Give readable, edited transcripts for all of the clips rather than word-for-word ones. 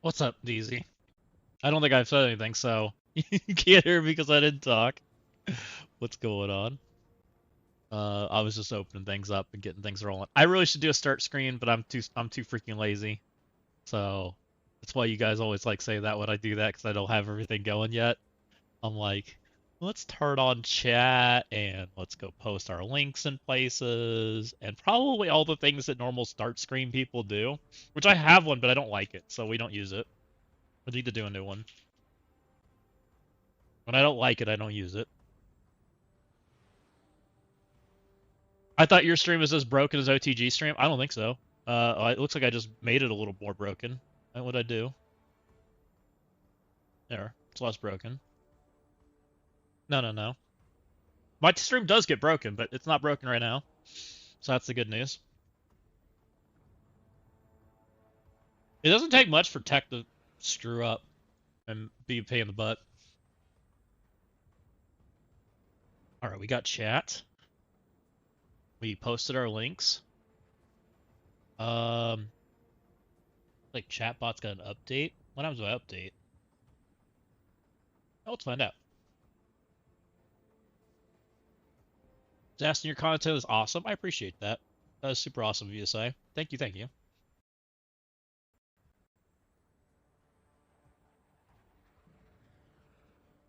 What's up, DZ? I don't think I've said anything, so you can't hear me because I didn't talk. What's going on? I was just opening things up and getting things rolling. I really should do a start screen, but I'm too freaking lazy. So that's why you guys always like say that when I do that because I don't have everything going yet. I'm like, let's turn on chat and let's go post our links in places and probably all the things that normal start screen people do, which I have one, but I don't like it, so we don't use it. I need to do a new one. When I don't like it, I don't use it. I thought your stream was as broken as OTG stream. I don't think so. It looks like I just made it a little more broken. What I do? There, it's less broken. No, no, no. My stream does get broken, but it's not broken right now. So that's the good news. It doesn't take much for tech to screw up and be a pain in the butt. All right, we got chat. We posted our links. Like chatbot's got an update. What happens when I update? Oh, let's find out. Justin, your content is awesome. I appreciate that. That was super awesome of you to say. Thank you, thank you.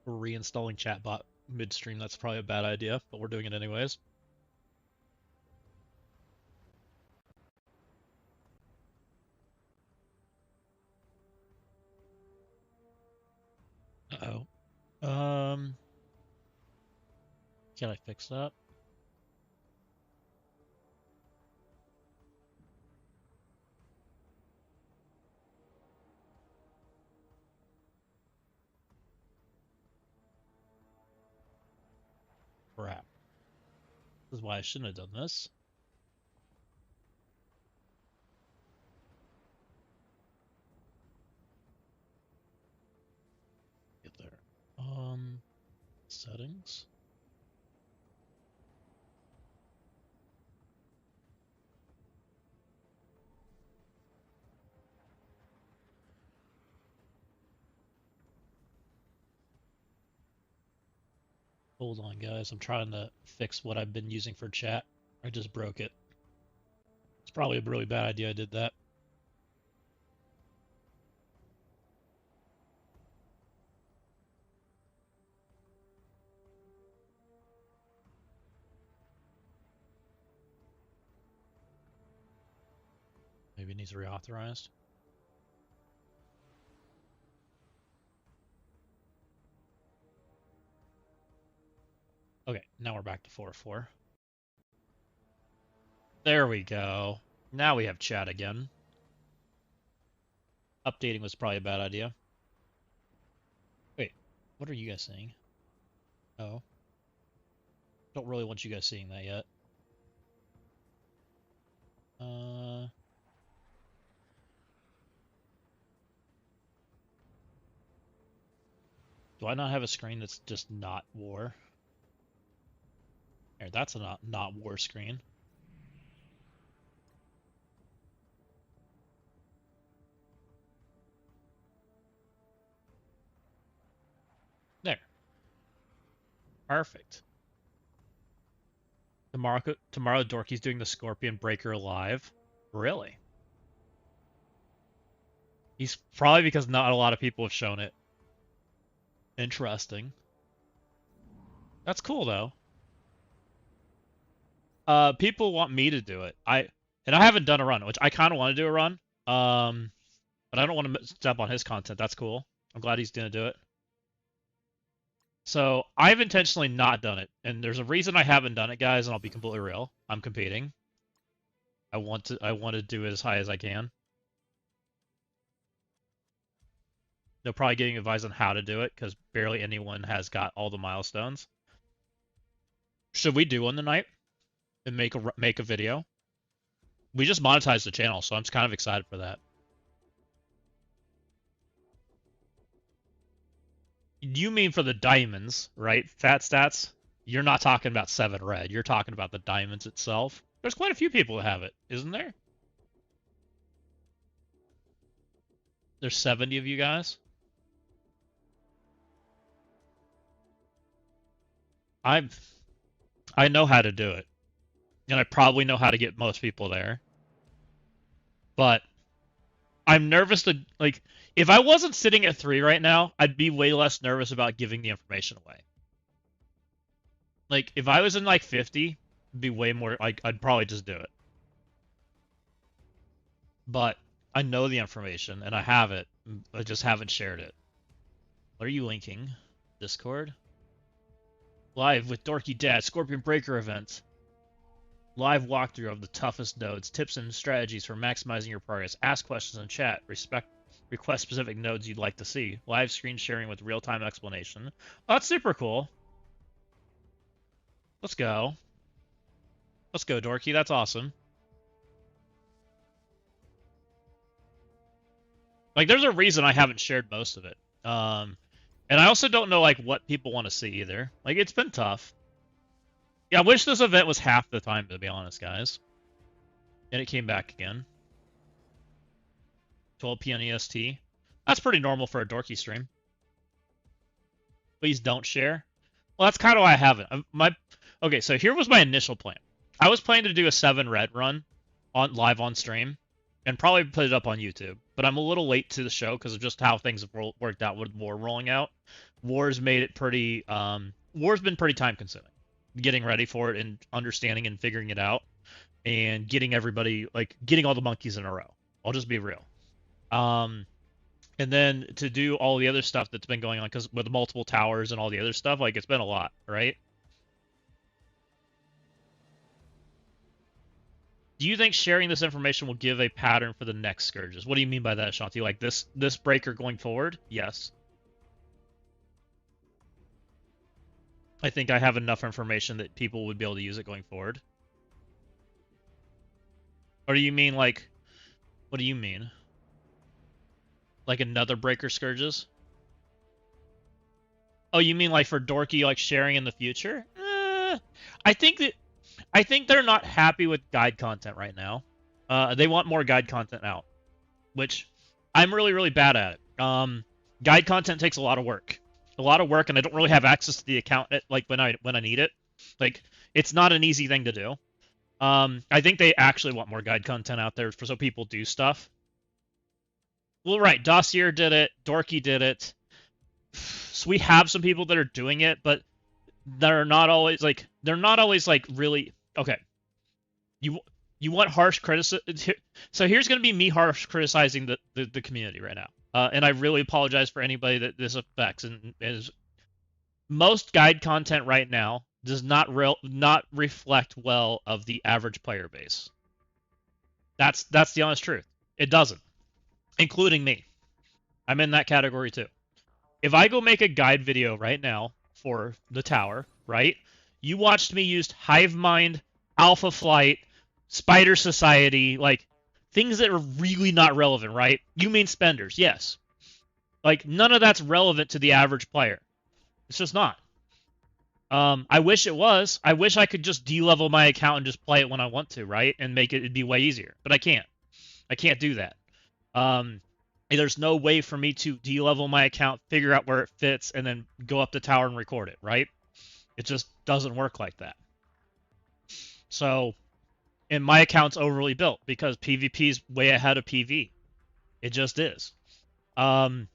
We're reinstalling chatbot midstream. That's probably a bad idea, but we're doing it anyways. Uh-oh. Can I fix that? Crap. This is why I shouldn't have done this. Get there. Settings. Hold on, guys. I'm trying to fix what I've been using for chat. I just broke it. It's probably a really bad idea I did that. Maybe it needs reauthorized. Okay, now we're back to 4.4. There we go. Now we have chat again. Updating was probably a bad idea. Wait, what are you guys saying? Oh. Don't really want you guys seeing that yet. Do I not have a screen that's just not war? Here, that's a not war screen. There. Perfect. Tomorrow Dorky's doing the Scorpion Breaker live. Really? He's probably because not a lot of people have shown it. Interesting. That's cool though. People want me to do it. I haven't done a run, which I kind of want to do a run. But I don't want to step on his content. That's cool. I'm glad he's gonna do it. So I've intentionally not done it, and there's a reason I haven't done it, guys. And I'll be completely real. I'm competing. I want to do it as high as I can. They'll probably give you advice on how to do it because barely anyone has got all the milestones. Should we do one tonight and make a video? We just monetized the channel, so I'm kind of excited for that. You mean for the diamonds, right? Fat stats? You're not talking about 7 red. You're talking about the diamonds itself. There's quite a few people that have it, isn't there? There's 70 of you guys. I know how to do it, and I probably know how to get most people there. But I'm nervous to, like, if I wasn't sitting at 3 right now, I'd be way less nervous about giving the information away. Like, if I was in like 50, it'd be way more, like, I'd probably just do it. But I know the information and I have it. I just haven't shared it. What are you linking? Discord? Live with Dorky Dad, Scorpion Breaker event. Live walkthrough of the toughest nodes, tips and strategies for maximizing your progress. Ask questions in chat. Request specific nodes you'd like to see. Live screen sharing with real-time explanation. Oh, that's super cool. Let's go. Let's go, Dorky. That's awesome. Like, there's a reason I haven't shared most of it. And I also don't know, like, what people want to see either. Like, it's been tough. Yeah, I wish this event was half the time, to be honest, guys. And it came back again. 12 p.m. EST. That's pretty normal for a Dorky stream. Please don't share. Well, that's kind of why I haven't. Okay, so here was my initial plan. I was planning to do a 7 red run live on stream and probably put it up on YouTube. But I'm a little late to the show because of just how things have worked out with War rolling out. War's made it pretty... War's been pretty time-consuming. Getting ready for it and understanding and figuring it out. And getting everybody... Like, getting all the monkeys in a row. I'll just be real. And then to do all the other stuff that's been going on, because with multiple towers and all the other stuff, like, it's been a lot, right? Do you think sharing this information will give a pattern for the next Scourges? What do you mean by that, Shanti? Like this breaker going forward? Yes. I think I have enough information that people would be able to use it going forward. Or do you mean like... What do you mean? Like another breaker Scourges? Oh, you mean like for Dorky, like sharing in the future? I think they're not happy with guide content right now. They want more guide content out, which I'm really, really bad at it. Guide content takes a lot of work, and I don't really have access to the account like when I need it. Like, it's not an easy thing to do. I think they actually want more guide content out there so people do stuff. Well, right, Dossier did it, Dorky did it. So we have some people that are doing it, but they're not always like really okay. You want harsh criticism? So here's going to be me harsh criticizing the community right now, and I really apologize for anybody that this affects. And is most guide content right now does not reflect well of the average player base. That's the honest truth. It doesn't, including me. I'm in that category too. If I go make a guide video right now for the tower, right? You watched me use Hive Mind, Alpha Flight, Spider Society, like things that are really not relevant, right? You mean spenders, yes. Like none of that's relevant to the average player. It's just not. I wish it was. I wish I could just de-level my account and just play it when I want to, right? And make it'd be way easier. But I can't. I can't do that. There's no way for me to de-level my account, figure out where it fits, and then go up the tower and record it, right? It just doesn't work like that. So, and my account's overly built because PvP is way ahead of PV. It just is. I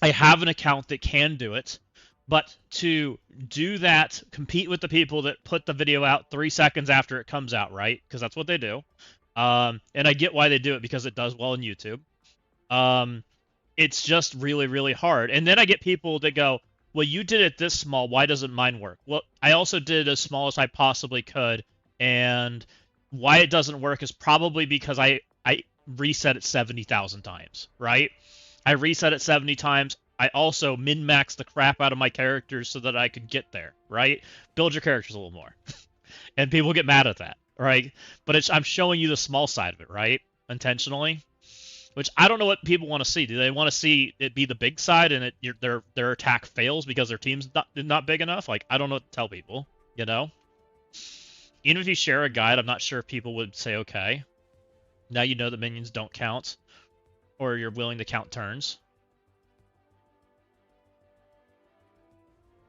have an account that can do it, but to do that, compete with the people that put the video out 3 seconds after it comes out, right? Because that's what they do. And I get why they do it because it does well on YouTube. It's just really, really hard. And then I get people that go, well, you did it this small. Why doesn't mine work? Well, I also did it as small as I possibly could. And why it doesn't work is probably because I reset it 70,000 times, right? I reset it 70 times. I also min-maxed the crap out of my characters so that I could get there, right? Build your characters a little more. And people get mad at that, right? But I'm showing you the small side of it, right? Intentionally. Which I don't know what people want to see. Do they want to see it be the big side and their attack fails because their team's not big enough? Like, I don't know what to tell people, you know? Even if you share a guide, I'm not sure if people would say, okay, now you know the minions don't count. or you're willing to count turns.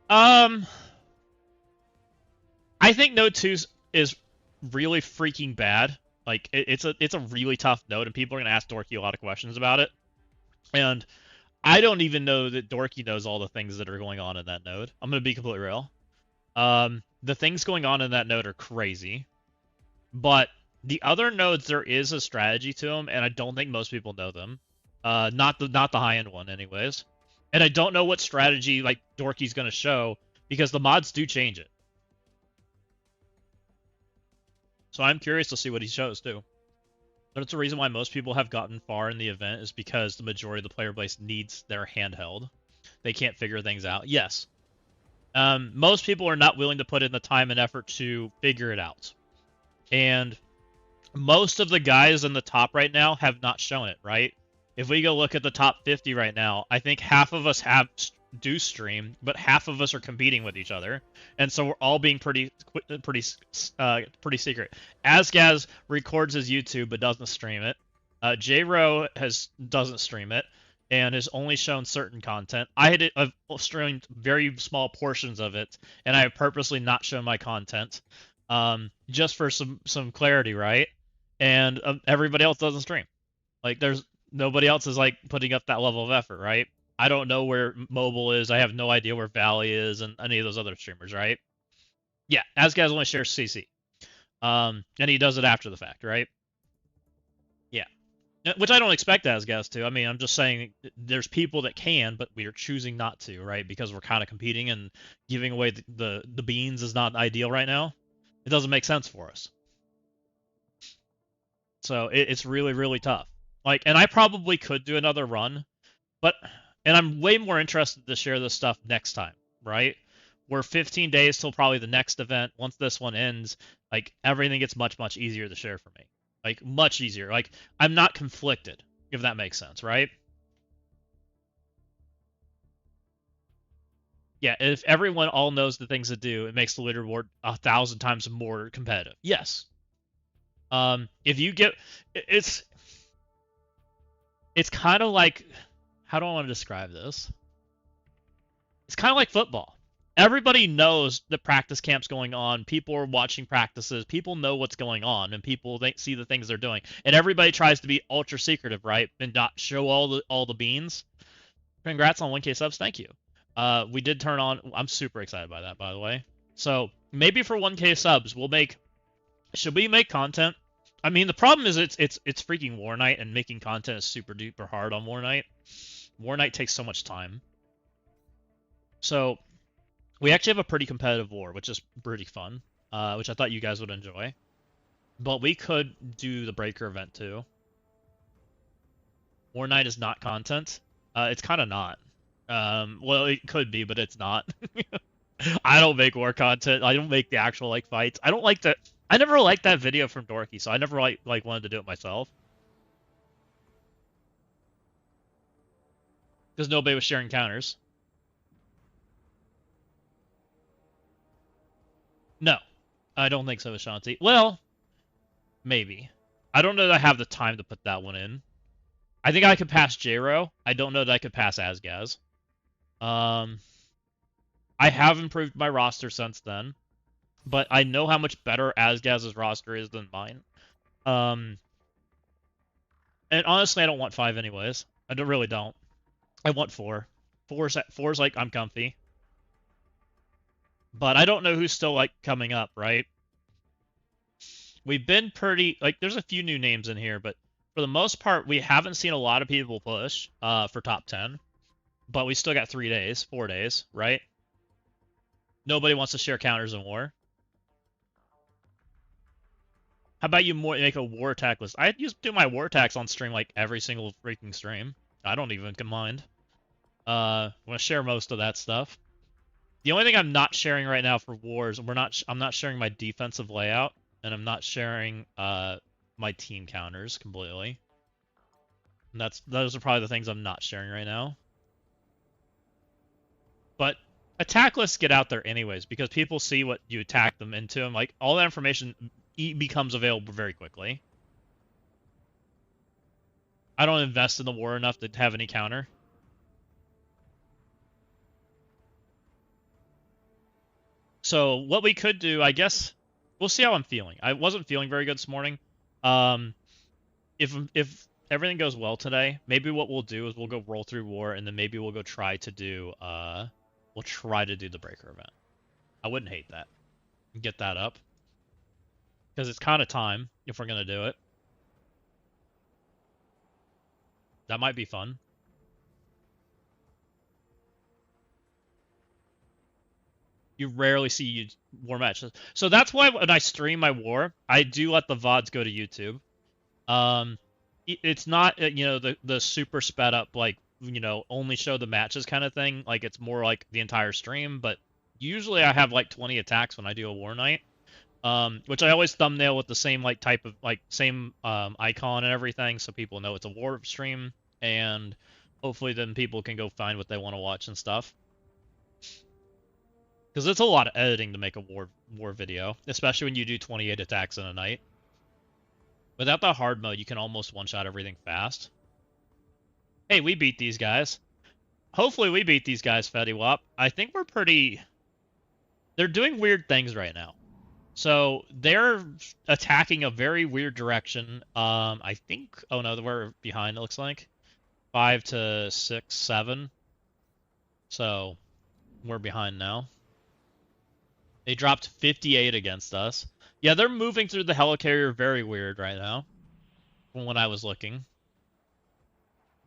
I think node 2 is really freaking bad. Like it's a really tough node, and people are gonna ask Dorky a lot of questions about it. And I don't even know that Dorky knows all the things that are going on in that node. I'm gonna be completely real. The things going on in that node are crazy, but the other nodes, there is a strategy to them, and I don't think most people know them. Not the high end one, anyways. And I don't know what strategy like Dorky's gonna show because the mods do change it. So I'm curious to see what he shows too. But it's the reason why most people have gotten far in the event is because the majority of the player base needs their handheld. They can't figure things out. Yes. Most people are not willing to put in the time and effort to figure it out. And most of the guys in the top right now have not shown it, right? If we go look at the top 50 right now, I think half of us do stream, but half of us are competing with each other, and so we're all being pretty secret. Asgaz records his YouTube but doesn't stream it. J-Ro doesn't stream it and has only shown certain content. I've streamed very small portions of it, and I have purposely not shown my content, just for some clarity, right? And everybody else doesn't stream. Like nobody else is like putting up that level of effort, right? I don't know where mobile is. I have no idea where Valley is and any of those other streamers, right? Yeah, Asgaz only shares CC. And he does it after the fact, right? Yeah. Which I don't expect Asgaz to. I mean, I'm just saying there's people that can, but we are choosing not to, right? Because we're kind of competing, and giving away the beans is not ideal right now. It doesn't make sense for us. So it's really, really tough. Like, and I probably could do another run, but... And I'm way more interested to share this stuff next time, right? We're 15 days till probably the next event. Once this one ends, like, everything gets much, much easier to share for me. Like, much easier. Like, I'm not conflicted, if that makes sense, right? Yeah, if everyone all knows the things to do, it makes the leaderboard 1,000 times more competitive. Yes. If you get... It's kind of like... How do I want to describe this? It's kind of like football. Everybody knows the practice camp's going on. People are watching practices. People know what's going on, and people see the things they're doing. And everybody tries to be ultra secretive, right? And not show all the beans. Congrats on 1K subs. Thank you. We did turn on. I'm super excited by that, by the way. So maybe for 1K subs, should we make content? I mean, the problem is it's freaking War Night, and making content is super duper hard on War Night. War Night takes so much time. So we actually have a pretty competitive war, which is pretty fun, which I thought you guys would enjoy. But we could do the Breaker event too. War Night is not content. It's kind of not. Well, it could be, but it's not. I don't make war content. I don't make the actual like fights. I don't like that. I never liked that video from Dorky, so I never like wanted to do it myself. Because nobody was sharing counters. No, I don't think so, Ashanti. Well, maybe. I don't know that I have the time to put that one in. I think I could pass J-Ro. I don't know that I could pass Asgaz. I have improved my roster since then, but I know how much better Asgaz's roster is than mine. And honestly, I don't want 5 anyways. I really don't. I want 4. 4's like, I'm comfy. But I don't know who's still, like, coming up, right? We've been pretty... Like, there's a few new names in here, but for the most part, we haven't seen a lot of people push for top 10. But we still got 4 days, right? Nobody wants to share counters in war. How about you make a war attack list? I used to do my war attacks on stream like every single freaking stream. I don't even mind. I'm gonna share most of that stuff. The only thing I'm not sharing right now for wars, I'm not sharing my defensive layout, and I'm not sharing my team counters completely. And those are probably the things I'm not sharing right now. But attack lists get out there anyways, because people see what you attack them into, and like all that information becomes available very quickly. I don't invest in the war enough to have any counter. So what we could do, I guess, we'll see how I'm feeling. I wasn't feeling very good this morning. Um, if everything goes well today, maybe what we'll do is we'll go roll through war, and then maybe we'll go try to do we'll try to do the breaker event. I wouldn't hate that. Get that up. Because it's kind of time if we're gonna do it. That might be fun. You rarely see war matches. So that's why when I stream my war, I do let the VODs go to YouTube. It's not, you know, the super sped up, like, you know, only show the matches kind of thing. Like, it's more like the entire stream, but usually I have like 20 attacks when I do a war night. Which I always thumbnail with the same like type of like same icon and everything, so people know it's a war stream, and hopefully then people can go find what they want to watch and stuff. Because it's a lot of editing to make a war video, especially when you do 28 attacks in a night. Without the hard mode, you can almost one-shot everything fast. Hey, we beat these guys. Hopefully we beat these guys, Fetty Wap. I think we're pretty... They're doing weird things right now. So they're attacking a very weird direction. I think... Oh no, we're behind, it looks like. 5 to 6, 7. So we're behind now. They dropped 58 against us. Yeah, they're moving through the helicarrier very weird right now. From when I was looking.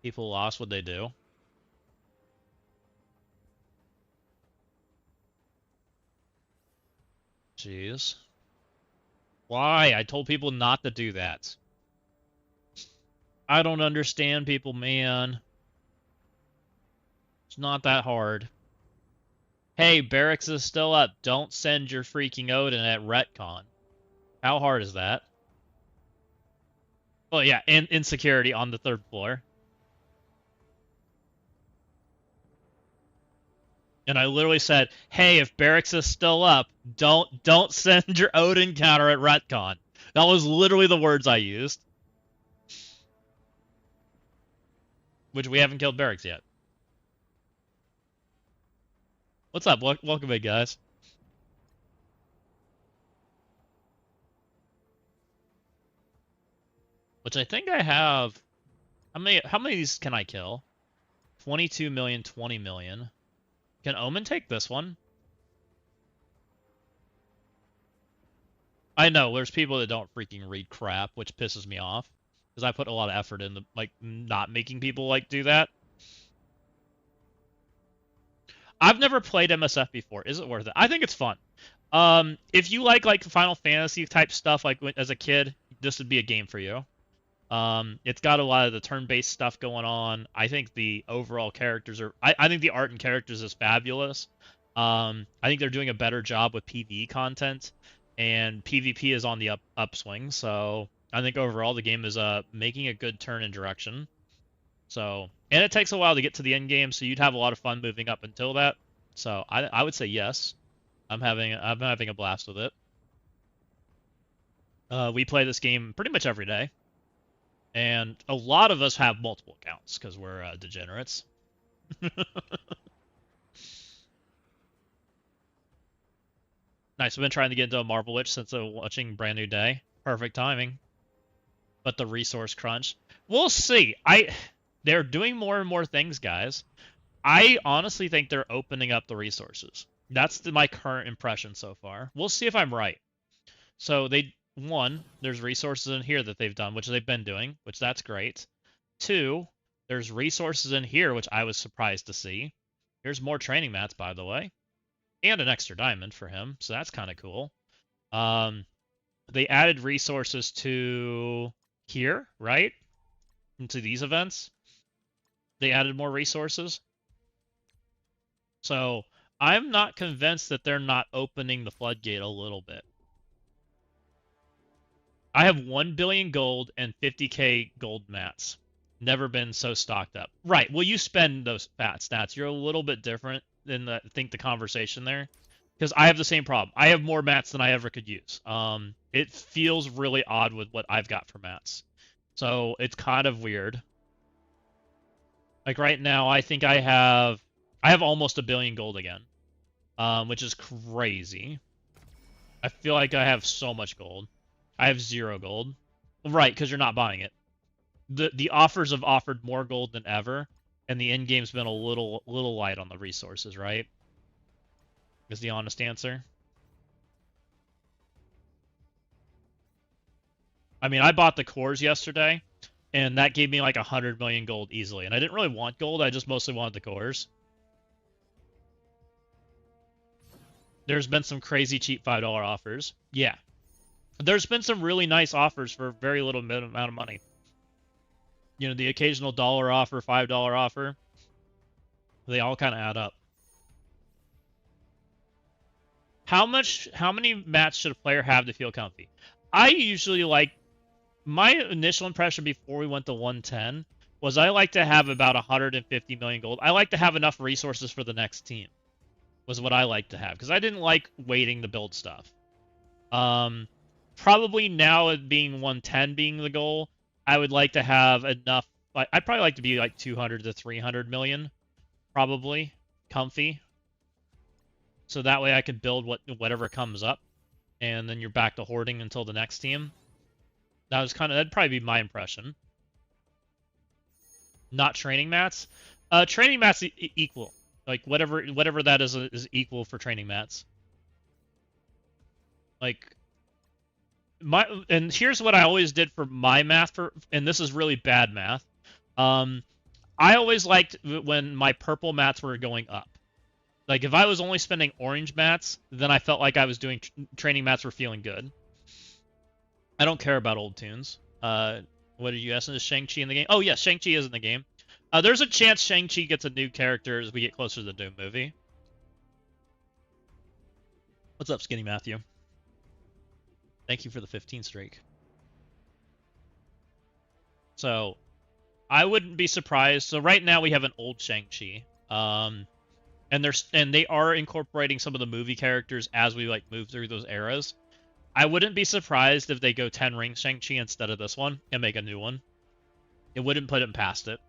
People lost what they do. Jeez. Why? I told people not to do that. I don't understand people, man. It's not that hard. Hey, barracks is still up. Don't send your freaking Odin at retcon. How hard is that? Oh yeah, and insecurity on the 3rd floor. And I literally said, hey, if barracks is still up, don't send your Odin counter at retcon. That was literally the words I used. Which we haven't killed barracks yet. What's up? Welcome in, guys. Which I think I have... How many of these can I kill? 22 million, 20 million. Can Omen take this one? I know, there's people that don't freaking read crap, which pisses me off. Because I put a lot of effort into, like, not making people, like, do that. I've never played MSF before. Is it worth it? I think it's fun. If you like Final Fantasy type stuff, like as a kid, this would be a game for you. It's got a lot of the turn-based stuff going on. I think the overall characters are... I think the art and characters is fabulous. I think they're doing a better job with PvE content, and PvP is on the upswing. So I think overall the game is making a good turn in direction. So, and it takes a while to get to the end game, so you'd have a lot of fun moving up until that. So I would say yes. I'm having a blast with it. We play this game pretty much every day. And a lot of us have multiple accounts because we're degenerates. Nice. We've been trying to get into a Marvel Witch since watching Brand New Day. Perfect timing. But the resource crunch. We'll see. They're doing more and more things, guys. I honestly think they're opening up the resources. That's my current impression so far. We'll see if I'm right. So there's resources in here that they've done, which they've been doing, which that's great. 2, there's resources in here, which I was surprised to see. Here's more training mats, by the way. And an extra diamond for him, so that's kind of cool. They added resources to here, right? Into these events. They added more resources. So I'm not convinced that they're not opening the floodgate a little bit. I have 1 billion gold and 50k gold mats. Never been so stocked up. Right. Well, you spend those fat stats. You're a little bit different than I think the conversation there. Because I have the same problem. I have more mats than I ever could use. It feels really odd with what I've got for mats. So it's kind of weird. Like right now, I think I have almost 1 billion gold again, which is crazy. I feel like I have so much gold. I have 0 gold. Right, because you're not buying it. The offers have offered more gold than ever, and the end game's been a little light on the resources, right? Is the honest answer. I mean, I bought the cores yesterday, and that gave me like 100 million gold easily. And I didn't really want gold, I just mostly wanted the cores. There's been some crazy cheap $5 offers. Yeah. There's been some really nice offers for very little amount of money. You know, the occasional dollar offer, $5 offer, they all kind of add up. How many mats should a player have to feel comfy? I usually like, my initial impression before we went to 110 was I like to have about 150 million gold. I like to have enough resources for the next team, was what I like to have, because I didn't like waiting to build stuff. Probably now it being 110 being the goal, I would like to have enough. I'd probably like to be like 200 to 300 million, probably comfy. So that way I could build whatever comes up, and then you're back to hoarding until the next team. That'd probably be my impression. Not training mats. Training mats equal. Like whatever that is equal for training mats. Like and here's what I always did for my math and this is really bad math. I always liked when my purple mats were going up. Like if I was only spending orange mats, then I felt like I was doing training mats were feeling good. I don't care about old tunes. What did you ask? Is Shang-Chi in the game? Oh, yes, Shang-Chi is in the game. There's a chance Shang-Chi gets a new character as we get closer to the Doom movie. What's up, Skinny Matthew? Thank you for the 15 streak. So, I wouldn't be surprised. So right now we have an old Shang-Chi. And they are incorporating some of the movie characters as we like move through those eras. I wouldn't be surprised if they go 10 ring Shang-Chi instead of this one and make a new one. It wouldn't put him past it.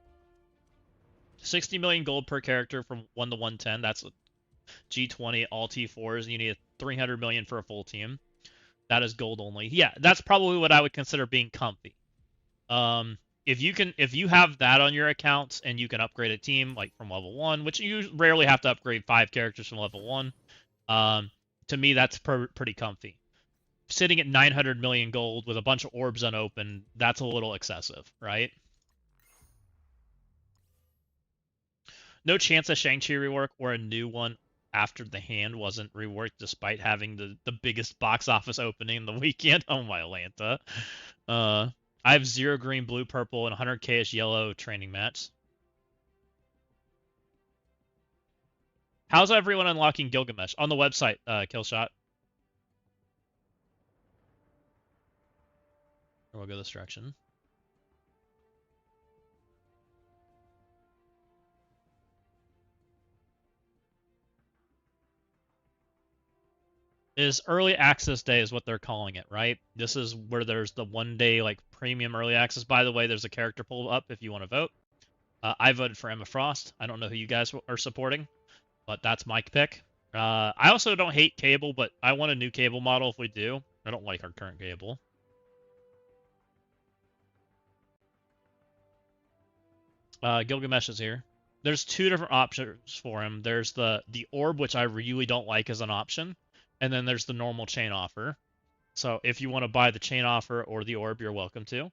60 million gold per character from 1 to 110. That's G20, all T4s, and you need 300 million for a full team. That is gold only. Yeah, that's probably what I would consider being comfy. If you have that on your accounts and you can upgrade a team like from level 1, which you rarely have to upgrade 5 characters from level 1, to me that's pretty comfy. Sitting at 900 million gold with a bunch of orbs unopened, that's a little excessive, right? No chance a Shang-Chi rework or a new one after the hand wasn't reworked despite having the biggest box office opening the weekend. Oh my Lanta. I have 0 green, blue, purple, and 100k-ish yellow training mats. How's everyone unlocking Gilgamesh? On the website, Killshot. Or we'll go this direction. Is early access day is what they're calling it, right? This is where there's the 1 day like premium early access. By the way, there's a character poll up if you want to vote. I voted for Emma Frost. I don't know who you guys are supporting, but that's my pick. I also don't hate Cable, but I want a new Cable model if we do. I don't like our current Cable. Gilgamesh is here. There's 2 different options for him. There's the orb, which I really don't like as an option. And then there's the normal chain offer. So if you want to buy the chain offer or the orb, you're welcome to.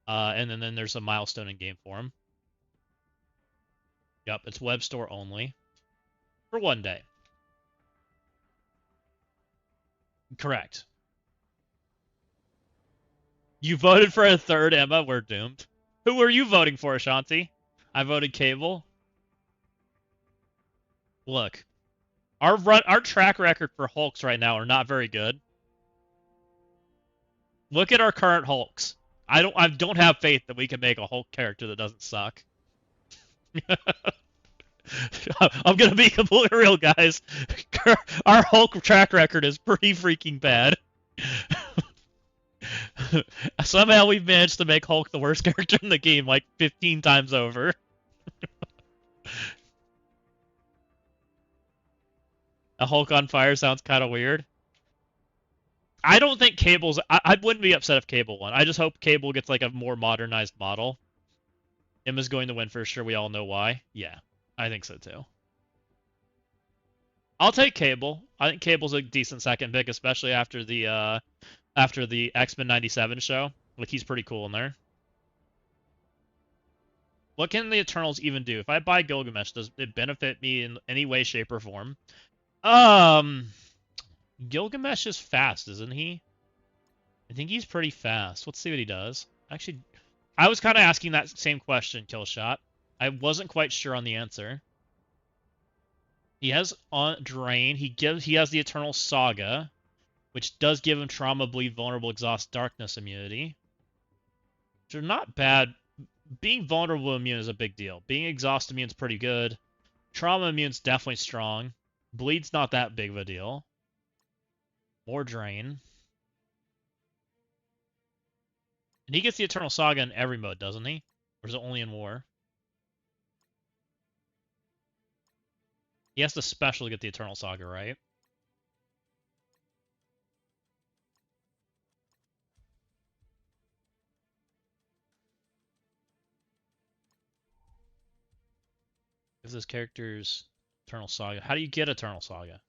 And then there's a milestone in game for him. Yep, it's web store only. For 1 day. Correct. You voted for a third, Emma. We're doomed. Who were you voting for, Ashanti? I voted Cable. Look. Our track record for Hulks right now are not very good. Look at our current Hulks. I don't have faith that we can make a Hulk character that doesn't suck. I'm gonna be completely real, guys. Our Hulk track record is pretty freaking bad. Somehow we've managed to make Hulk the worst character in the game like 15 times over. A Hulk on fire sounds kind of weird. I don't think Cable's. I wouldn't be upset if Cable won. I just hope Cable gets like a more modernized model. Emma's going to win for sure. We all know why. Yeah, I think so too. I'll take Cable. I think Cable's a decent second pick, especially after the X-Men '97 show. Like he's pretty cool in there. What can the Eternals even do? If I buy Gilgamesh, does it benefit me in any way, shape, or form? Um, Gilgamesh is fast, isn't he? I think he's pretty fast. Let's see what he does. Actually, I was kind of asking that same question, Killshot. I wasn't quite sure on the answer. He has on Drain. He has the Eternal Saga, which does give him Trauma, Bleed, Vulnerable, Exhaust, Darkness immunity. Which are not bad. Being vulnerable immune is a big deal. Being exhaust immune is pretty good. Trauma immune is definitely strong. Bleed's not that big of a deal. More Drain. And he gets the Eternal Saga in every mode, doesn't he? Or is it only in War? He has to special to get the Eternal Saga, right? If this character's Eternal Saga. How do you get Eternal Saga?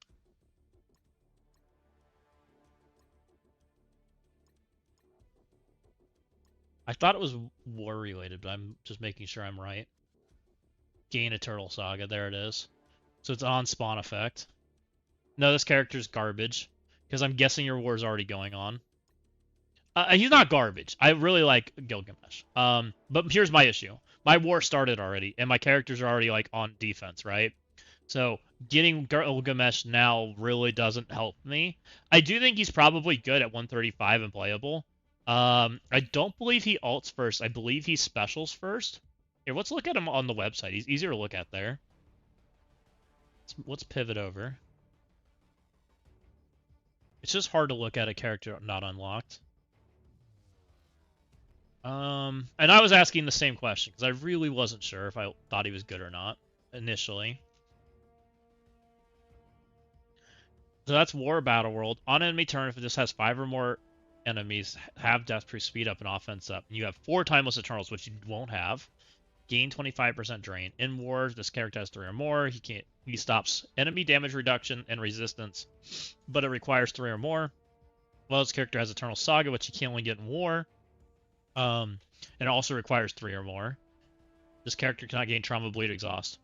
I thought it was War related, but I'm just making sure I'm right. Gain Eternal Saga. There it is. So it's on spawn effect. No, this character's garbage. Because I'm guessing your war's already going on. He's not garbage. I really like Gilgamesh. But here's my issue. My war started already, and my characters are already like on defense, right? So getting Gilgamesh now really doesn't help me. I do think he's probably good at 135 and playable. I don't believe he ults first. I believe he specials first. Here, let's look at him on the website. He's easier to look at there. Let's pivot over. It's just hard to look at a character not unlocked. And I was asking the same question because I really wasn't sure if I thought he was good or not initially. So that's War Battle World. On enemy turn, if this has 5 or more enemies, have Death Proof speed up and offense up. And you have 4 Timeless Eternals, which you won't have. Gain 25% drain. In War, this character has 3 or more. He stops enemy damage reduction and resistance, but it requires 3 or more. Well, this character has Eternal Saga, which you can only get in War. And it also requires 3 or more. This character cannot gain Trauma, Bleed, Exhaust.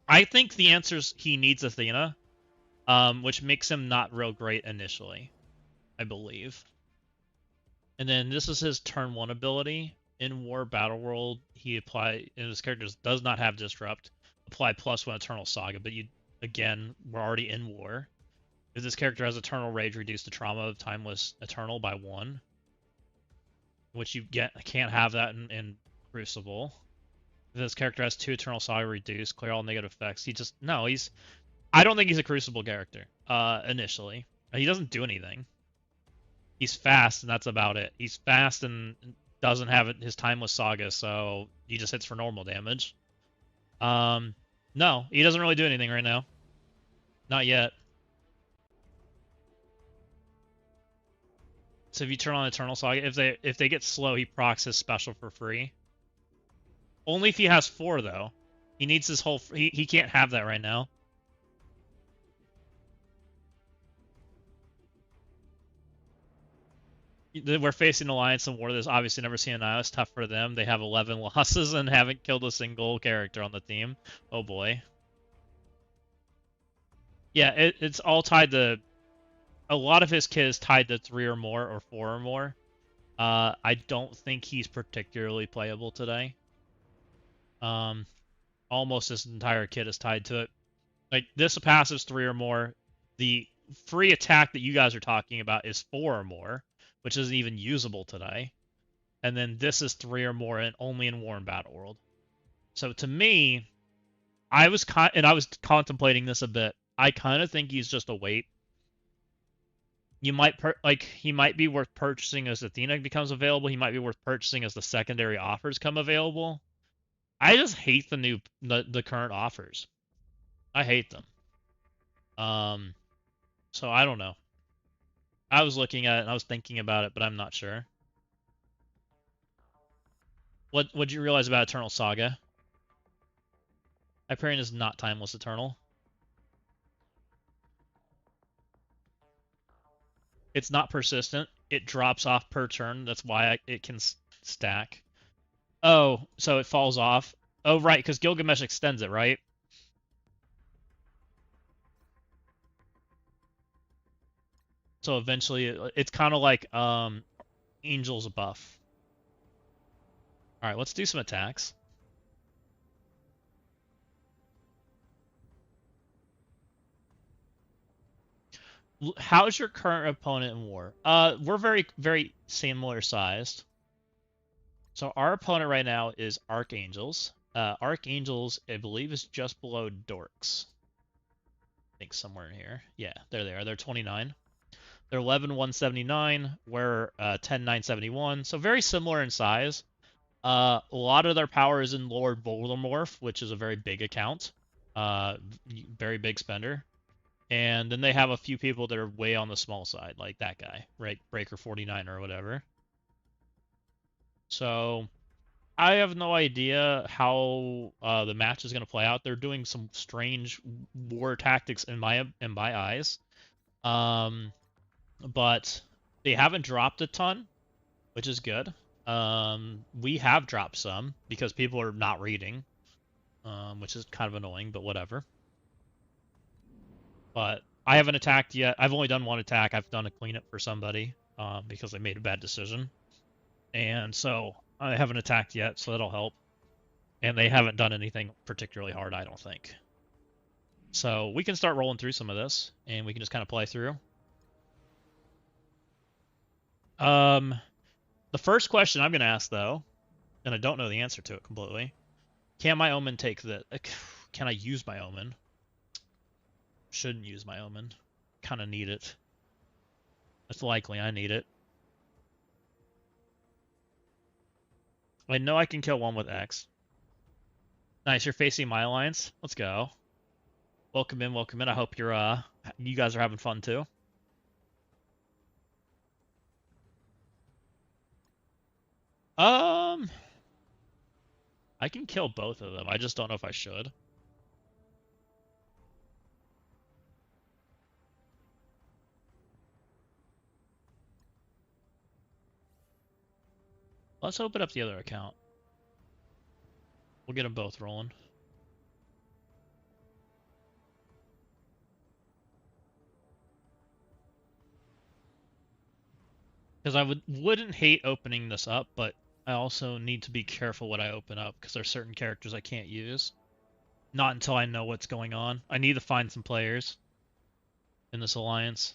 I think the answer is he needs Athena, which makes him not real great initially, I believe. And then this is his turn 1 ability. In War Battle World, and his character does not have Disrupt. Apply +1 Eternal Saga, but we're already in War. If this character has Eternal Rage, reduce the trauma of Timeless Eternal by 1. Which can't have that in Crucible. If this character has 2 Eternal Saga, reduce, clear all negative effects. I don't think he's a Crucible character, initially. He doesn't do anything. He's fast, and that's about it. He's fast and doesn't have his Timeless Saga, so he just hits for normal damage. No, he doesn't really do anything right now. Not yet. So if you turn on Eternal Saga, if they get slow, he procs his special for free. Only if he has 4, though. He needs his whole... He can't have that right now. We're facing Alliance and War. There's obviously never seen an eye. It's tough for them. They have 11 losses and haven't killed a single character on the team. Oh boy. Yeah, it's all tied to... A lot of his kit is tied to 3 or more or 4 or more. I don't think he's particularly playable today. Almost his entire kit is tied to it. Like, this passive's 3 or more. The free attack that you guys are talking about is 4 or more, which isn't even usable today. And then this is 3 or more and only in War and Battle World. So to me, I was contemplating this a bit. I kind of think he's just a wait. He might be worth purchasing as Athena becomes available. He might be worth purchasing as the secondary offers come available. I just hate the current offers. I hate them. Um, so I don't know. I was looking at it and I was thinking about it, but I'm not sure. What'd you realize about Eternal Saga? Hyperion is not Timeless Eternal. It's not persistent. It drops off per turn. That's why it can stack. Oh, so it falls off. Oh, right, because Gilgamesh extends it, right? So eventually, it's kind of like Angel's buff. All right, let's do some attacks. How's your current opponent in war? We're very, very similar sized. So our opponent right now is Archangels. Archangels, I believe, is just below Dorks. I think somewhere in here. Yeah, there they are. They're 29. They're 11,179. We're 10,971. So very similar in size. A lot of their power is in Lord Voldemorph, which is a very big account. Very big spender. And then they have a few people that are way on the small side, like that guy, right? Breaker 49 or whatever. So I have no idea how the match is going to play out. They're doing some strange war tactics in my eyes, but they haven't dropped a ton, which is good. We have dropped some because people are not reading, which is kind of annoying, but whatever. But I haven't attacked yet. I've only done one attack. I've done a cleanup for somebody because they made a bad decision, and so I haven't attacked yet, so that'll help. And they haven't done anything particularly hard, I don't think. So we can start rolling through some of this, and we can just kind of play through. Um, the first question I'm going to ask, though, and I don't know the answer to it completely, can my Omen take the... Can I use my Omen? Shouldn't use my Omen. Kind of need it. It's likely I need it. I know I can kill one with X. Nice, you're facing my alliance. Let's go. Welcome in, welcome in. I hope you guys are having fun too. Um, I can kill both of them. I just don't know if I should. Let's open up the other account. We'll get them both rolling. Because I wouldn't hate opening this up, but I also need to be careful what I open up because there's certain characters I can't use. Not until I know what's going on. I need to find some players in this alliance.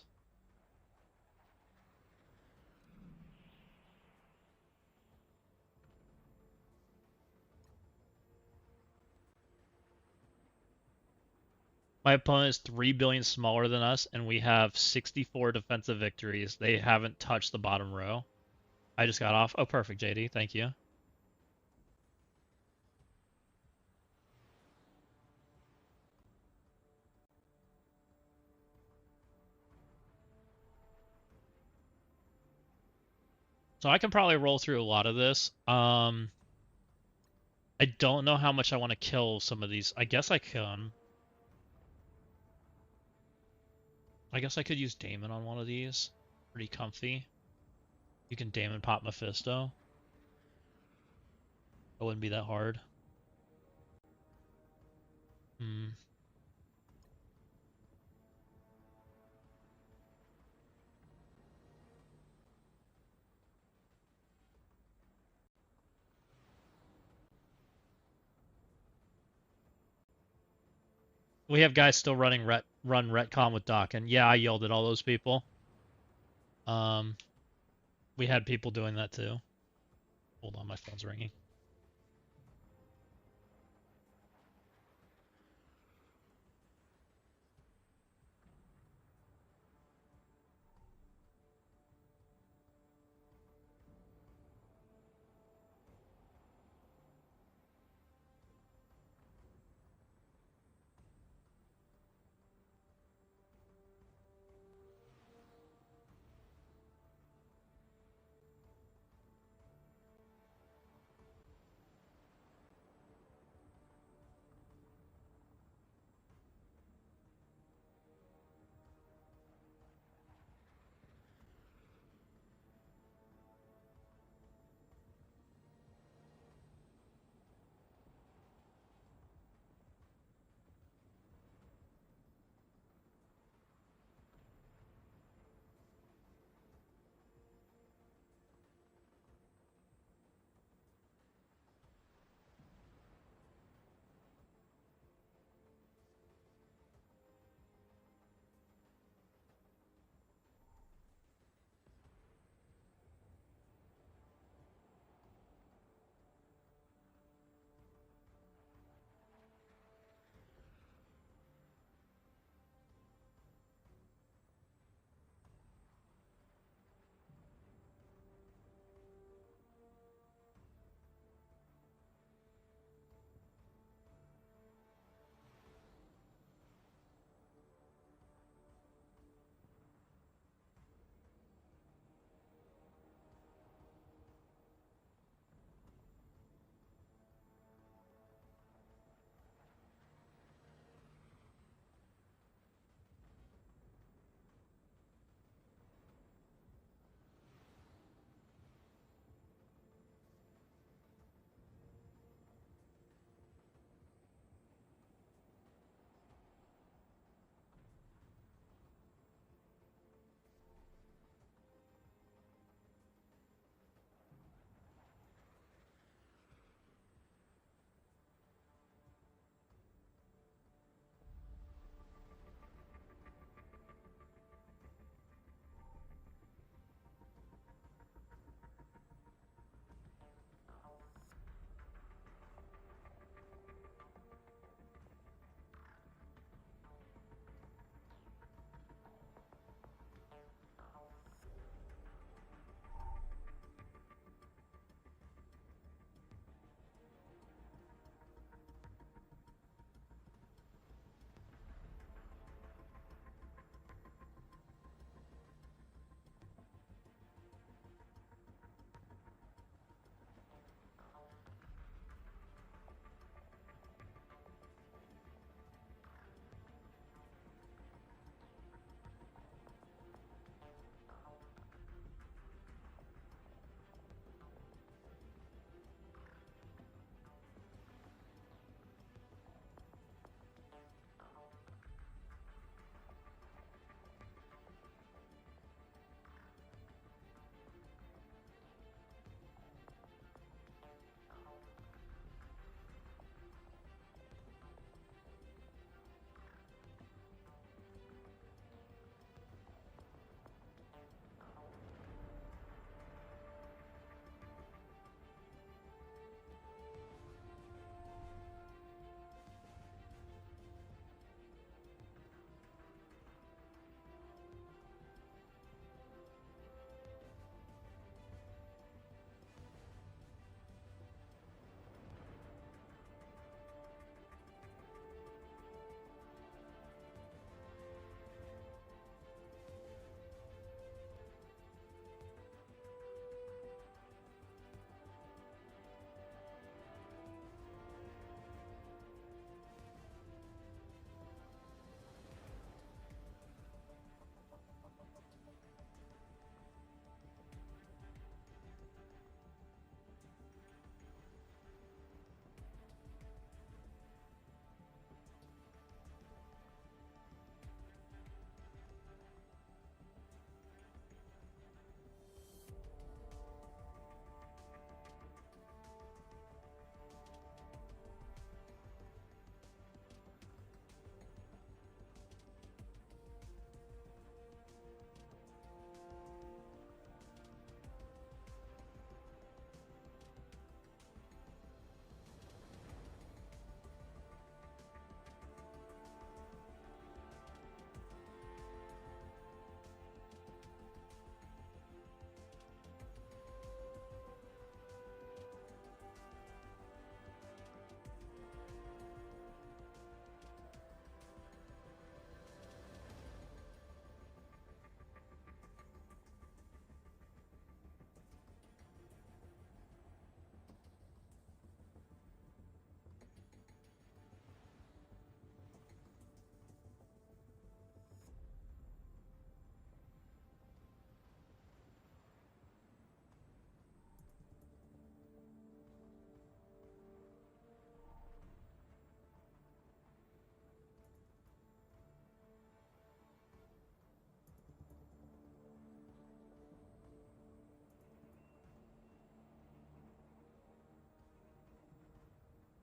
My opponent is 3 billion smaller than us, and we have 64 defensive victories. They haven't touched the bottom row. I just got off. Oh, perfect, JD. Thank you. So I can probably roll through a lot of this. I don't know how much I want to kill some of these. I guess I can. I guess I could use Damon on one of these. Pretty comfy. You can Damon pop Mephisto. It wouldn't be that hard. Hmm. We have guys still running run retcon with Doc, and yeah, I yelled at all those people. Um, we had people doing that too. Hold on, my phone's ringing.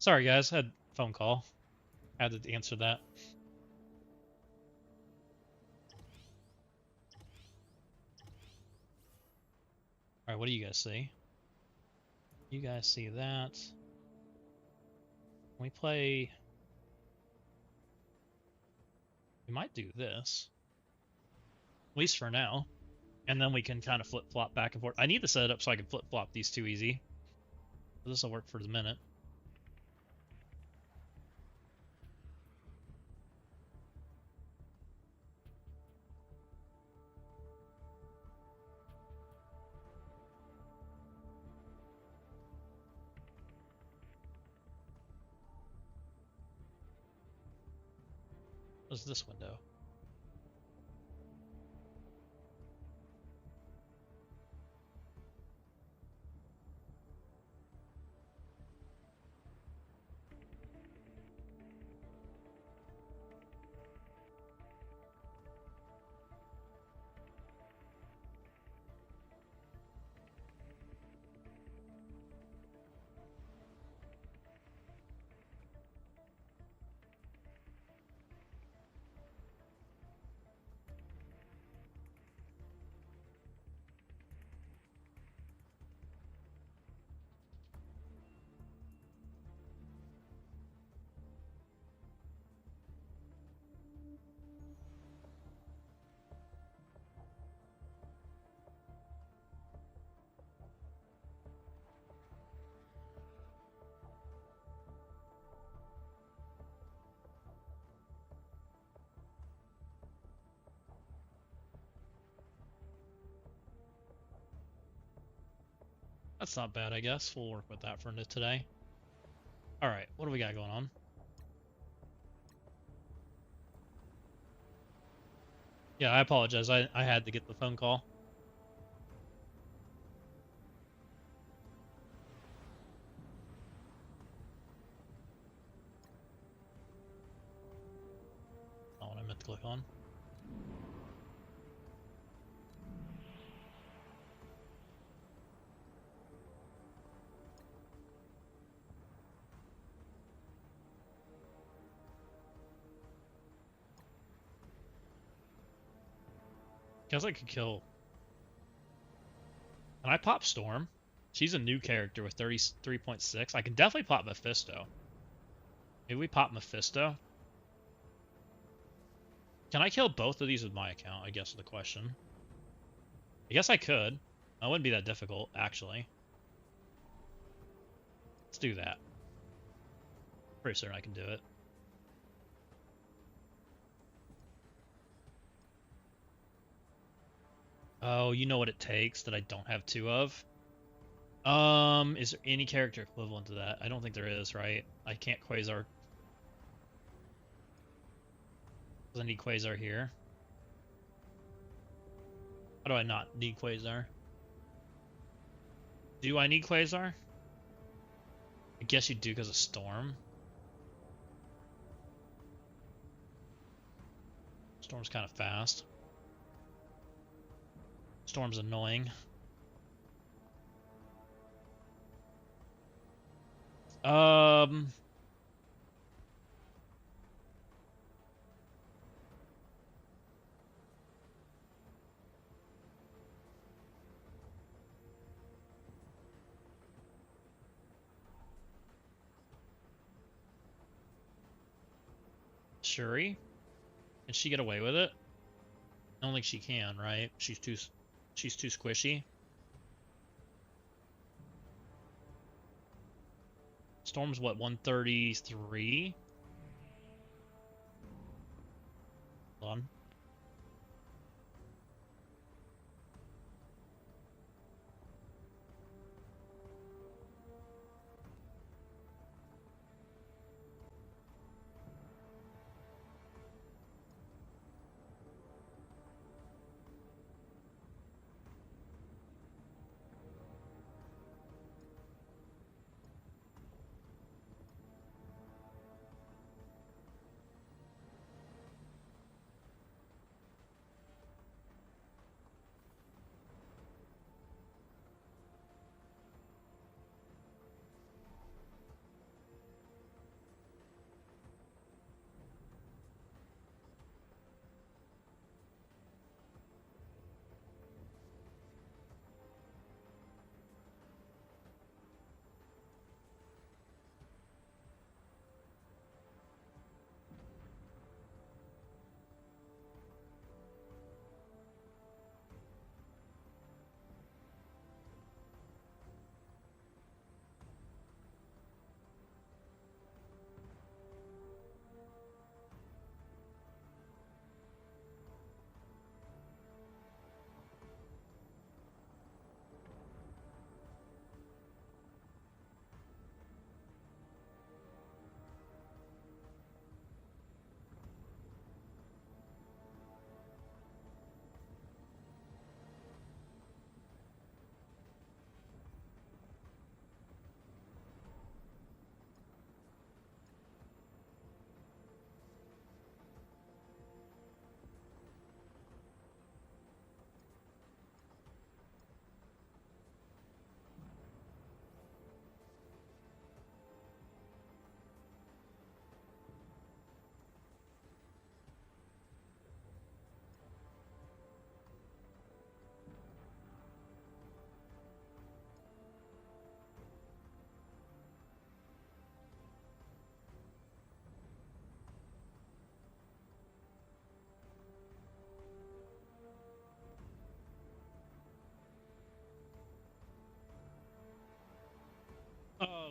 Sorry, guys. Had a phone call. Had to answer that. All right, what do you guys see? You guys see that? Can we play... We might do this. At least for now. And then we can kind of flip-flop back and forth. I need to set it up so I can flip-flop these two easy. This will work for the minute. What's this window? That's not bad, I guess. We'll work with that for today. Alright, what do we got going on? Yeah, I apologize. I had to get the phone call. Not what I meant to click on. Guess I could kill... Can I pop Storm? She's a new character with 33.6. I can definitely pop Mephisto. Maybe we pop Mephisto? Can I kill both of these with my account, I guess is the question. I guess I could. That wouldn't be that difficult, actually. Let's do that. Pretty certain I can do it. Oh, you know what it takes that I don't have two of? Is there any character equivalent to that? I don't think there is, right? I can't Quasar. Does I need Quasar here? How do I not need Quasar? Do I need Quasar? I guess you do because of Storm. Storm's kind of fast. Storm's annoying. Shuri? Can she get away with it? I don't think she can, right? She's too squishy. Storm's what, 133? Hold on.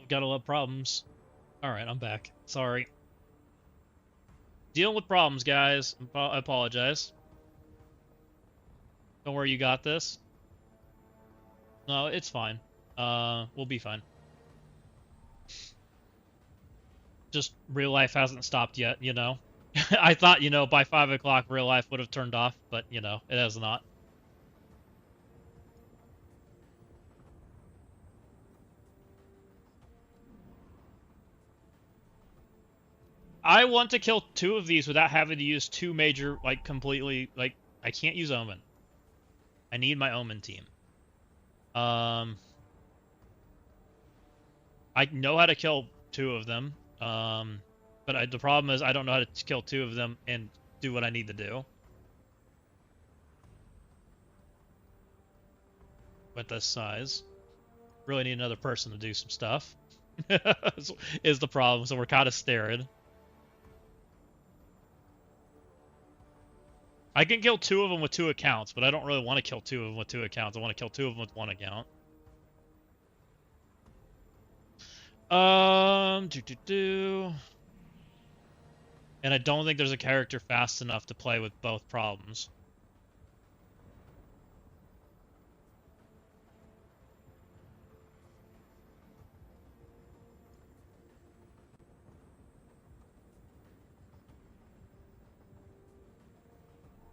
Gotta love problems. Alright, I'm back. Sorry. Dealing with problems, guys. I apologize. Don't worry, you got this. No, it's fine. We'll be fine. Just real life hasn't stopped yet, you know? I thought, you know, by 5 o'clock real life would have turned off, but, you know, it has not. I want to kill 2 of these without having to use 2 major, like, completely, like, I can't use Omen. I need my Omen team. I know how to kill 2 of them, but the problem is I don't know how to kill 2 of them and do what I need to do. With this size. Really need another person to do some stuff. Is the problem, so we're kind of staring. I can kill 2 of them with 2 accounts, but I don't really want to kill 2 of them with 2 accounts. I want to kill 2 of them with 1 account. And I don't think there's a character fast enough to play with both problems.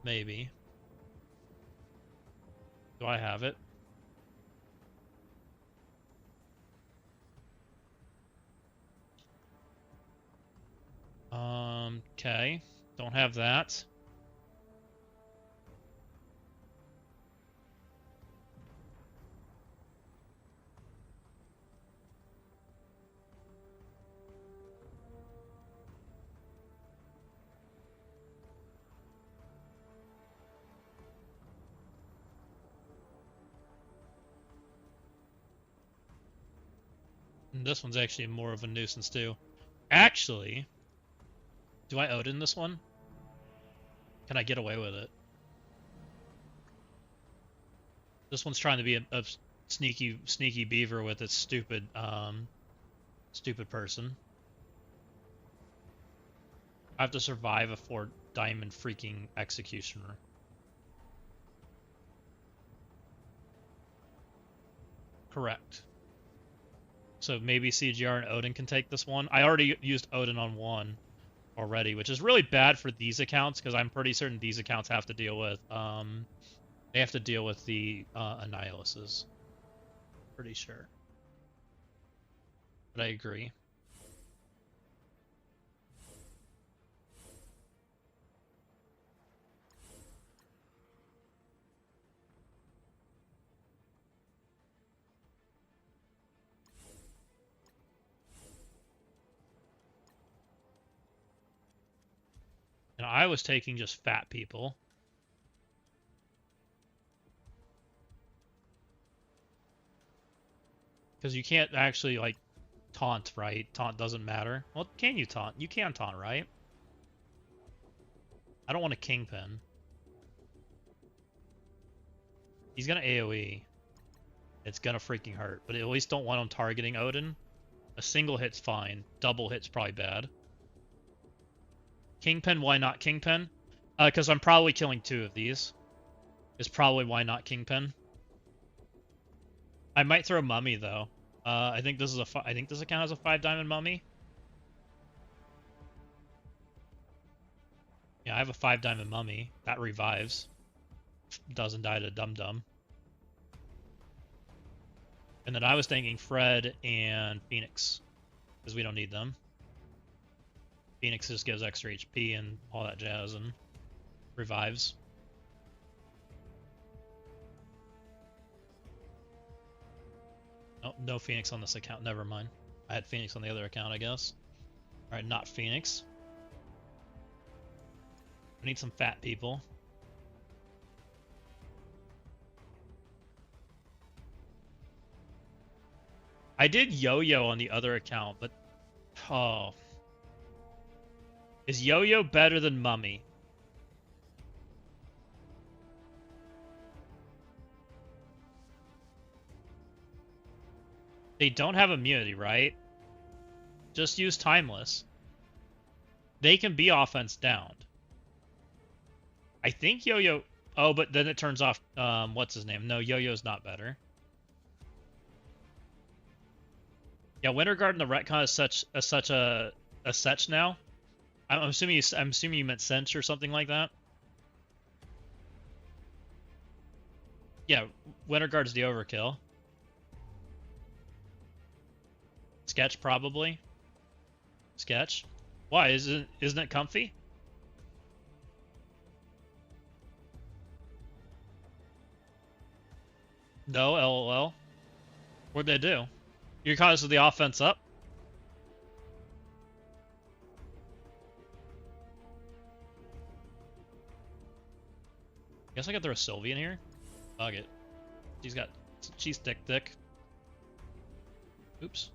Maybe. Do I have it? Okay. Don't have that. And this one's actually more of a nuisance too. Actually, do I Odin this one? Can I get away with it? This one's trying to be a sneaky beaver with its stupid person. I have to survive a 4-diamond freaking executioner. Correct. So maybe CGR and Odin can take this one. I already used Odin on 1 already, which is really bad for these accounts because I'm pretty certain these accounts have to deal with they have to deal with the Annihilus. Pretty sure. But I agree. And I was taking just fat people. Because you can't actually, like, taunt, right? Taunt doesn't matter. Well, can you taunt? You can taunt, right? I don't want a Kingpin. He's gonna AoE. It's gonna freaking hurt. But at least don't want him targeting Odin. A single hit's fine. Double hit's probably bad. Kingpin, why not Kingpin? Because I'm probably killing 2 of these. Is probably why not Kingpin. I might throw Mummy though. I think this is I think this account has a 5-diamond Mummy. Yeah, I have a 5-diamond Mummy that revives. Doesn't die to Dum Dum. And then I was thinking Fred and Phoenix, because we don't need them. Phoenix just gives extra HP and all that jazz and revives. Oh, no Phoenix on this account. Never mind. I had Phoenix on the other account, I guess. Alright, not Phoenix. I need some fat people. I did Yo-Yo on the other account, but... Oh. Is Yo-Yo better than Mummy? They don't have immunity, right? Just use Timeless. They can be offense downed. I think Yo-Yo... Oh, but then it turns off... what's his name? No, Yo-Yo's not better. Yeah, Winter Guard and the retcon is such a now. I'm assuming you meant Cinch or something like that. Yeah, Winter Guard's the overkill. Sketch probably. Sketch. Why isn't it comfy? No, LOL. What'd they do? You're causing the offense up? Guess I could throw Sylvie in here. Fuck it. She's thick. Oops.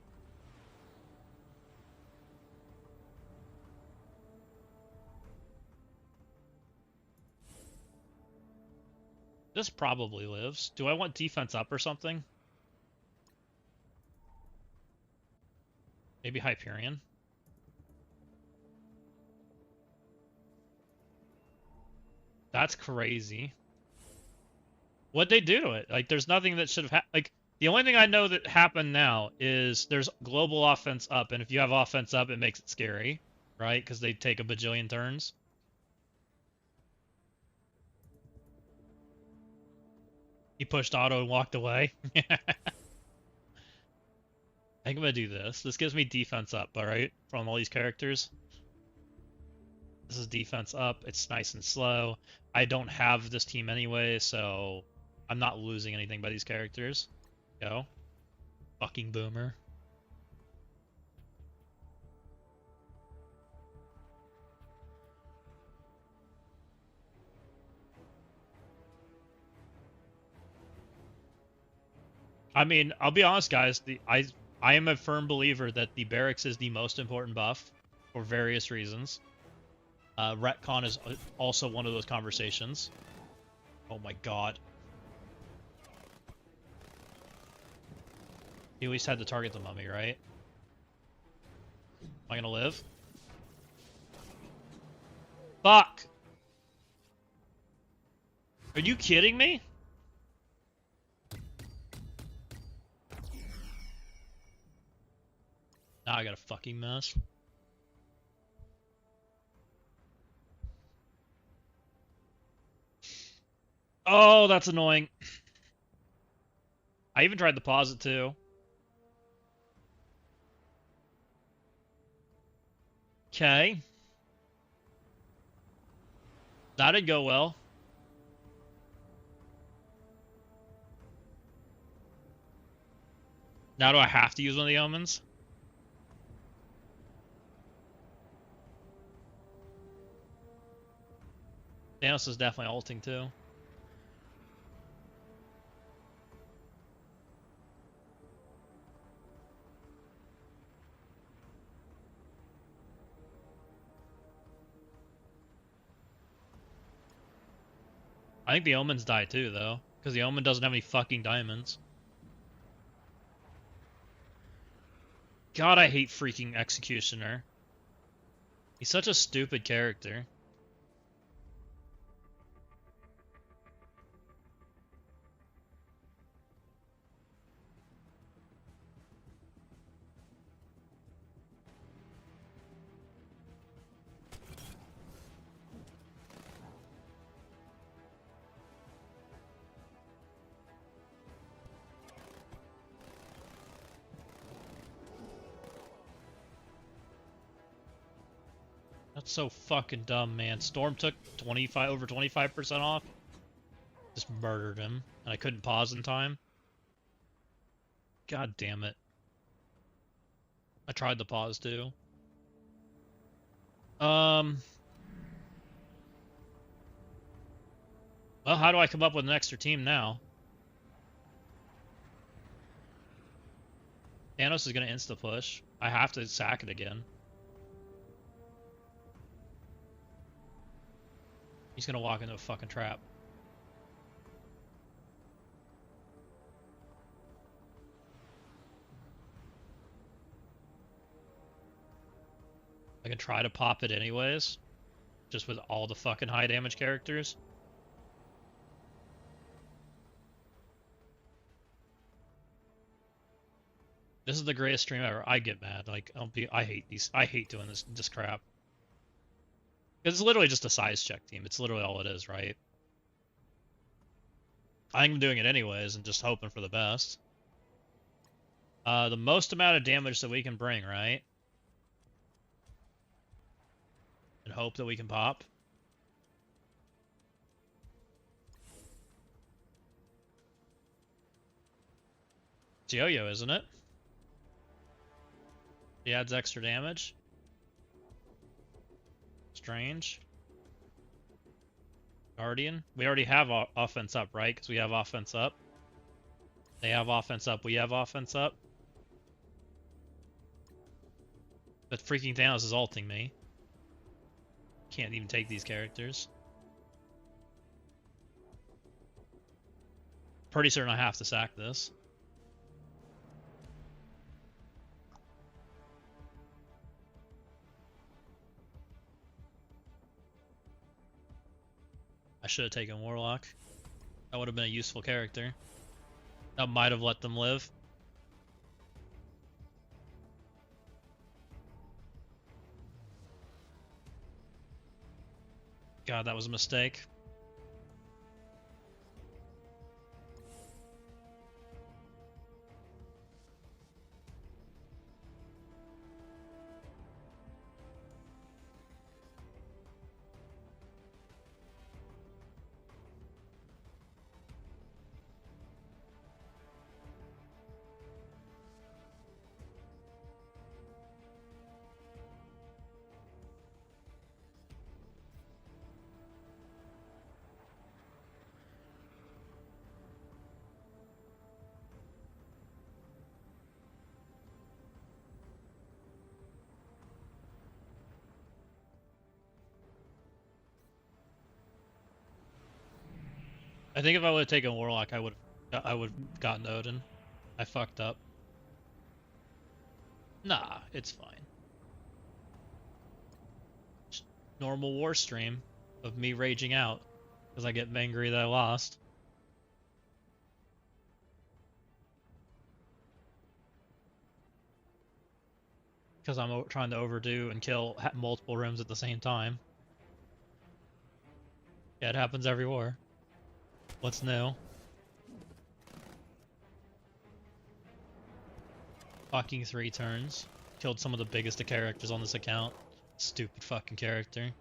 This probably lives. Do I want defense up or something? Maybe Hyperion. That's crazy. What'd they do to it? Like, there's nothing that should have happened. Like, the only thing I know that happened now is there's global offense up, and if you have offense up, it makes it scary, right? Because they take a bajillion turns. He pushed auto and walked away. I think I'm gonna do this. This gives me defense up, alright? From all these characters. This is defense up. It's nice and slow. I don't have this team anyway, so I'm not losing anything by these characters. Go. Fucking boomer. I mean, I'll be honest, guys. I am a firm believer that the barracks is the most important buff for various reasons. Retcon is also one of those conversations. Oh my god. He at least had to target the mummy, right? Am I gonna live? Fuck! Are you kidding me? Now I got a fucking mess. Oh, that's annoying. I even tried to pause it too. Okay. That didn't go well. Now do I have to use one of the omens? Thanos is definitely ulting too. I think the omens die too, though, because the omen doesn't have any fucking diamonds. God, I hate freaking Executioner. He's such a stupid character. That's so fucking dumb, man. Storm took over 25% off. Just murdered him, and I couldn't pause in time. God damn it. I tried to pause too. Well, how do I come up with an extra team now? Thanos is gonna insta-push. I have to sack it again. He's gonna walk into a fucking trap. I can try to pop it anyways, just with all the fucking high damage characters. This is the greatest stream ever. I get mad. Like, I hate doing this crap. It's literally just a size check team. It's literally all it is, right? I'm doing it anyways and just hoping for the best. The most amount of damage that we can bring, right? And hope that we can pop. It's Yo-Yo, isn't it? He adds extra damage. Strange. Guardian. We already have offense up, right? Because we have offense up. They have offense up. We have offense up. But freaking Thanos is ulting me. Can't even take these characters. Pretty certain I have to sack this. I should have taken Warlock. That would have been a useful character. That might have let them live. God, that was a mistake. I think if I would have taken Warlock, I would have gotten Odin. I fucked up. Nah, it's fine. Just normal war stream of me raging out because I get angry that I lost. Because I'm trying to overdo and kill multiple rooms at the same time. Yeah, it happens every war. What's new? Fucking 3 turns. Killed some of the biggest of characters on this account. Stupid fucking character.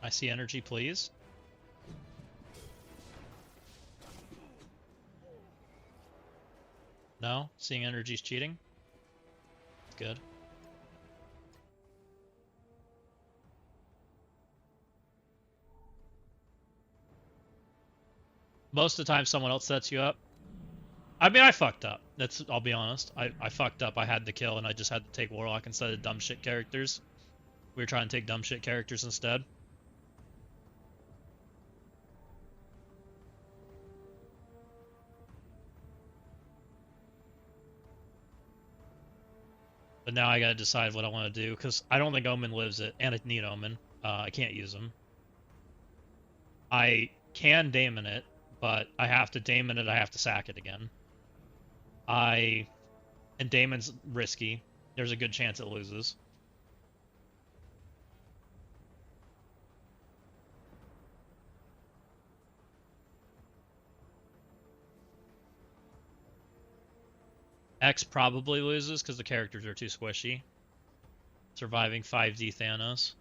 I see energy, please. No? Seeing energy's cheating? It's good. Most of the time someone else sets you up. I mean, I fucked up. I'll be honest. I fucked up. I had to kill and I just had to take Warlock instead of dumb shit characters. We were trying to take dumb shit characters instead. But now I gotta decide what I want to do, because I don't think Omen lives it, and I need Omen. I can't use him. I can Daemon it, but I have to Daemon it, I have to sack it again. And Daemon's risky. There's a good chance it loses. X probably loses because the characters are too squishy. Surviving 5D Thanos.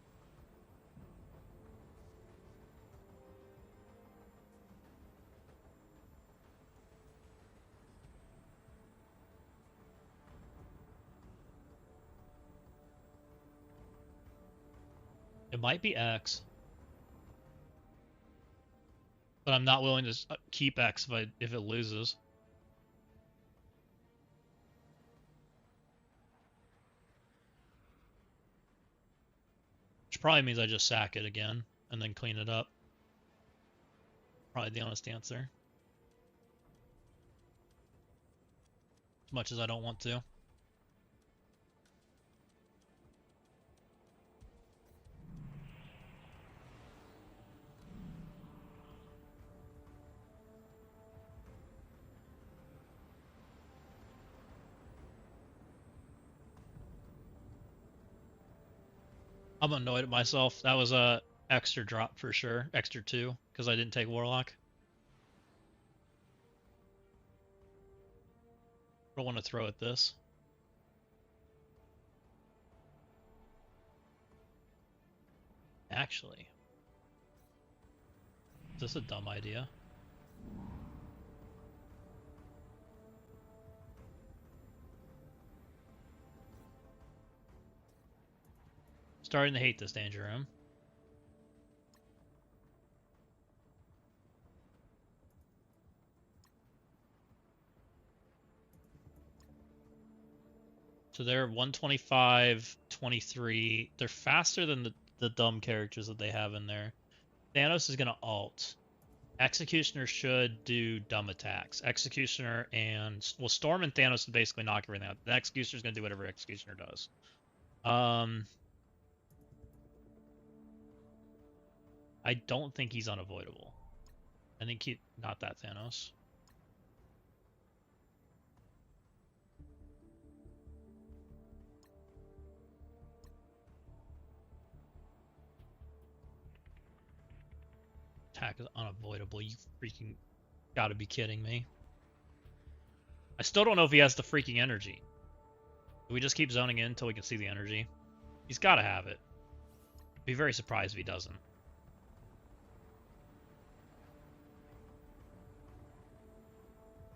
It might be X. But I'm not willing to keep X if it loses. Which probably means I just sack it again and then clean it up. Probably the honest answer. As much as I don't want to. I'm annoyed at myself. That was a extra drop for sure. Extra 2, because I didn't take Warlock. I don't want to throw at this. Actually, is this a dumb idea? Starting to hate this danger room. So they're 125, 23. They're faster than the dumb characters that they have in there. Thanos is going to ult. Executioner should do dumb attacks. Executioner and... Well, Storm and Thanos will basically knock everything out. The Executioner's going to do whatever Executioner does. I don't think he's unavoidable. I think he... Not that Thanos. Attack is unavoidable. You freaking gotta be kidding me. I still don't know if he has the freaking energy. Do we just keep zoning in until we can see the energy? He's gotta have it. Be very surprised if he doesn't.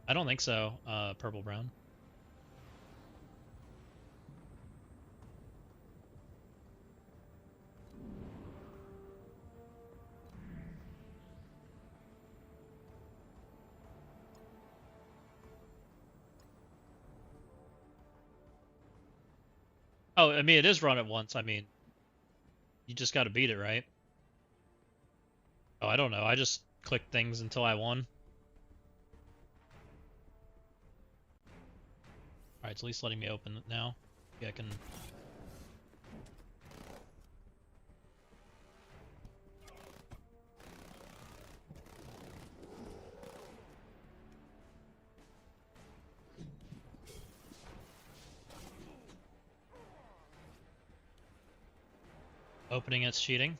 I don't think so. Purple brown. Oh, I mean, it is run at once. I mean, you just gotta beat it, right? Oh, I don't know. I just clicked things until I won. Alright, it's at least letting me open it now. Yeah, I can... Opening it's cheating.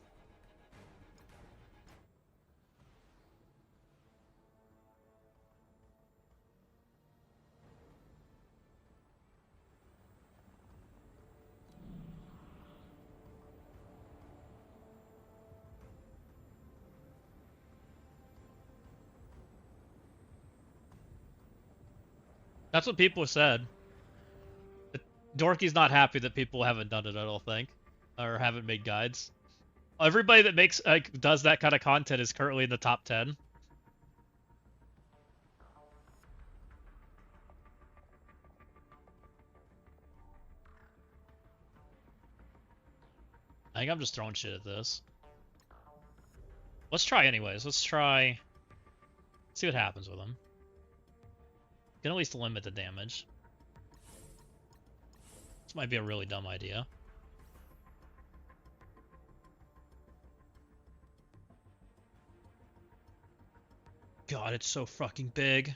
That's what people have said. Dorky's not happy that people haven't done it, I don't think. Or haven't made guides. Everybody that makes does that kind of content is currently in the top 10. I think I'm just throwing shit at this. Let's try anyways. Let's try... See what happens with him. Can at least limit the damage. This might be a really dumb idea. God, it's so fucking big.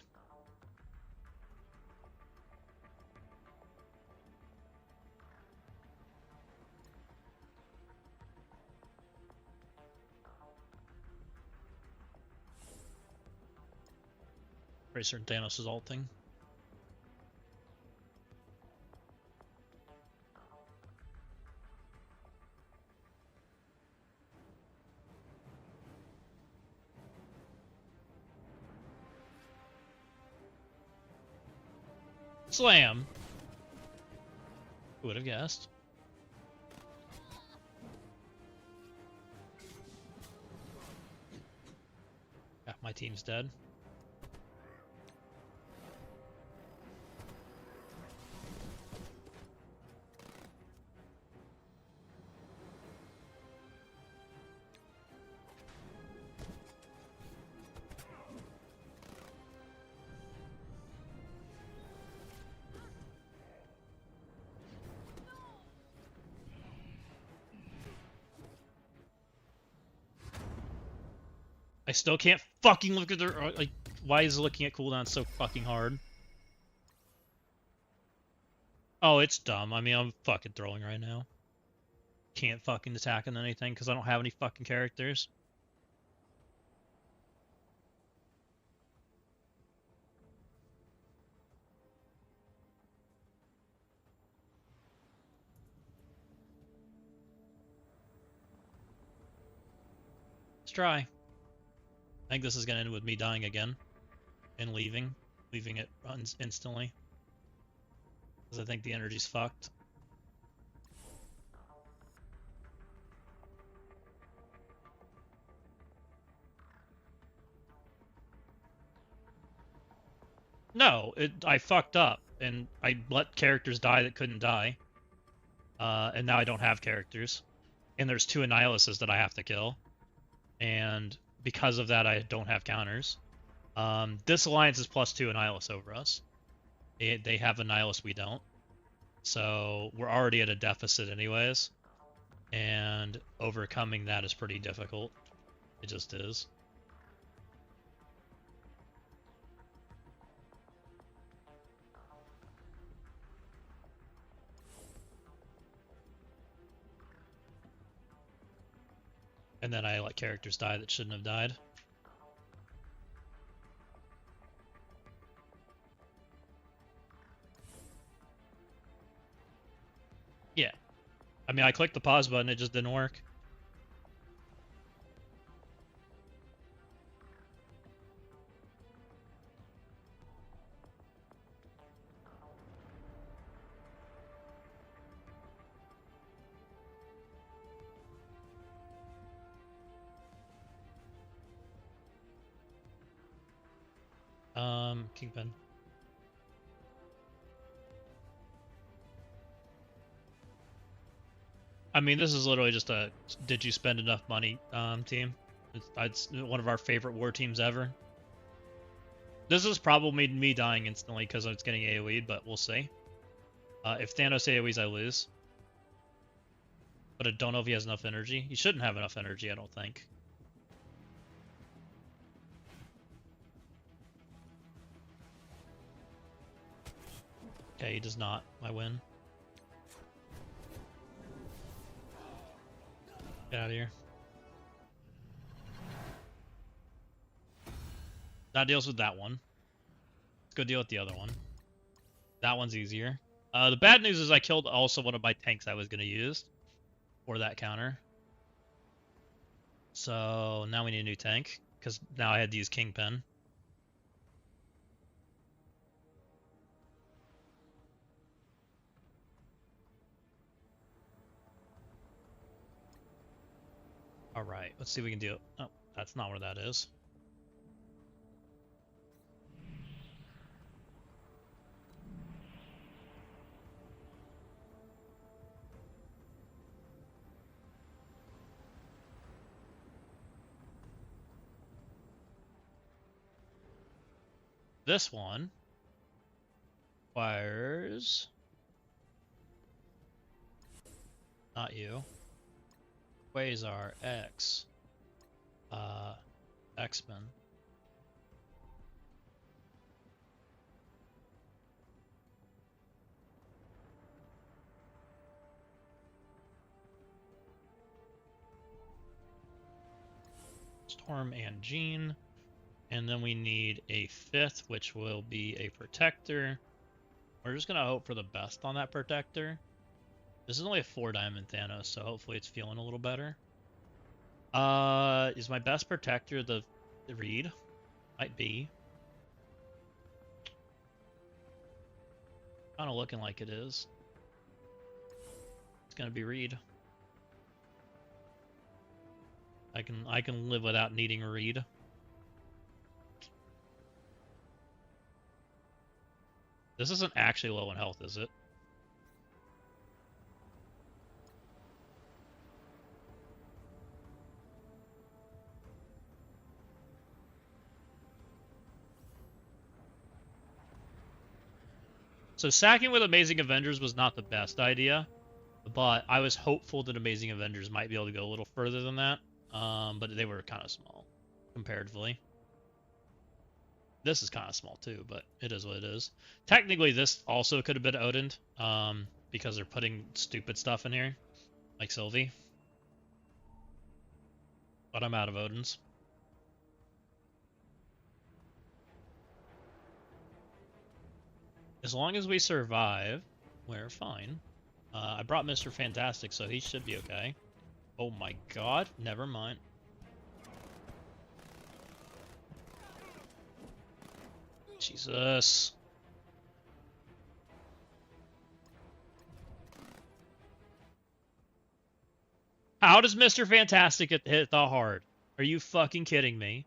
Pretty certain Thanos is ulting. Slam! Who would have guessed? Yeah, my team's dead. I still can't fucking look at their... Like, why is looking at cooldowns so fucking hard? Oh, it's dumb. I mean, I'm fucking throwing right now. can't fucking attack on anything because I don't have any fucking characters. Let's try. I think this is gonna end with me dying again and leaving it runs instantly because I think the energy's fucked. No, I fucked up and I let characters die that couldn't die. And now I don't have characters. And there's 2 Annihilists that I have to kill. And because of that, I don't have counters. This alliance is +2 Annihilists over us. They have Annihilists, we don't. So we're already at a deficit anyways. And overcoming that is pretty difficult. It just is. And then I let characters die that shouldn't have died. Yeah. I mean, I clicked the pause button, it just didn't work. Kingpin. I mean, this is literally just a did you spend enough money team. It's one of our favorite war teams ever. This is probably me dying instantly because it's getting AoE'd, but we'll see. If Thanos AoE's, I lose. But I don't know if he has enough energy. He shouldn't have enough energy, I don't think. Okay, he does not. I win. Get out of here. That deals with that one. Let's go deal with the other one. That one's easier. The bad news is I killed also one of my tanks I was going to use for that counter. So now we need a new tank, because now I had to use Kingpin. Alright, let's see if we can do it. Oh, that's not where that is. This one requires... Not you. Quasar X. X-Men. Storm and Jean. And then we need a 5th, which will be a Protector. We're just gonna hope for the best on that Protector. This is only a 4-diamond Thanos, so hopefully it's feeling a little better. Is my best Protector the Reed? Might be. Kinda looking like it is. It's gonna be Reed. I can live without needing Reed. This isn't actually low in health, is it? So sacking with Amazing Avengers was not the best idea, but I was hopeful that Amazing Avengers might be able to go a little further than that. But they were kind of small, comparatively. This is kind of small too, but it is what it is. Technically, this also could have been Odin, because they're putting stupid stuff in here. Like Sylvie. But I'm out of Odins. As long as we survive, we're fine. I brought Mr. Fantastic, so he should be okay. Oh my god, never mind. Jesus. How does Mr. Fantastic get hit that hard? Are you fucking kidding me?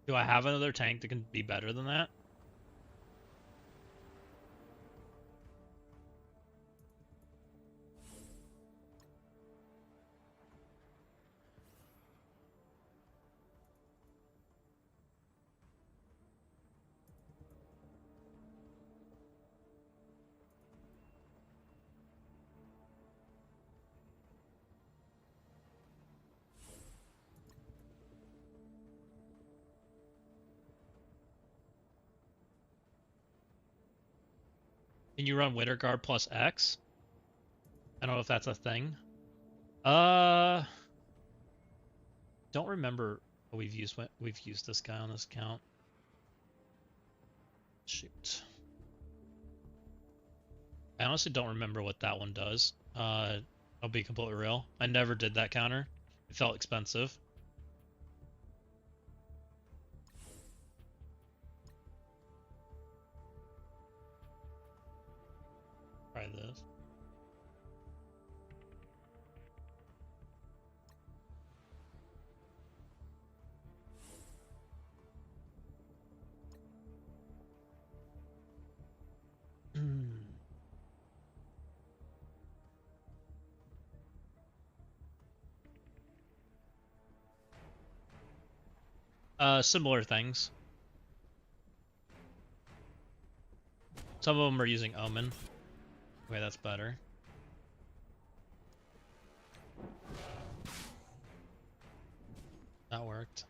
Do I have another tank that can be better than that? Can you run Winterguard plus X? I don't know if that's a thing. Don't remember what we've used this guy on this account. Shoot. I honestly don't remember what that one does. I'll be completely real. I never did that counter. It felt expensive. Try this. Similar things. Some of them are using Omen. Okay, that's better. That worked.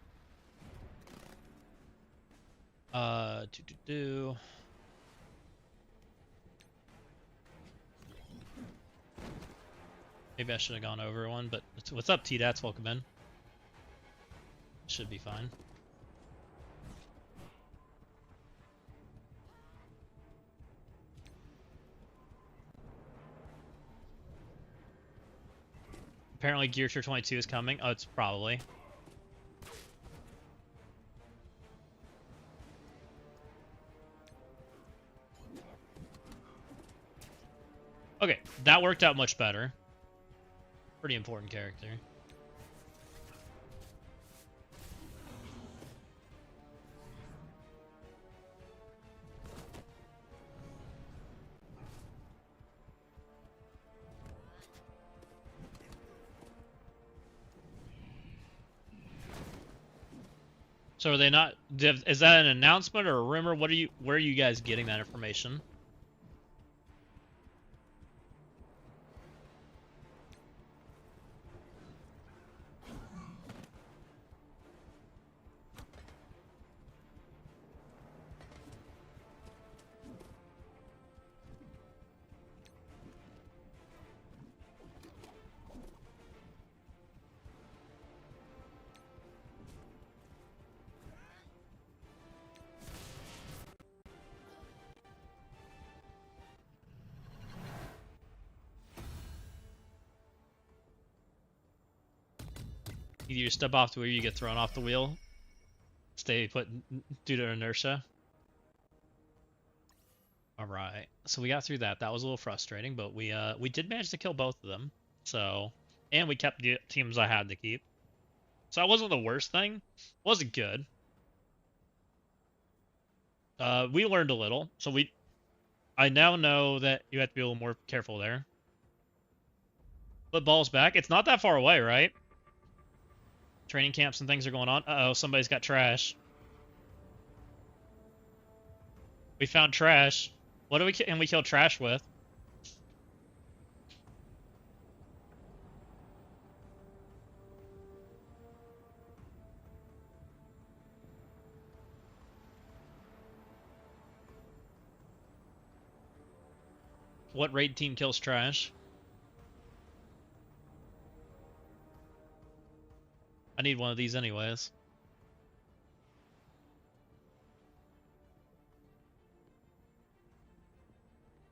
Maybe I should have gone over one, but what's up, T-Dats? Welcome in. Should be fine. Apparently Gear Tier 22 is coming. Oh, it's probably. Okay, that worked out much better. Pretty important character. So are they not? Is that an announcement or a rumor? What are you? Where are you guys getting that information? Either you step off the wheel, you get thrown off the wheel. Stay put due to inertia. All right, so we got through that. That was a little frustrating, but we did manage to kill both of them. So, and we kept the teams I had to keep. So that wasn't the worst thing. Wasn't good. We learned a little. So I now know that you have to be a little more careful there. Flip balls back. It's not that far away, right? Training camps and things are going on. Uh-oh, somebody's got trash. We found trash. What do we kill trash with? What raid team kills trash? I need one of these anyways.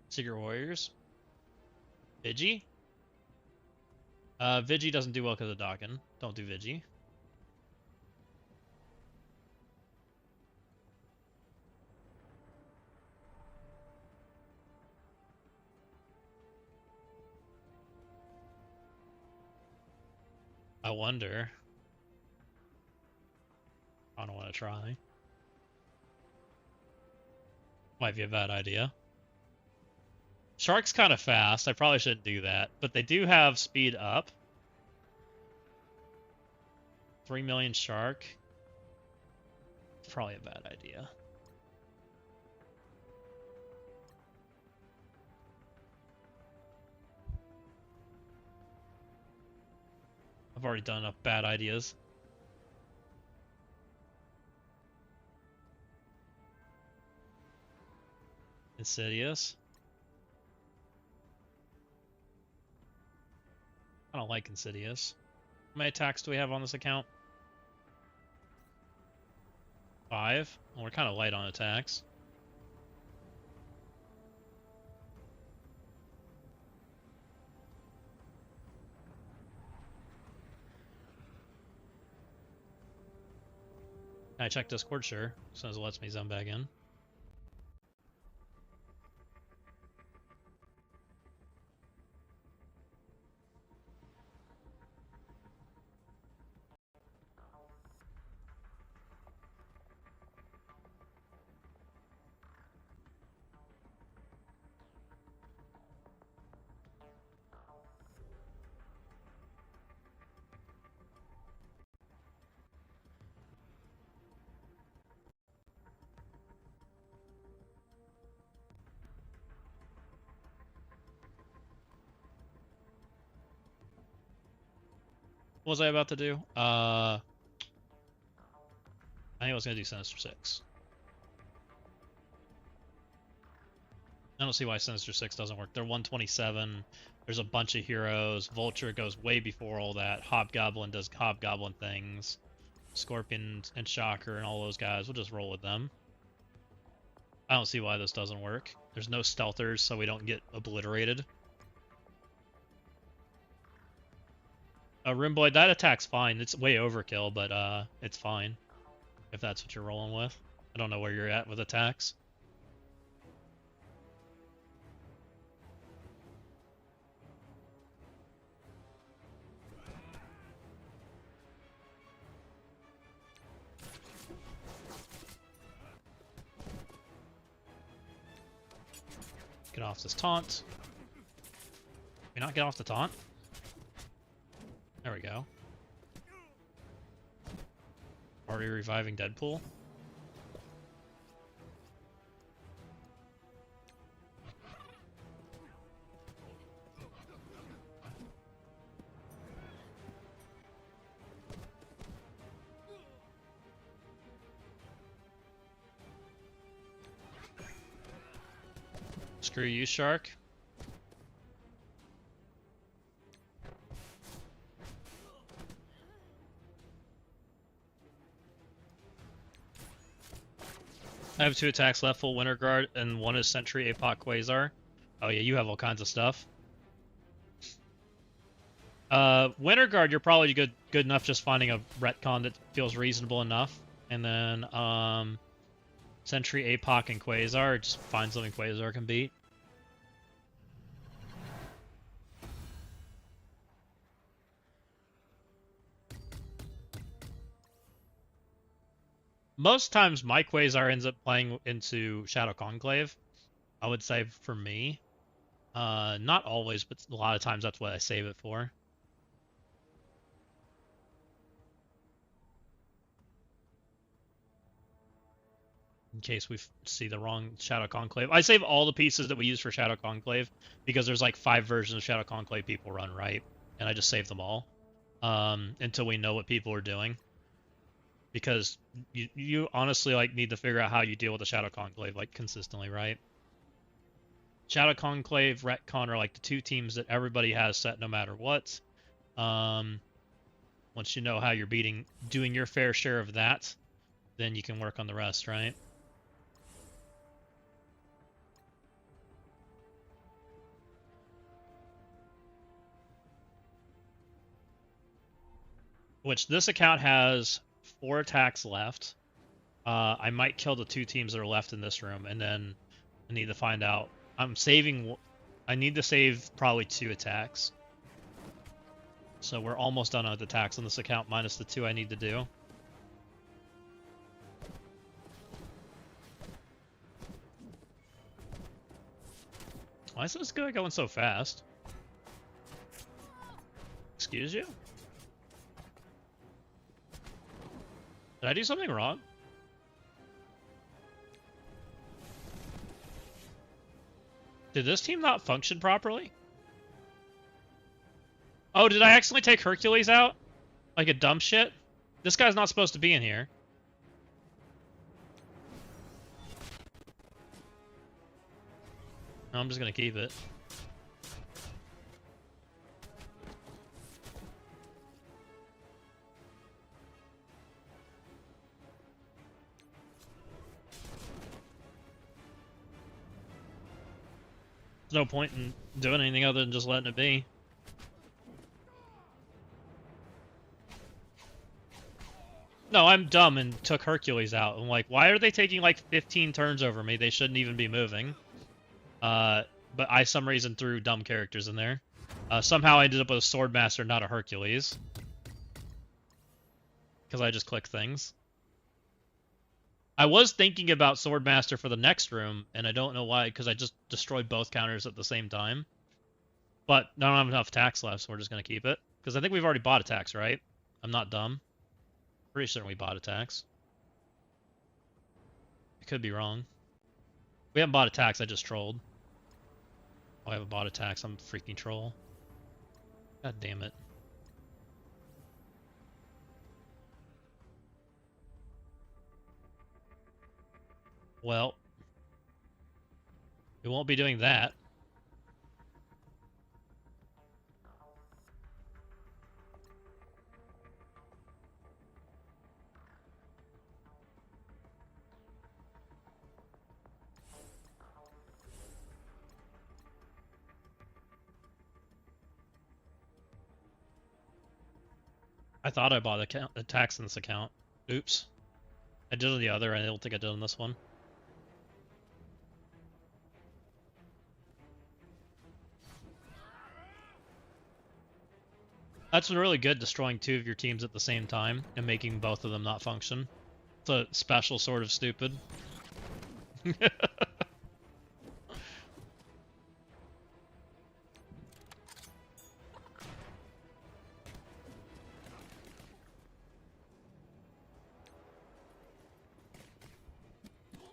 Secret Warriors? Vigi? Vigi doesn't do well because of Dawkin. Don't do Vigi. I wonder. I don't want to try. Might be a bad idea. Shark's kind of fast. I probably shouldn't do that. But they do have speed up. 3 million Shark. It's probably a bad idea. I've already done enough bad ideas. Insidious. I don't like Insidious. How many attacks do we have on this account? 5? Well, we're kind of light on attacks. Can I check Discord? Sure. As soon as it lets me zoom back in. What was I about to do? I think I was going to do Sinister 6. I don't see why Sinister 6 doesn't work. They're 127. There's a bunch of heroes. Vulture goes way before all that. Hobgoblin does Hobgoblin things. Scorpion and Shocker and all those guys. We'll just roll with them. I don't see why this doesn't work. There's no stealthers, so we don't get obliterated. Rimboyd, that attack's fine. It's way overkill, but it's fine. If that's what you're rolling with. I don't know where you're at with attacks. Get off this taunt. Can we not get off the taunt? There we go. Already reviving Deadpool. Screw you, Shark. I have 2 attacks left, full Winter Guard, and 1 is Sentry, APOC, Quasar. Oh yeah, you have all kinds of stuff. Winter Guard, you're probably good enough just finding a retcon that feels reasonable enough. And then, Sentry, APOC, and Quasar, just find something Quasar can beat. Most times my Quasar ends up playing into Shadow Conclave, I would say, for me. Not always, but a lot of times that's what I save it for. In case we see the wrong Shadow Conclave. I save all the pieces that we use for Shadow Conclave, because there's like 5 versions of Shadow Conclave people run, right? And I just save them all. Until we know what people are doing. Because you honestly like need to figure out how you deal with the Shadow Conclave like consistently, right? Shadow Conclave, Retcon are like the two teams that everybody has set no matter what. Once you know how you're doing your fair share of that, then you can work on the rest, right? Which this account has 4 attacks left. I might kill the 2 teams that are left in this room, and then I need to find out. I need to save probably 2 attacks. So we're almost done with attacks on this account, minus the 2 I need to do. Why is this guy going so fast? Excuse you? Did I do something wrong? Did this team not function properly? Oh, did I accidentally take Hercules out? Like a dumb shit? This guy's not supposed to be in here. No, I'm just gonna keep it. There's no point in doing anything other than just letting it be. No, I'm dumb and took Hercules out. I'm like, why are they taking like 15 turns over me? They shouldn't even be moving. But I, some reason, threw dumb characters in there. Somehow I ended up with a Swordmaster, not a Hercules. Because I just click things. I was thinking about Swordmaster for the next room, and I don't know why, because I just destroyed both counters at the same time. But I don't have enough attacks left, so we're just going to keep it. Because I think we've already bought attacks, right? I'm not dumb. Pretty certain we bought attacks. I could be wrong. We haven't bought attacks, I just trolled. Oh, I haven't bought attacks, I'm a freaking troll. God damn it. Well, we won't be doing that. I thought I bought attacks in this account. Oops. I did on the other, I don't think I did on this one. That's been really good, destroying 2 of your teams at the same time and making both of them not function. It's a special sort of stupid.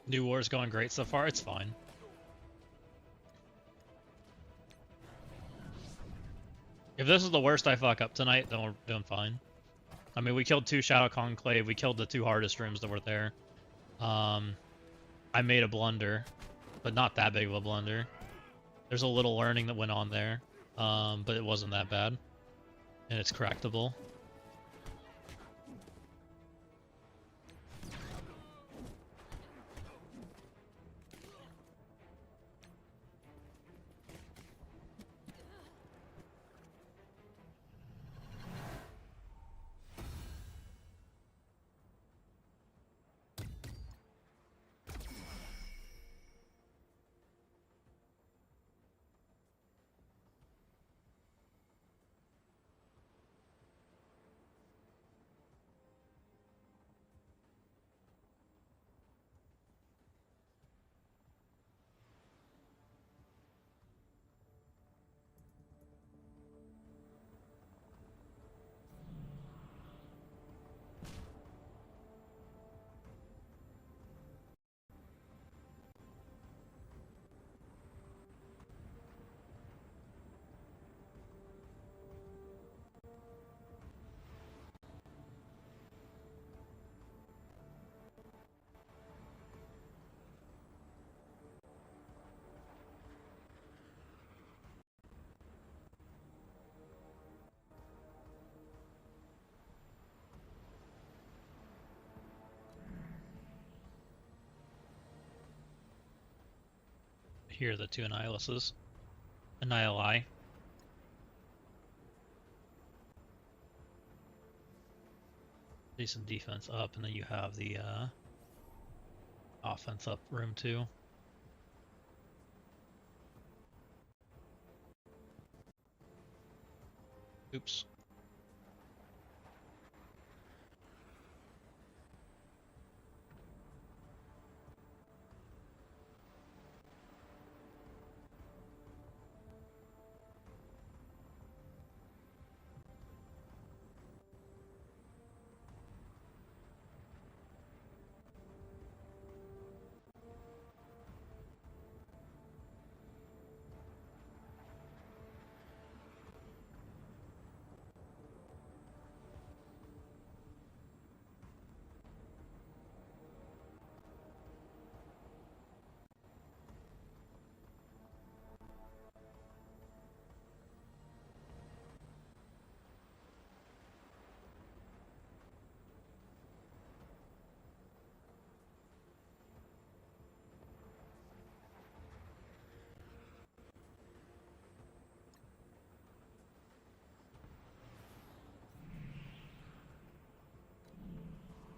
New War's going great so far, it's fine. If this is the worst I fuck up tonight, then we're doing fine. I mean, we killed 2 Shadow Conclave, we killed the 2 hardest rooms that were there. I made a blunder, but not that big of a blunder. There's a little learning that went on there, but it wasn't that bad. And it's correctable. here are the two Annihilises. Annihili. Decent defense up, and then you have the offense up room 2. Oops.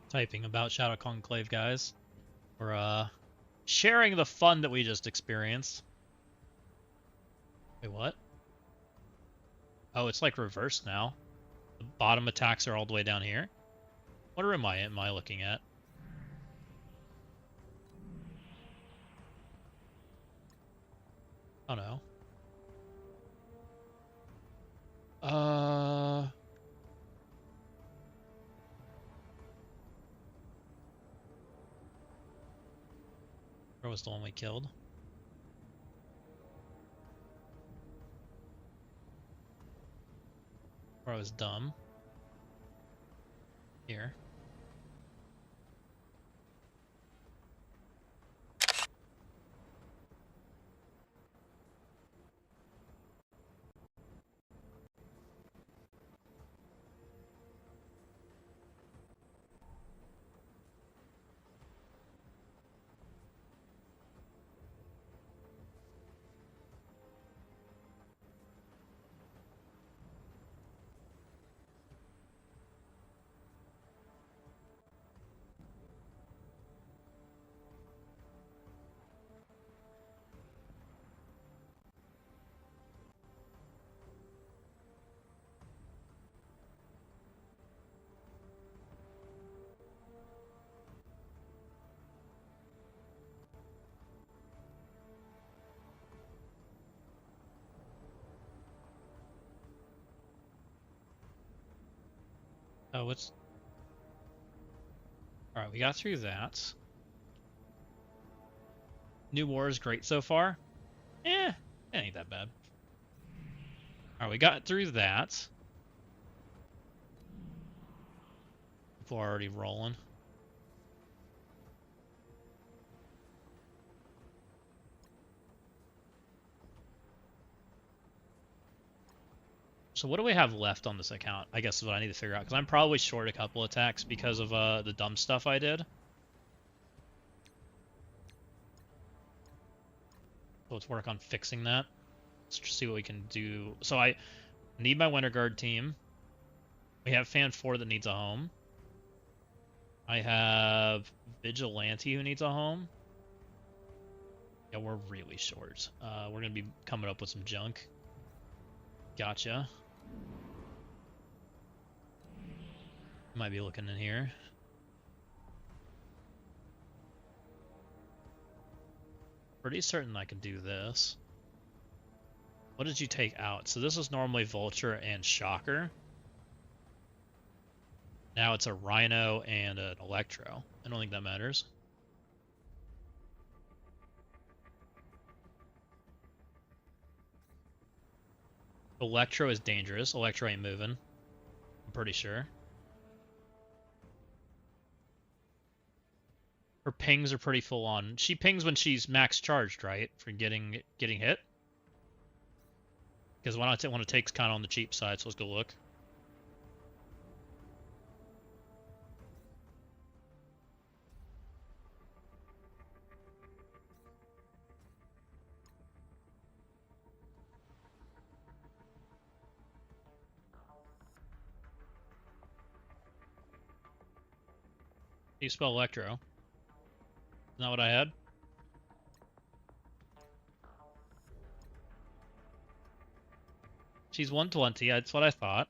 Typing about Shadow Conclave, guys. We're sharing the fun that we just experienced. Wait, what? Oh, it's like reversed now. The bottom attacks are all the way down here. What room am I looking at? Oh no. Where was the one we killed? Where I was dumb. Here. Oh, what's... Alright, we got through that. New War is great so far. It ain't that bad. Alright, we got through that. People are already rolling. So what do we have left on this account? I guess is what I need to figure out, because I'm probably short a couple attacks because of the dumb stuff I did. So let's work on fixing that. Let's just see what we can do. So I need my Winter Guard team. We have Fan 4 that needs a home. I have Vigilante who needs a home. Yeah, we're really short. We're going to be coming up with some junk. Gotcha. Might be looking in here. Pretty certain I can do this. What did you take out? So this is normally Vulture and Shocker. Now it's a Rhino and an Electro. I don't think that matters. Electro is dangerous. Electro ain't moving. I'm pretty sure. Her pings are pretty full on. She pings when she's max charged, right? For getting hit. Because when it takes kind of on the cheap side, so let's go look. You spell electro. Isn't that what I had? She's 120, that's what I thought.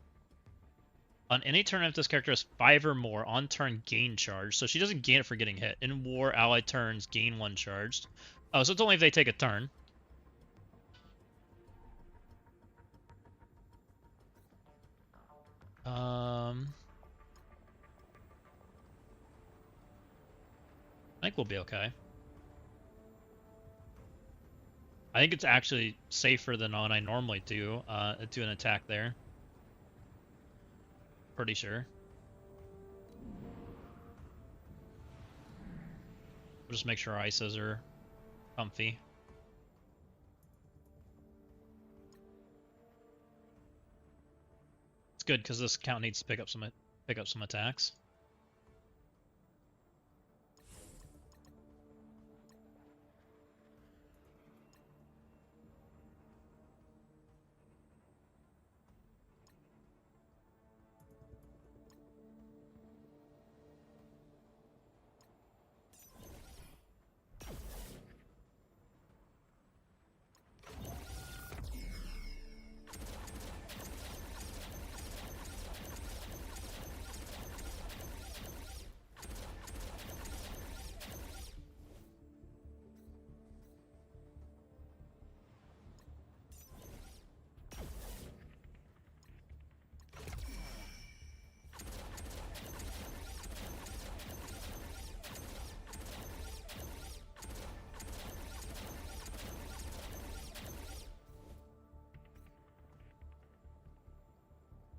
On any turn, if this character has 5 or more, on turn gain charge. So she doesn't gain it for getting hit. In war, allied turns gain 1 charged. Oh, so it's only if they take a turn. I think we'll be okay. I think it's actually safer than what I normally do an attack there. Pretty sure. We'll just make sure our ISOs are comfy. It's good because this account needs to pick up some attacks.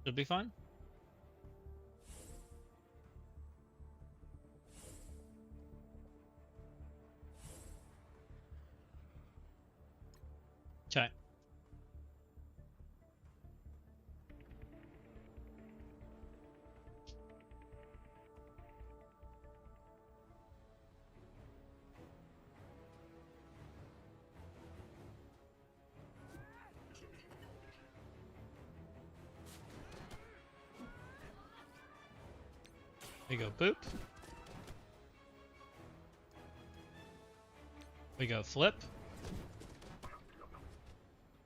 Should be fine. Okay. We go boop. We go flip.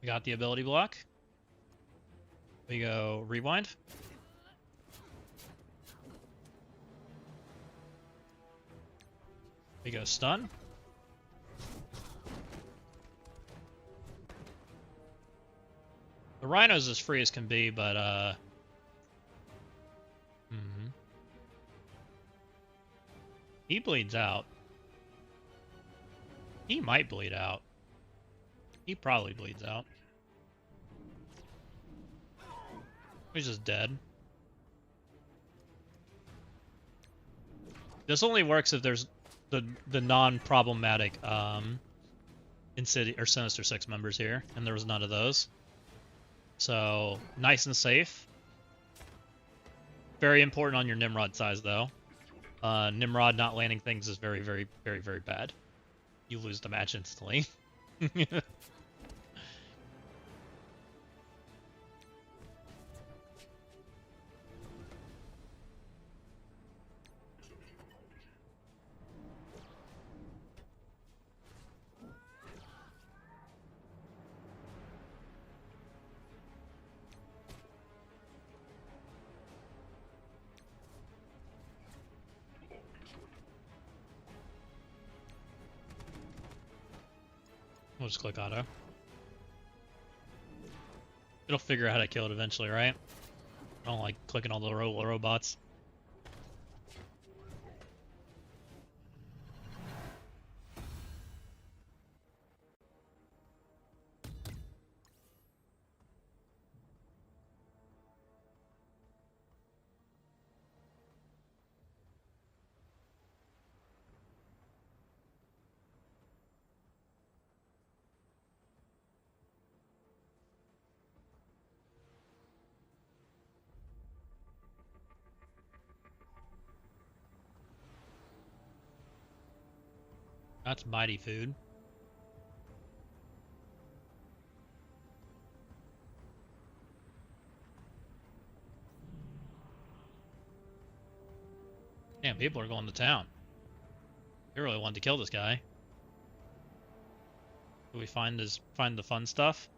We got the ability block. We go rewind. We go stun. The Rhino's as free as can be, but he bleeds out. He might bleed out. He probably bleeds out. He's just dead. This only works if there's the non-problematic Insidious or Sinister Six members here, and there was none of those. So nice and safe. Very important on your Nimrod size, though. Nimrod not landing things is very, very, very, very bad. You lose the match instantly. We'll just click auto. It'll figure out how to kill it eventually, right? I don't like clicking all the robots. That's mighty food. Damn. Damn, people are going to town. They really wanted to kill this guy. Do we find the fun stuff?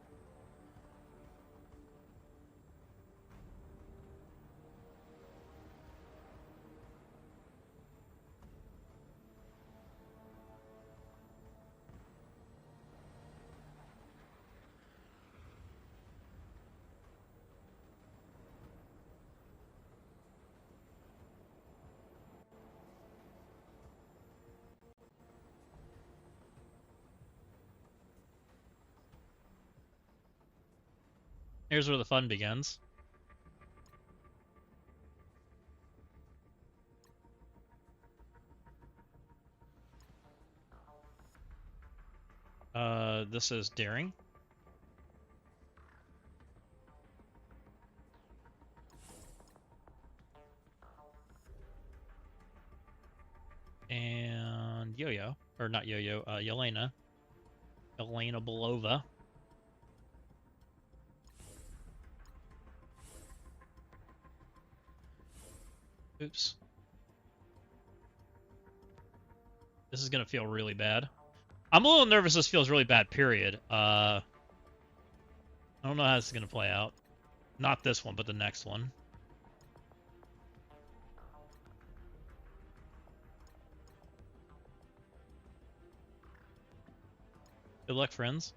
Here's where the fun begins. This is daring. And Yo-Yo, or not Yo-Yo, Yelena. Yelena Belova. Oops. This is gonna feel really bad. I'm a little nervous this feels really bad, period. I don't know how this is gonna play out. Not this one, but the next one. Good luck, friends.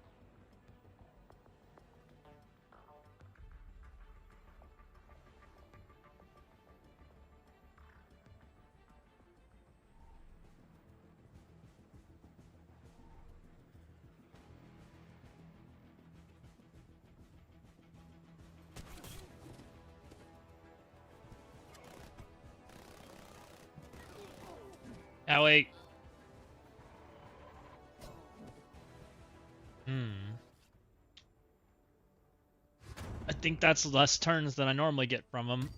Oh, wait. I think that's less turns than I normally get from him.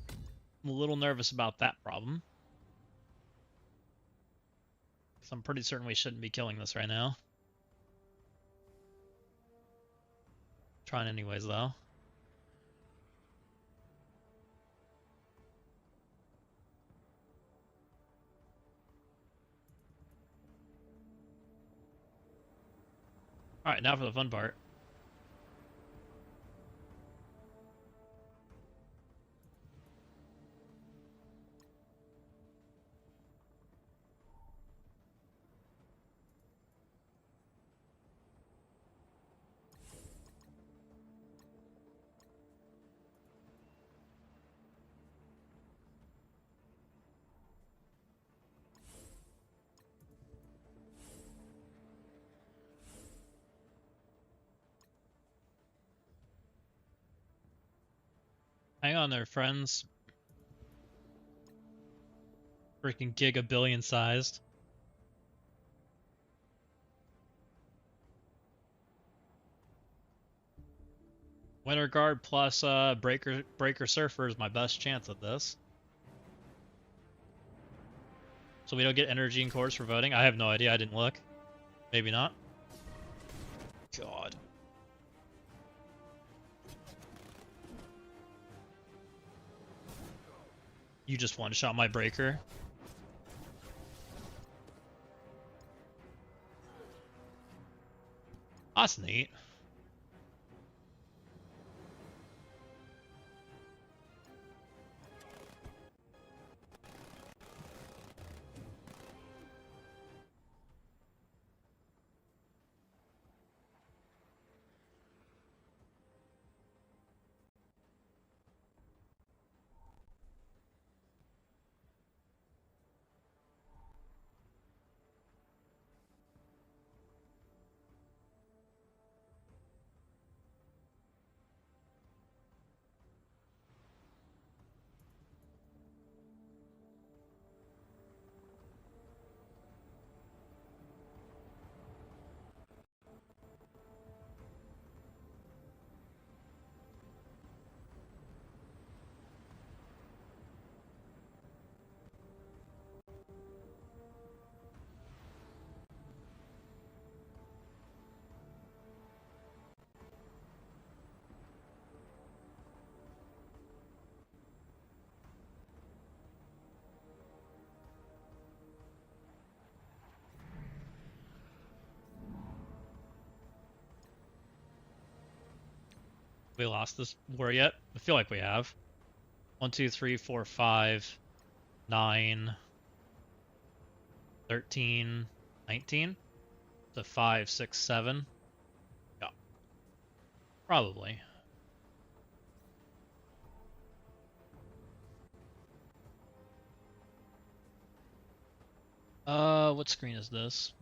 I'm a little nervous about that problem. So I'm pretty certain we shouldn't be killing this right now. Trying anyways, though. Alright, now for the fun part. Hang on there, friends. Freaking gigabillion sized. Winter Guard plus Breaker Surfer is my best chance at this. So we don't get energy and cores for voting? I have no idea, I didn't look. Maybe not. God. You just one-shot my Breaker. That's neat. We lost this war yet? I feel like we have. 1, 2, 3, 4, 5, 9, 13, 19. So 5, 6, 7. Yeah, probably. What screen is this?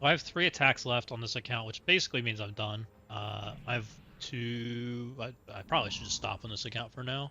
Well, I have 3 attacks left on this account, which basically means I'm done. I have 2... I probably should just stop on this account for now.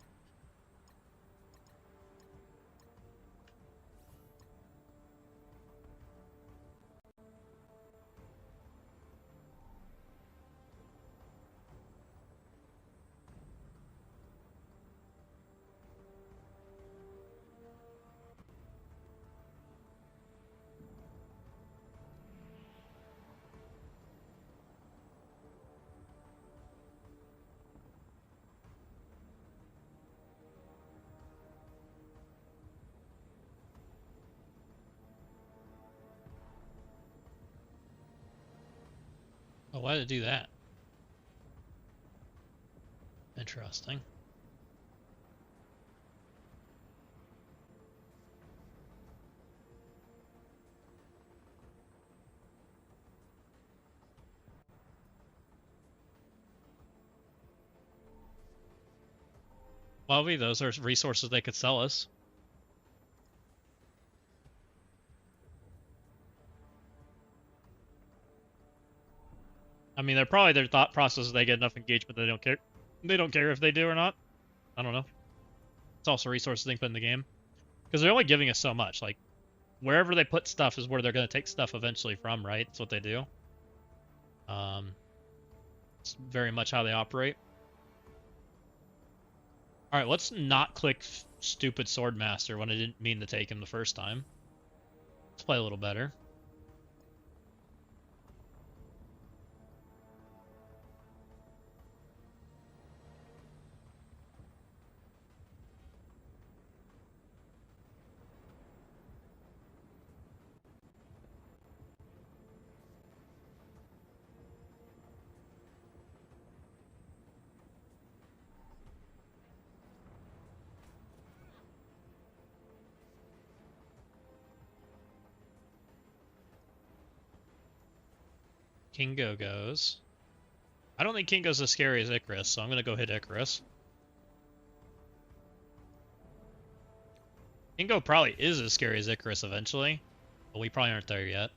Oh, why did it do that? Interesting. Well, those are resources they could sell us. I mean, they're probably their thought process is they get enough engagement they don't care. They don't care if they do or not. I don't know. It's also resources they can put in the game. Because they're only giving us so much. Like, wherever they put stuff is where they're going to take stuff eventually from, right? That's what they do. It's very much how they operate. Alright, let's not click stupid Swordmaster when I didn't mean to take him the first time. Let's play a little better. Kingo goes. I don't think Kingo's as scary as Icarus, so I'm going to go hit Icarus. Kingo probably is as scary as Icarus eventually, but we probably aren't there yet.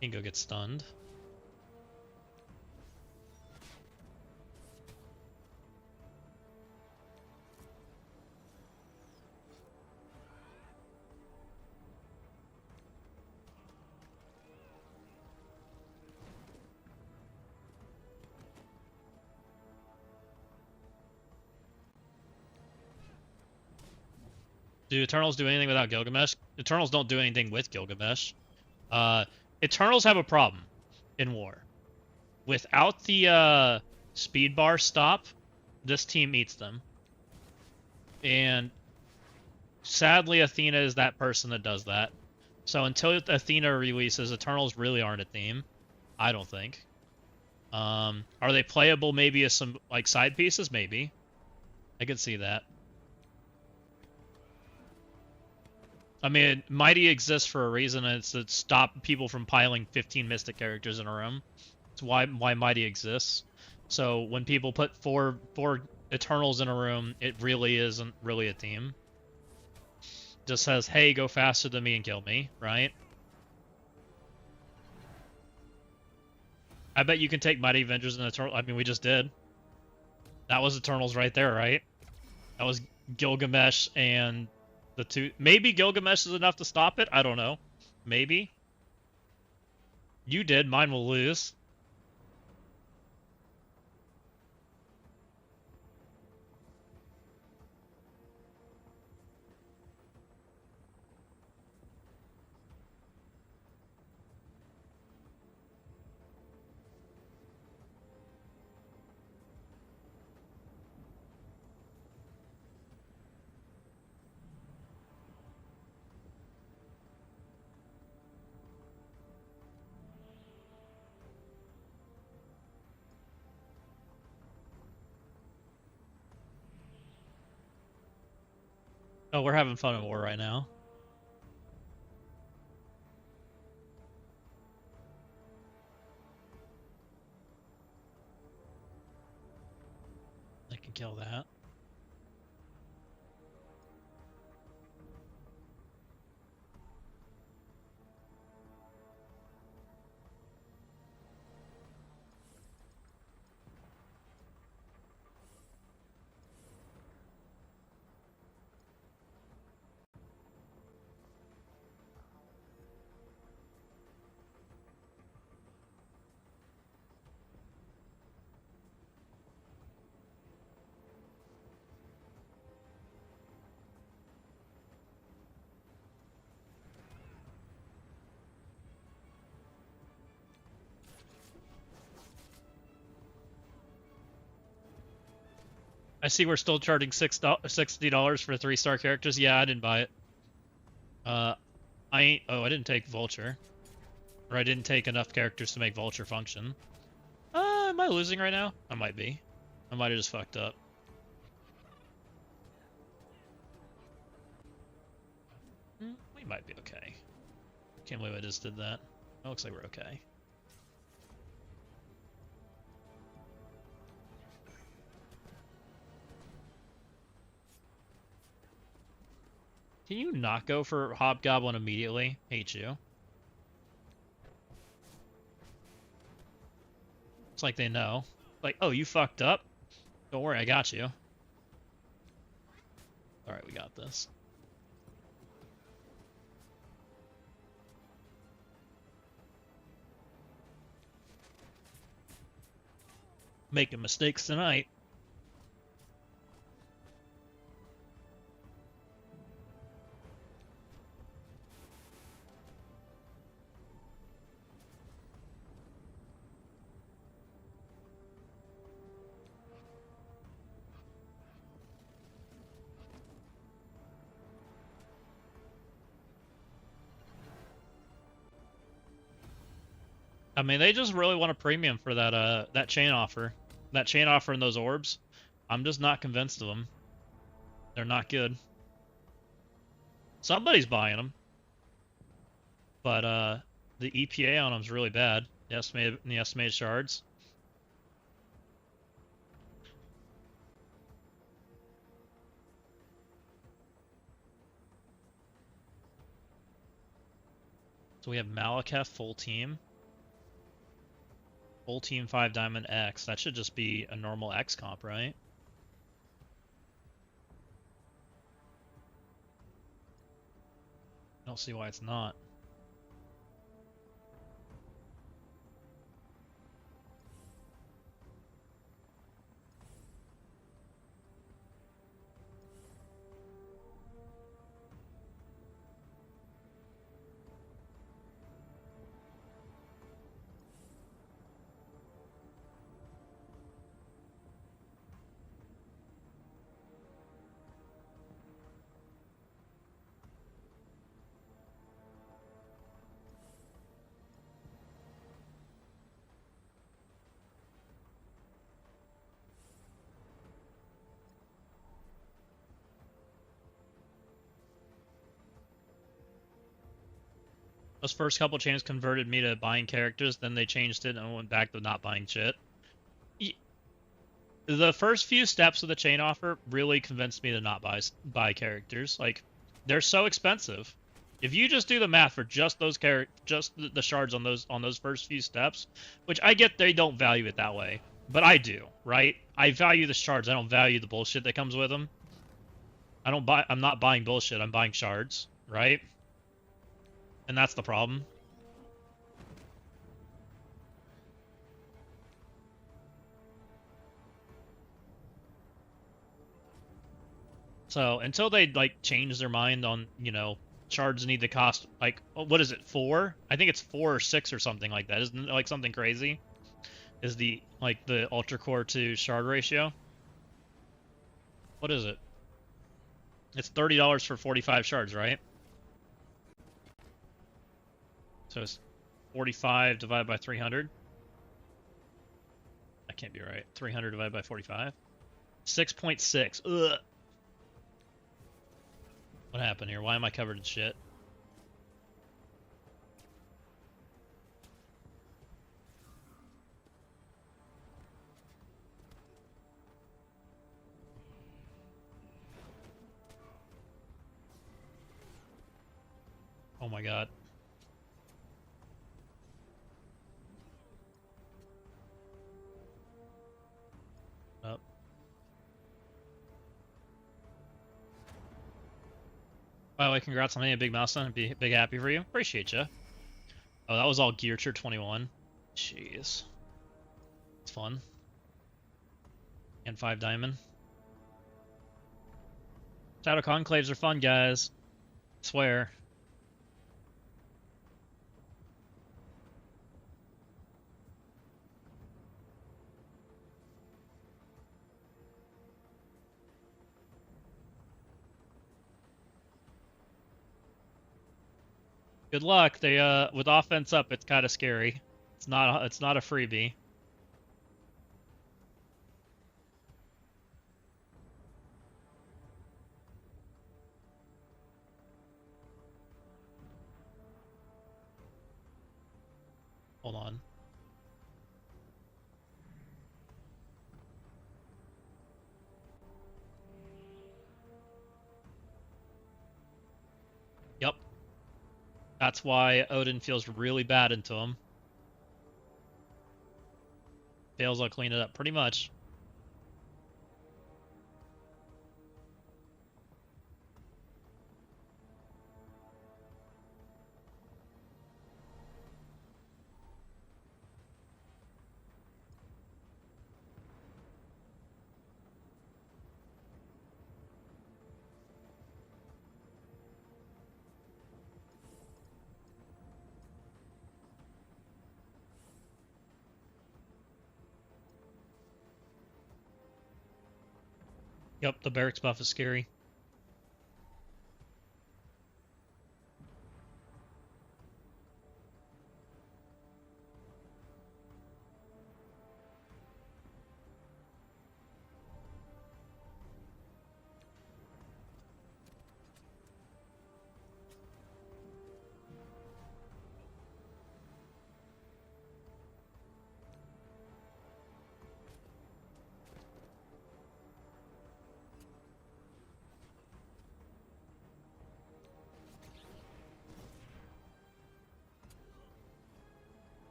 He can go get stunned. Do Eternals do anything without Gilgamesh? Eternals don't do anything with Gilgamesh. Eternals have a problem in war. Without the speed bar stop, this team eats them. And sadly, Athena is that person that does that. So until Athena releases, Eternals really aren't a theme. I don't think. Are they playable maybe as some like side pieces? Maybe. I could see that. I mean, Mighty exists for a reason, and it's to stop people from piling 15 Mystic characters in a room. It's why Mighty exists. So when people put four Eternals in a room, it really isn't really a team. Just says, hey, go faster than me and kill me, right? I bet you can take Mighty Avengers and Eternal. I mean, we just did. That was Eternals right there, right? That was Gilgamesh and the two. Maybe Gilgamesh is enough to stop it. I don't know. Maybe. You did. Mine will lose. Oh, we're having fun in war right now. I can kill that. I see we're still charging $60 for 3-star characters. Yeah, I didn't buy it. I ain't. Oh, I didn't take Vulture, or I didn't take enough characters to make Vulture function. Am I losing right now? I might be. I might have just fucked up. We might be okay. Can't believe I just did that. It looks like we're okay. Can you not go for Hobgoblin immediately? Hate you. It's like they know. Like, oh, you fucked up? Don't worry, I got you. Alright, we got this. Making mistakes tonight. I mean, they just really want a premium for that chain offer. That chain offer and those orbs. I'm just not convinced of them. They're not good. Somebody's buying them. But the EPA on them's really bad. The estimated shards. So we have Malekith full team. Full team 5 diamond X. That should just be a normal X comp, right? I don't see why it's not. Those first couple changes converted me to buying characters, then they changed it and I went back to not buying shit. The first few steps of the chain offer really convinced me to not buy characters. Like, they're so expensive. If you just do the math for just those just the shards on those first few steps, which I get they don't value it that way, but I do, right? I value the shards. I don't value the bullshit that comes with them. I'm not buying bullshit. I'm buying shards, right? And that's the problem. So until they like change their mind on, you know, shards need to cost like what is it, 4? I think it's 4 or 6 or something like that. Isn't it like something crazy? Is the like the ultra core to shard ratio? What is it? It's $30 for 45 shards, right? So it's 45 divided by 300. That can't be right. 300 divided by 45. 6.6. Ugh. What happened here? Why am I covered in shit? Oh my god. Oh. By the way, congrats on hitting a big milestone. I'd be big happy for you. Appreciate you. Oh, that was all Gear Tier 21. Jeez. It's fun. And 5 diamond. Shadow Conclaves are fun, guys. I swear. Good luck. They with offense up, it's kind of scary. It's not a freebie. Hold on. Yep. That's why Odin feels really bad into him. Fails, I'll clean it up pretty much. Yep, the barracks buff is scary.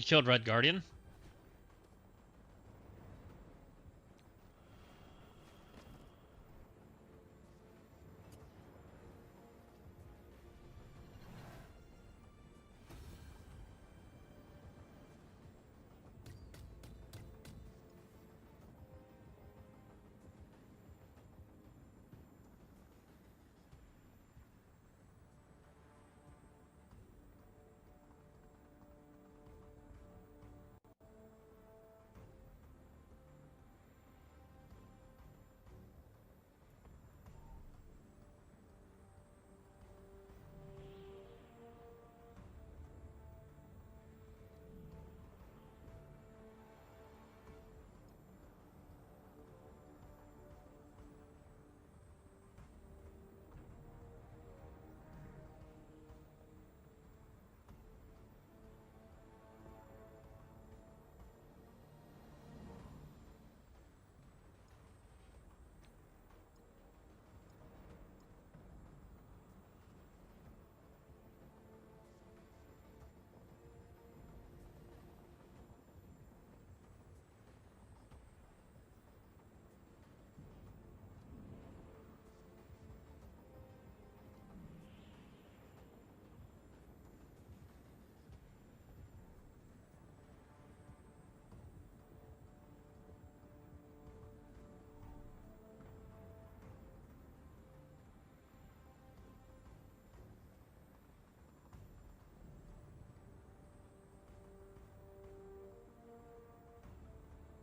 killed Red Guardian?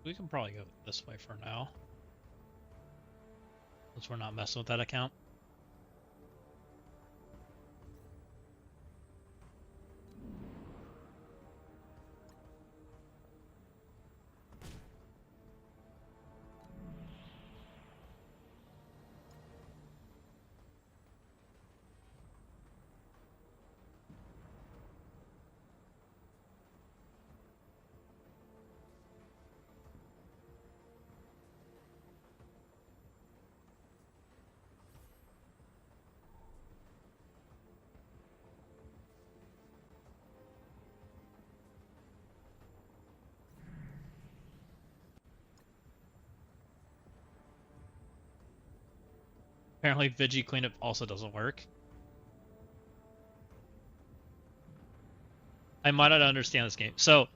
We can probably go this way for now. Since we're not messing with that account. Apparently Vigi cleanup also doesn't work. I might not understand this game. So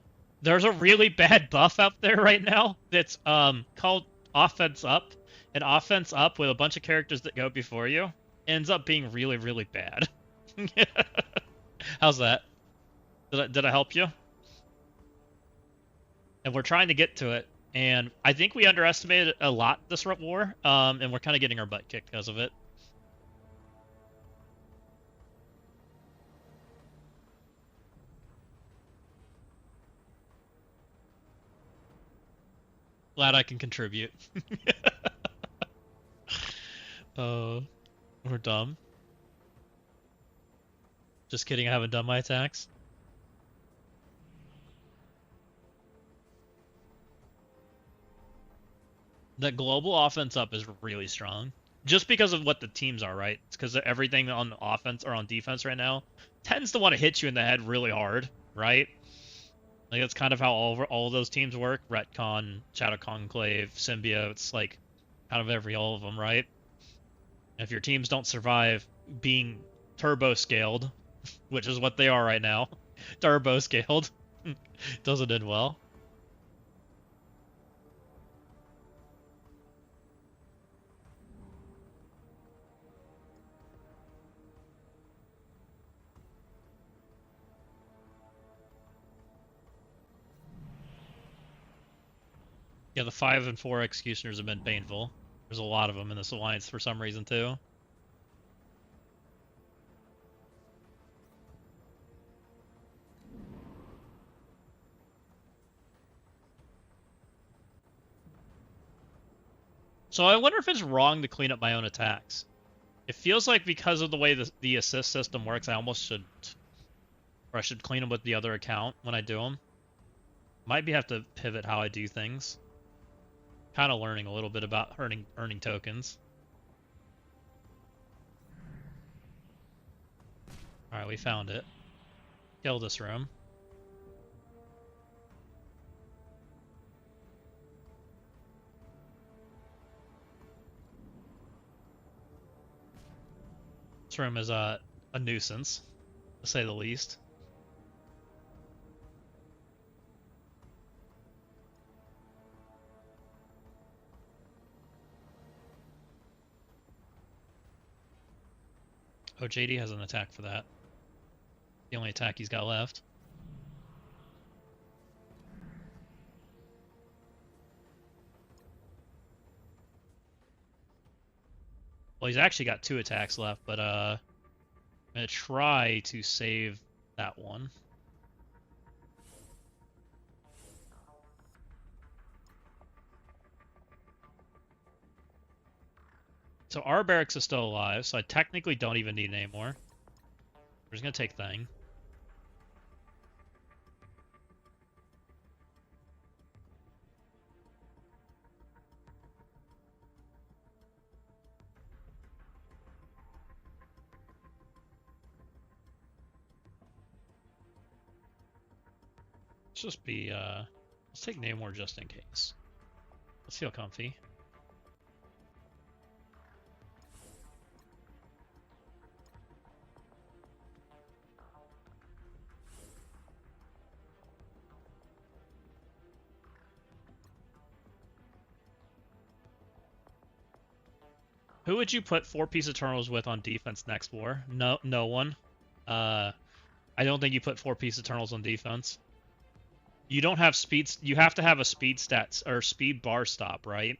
there's a really bad buff out there right now that's called Offense Up. And Offense Up with a bunch of characters that go before you ends up being really, really bad. How's that? Did I help you? And we're trying to get to it. And I think we underestimated a lot this war, and we're kind of getting our butt kicked because of it. Glad I can contribute. We're dumb. Just kidding, I haven't done my attacks. The global offense up is really strong. Just because of what the teams are, right? It's because everything on offense or on defense right now tends to want to hit you in the head really hard, right? Like that's kind of how all of those teams work. Retcon, Shadow Conclave, Symbiote, it's like kind of all of them, right? If your teams don't survive being turbo scaled, which is what they are right now, turbo scaled, doesn't end well. Yeah, the 5 and 4 executioners have been painful. There's a lot of them in this alliance for some reason too. So I wonder if it's wrong to clean up my own attacks. It feels like because of the way the assist system works, I almost should, or I should clean them with the other account when I do them. Might have to pivot how I do things. Kind of learning a little bit about earning tokens. All right, we found it. Kill this room. defense room is a nuisance, to say the least. Oh, JD has an attack for that. The only attack he's got left. Well, he's actually got 2 attacks left, but I'm gonna try to save that one. So our barracks is still alive, so I technically don't even need it anymore. We're just gonna take Thing. Let's just be, let's take Namor just in case. Let's feel comfy. Who would you put 4-piece Eternals with on defense next war? No one. I don't think you put 4-piece Eternals on defense. You don't have speeds. You have to have a speed stats or speed bar stop, right?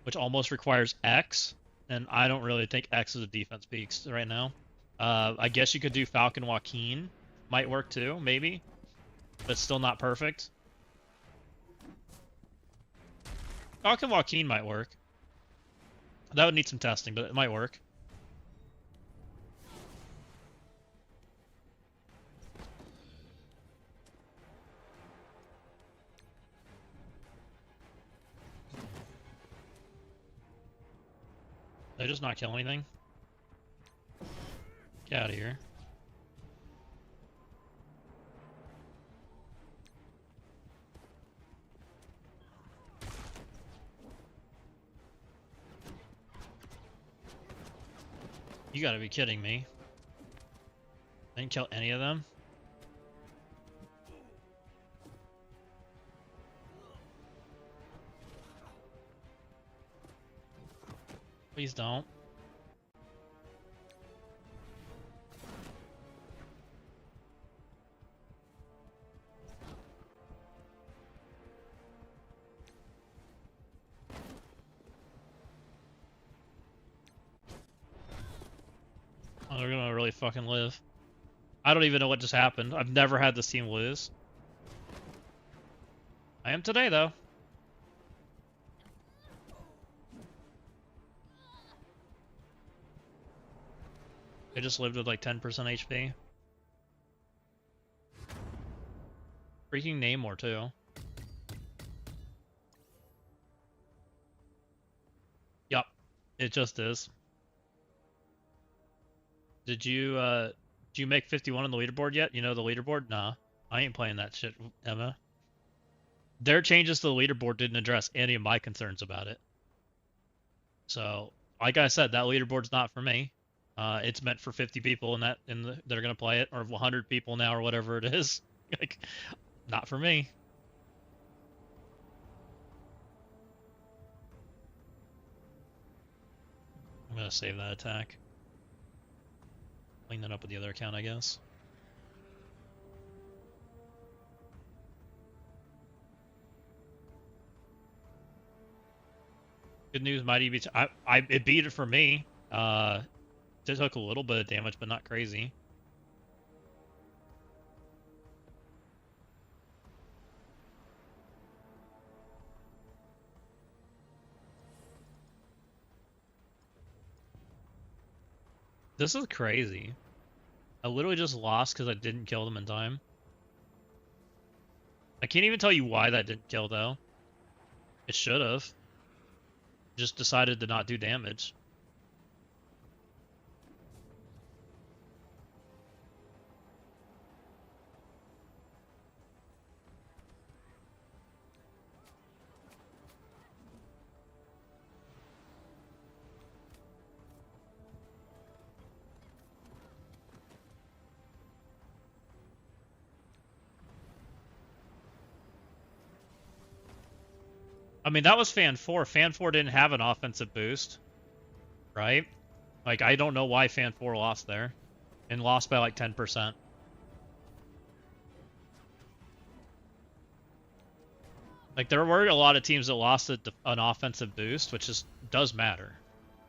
Which almost requires X, and I don't really think X is a defense piece right now. I guess you could do Falcon Joaquin. Might work too, maybe. But still not perfect. Falcon Joaquin might work. That would need some testing, but it might work. Did I just not kill anything? Get out of here. You gotta be kidding me. I didn't kill any of them? Please don't. Oh, they're gonna really fucking live. I don't even know what just happened. I've never had this team lose. I am today, though. They just lived with like 10% HP. Freaking Namor, too. Yup, it just is. Did you make 51 on the leaderboard yet? You know the leaderboard? Nah, I ain't playing that shit, Emma. Their changes to the leaderboard didn't address any of my concerns about it. So, like I said, that leaderboard's not for me. It's meant for 50 people that are gonna play it, or 100 people now, or whatever it is. Like, not for me. I'm gonna save that attack. Clean that up with the other account, I guess. Good news, Mighty Beach. It beat it for me. It took a little bit of damage, but not crazy. This is crazy. I literally just lost because I didn't kill them in time. I can't even tell you why that didn't kill, though. It should have. Just decided to not do damage. I mean, that was Fan 4. Fan 4 didn't have an offensive boost, right? Like, I don't know why Fan 4 lost there. And lost by like 10%. Like, there were a lot of teams that lost an offensive boost, which does matter.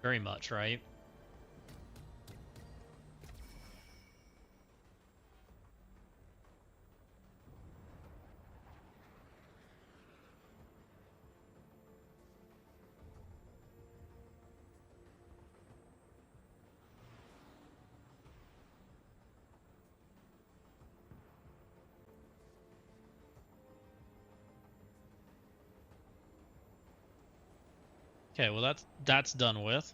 Very much, right? Okay, well that's done with.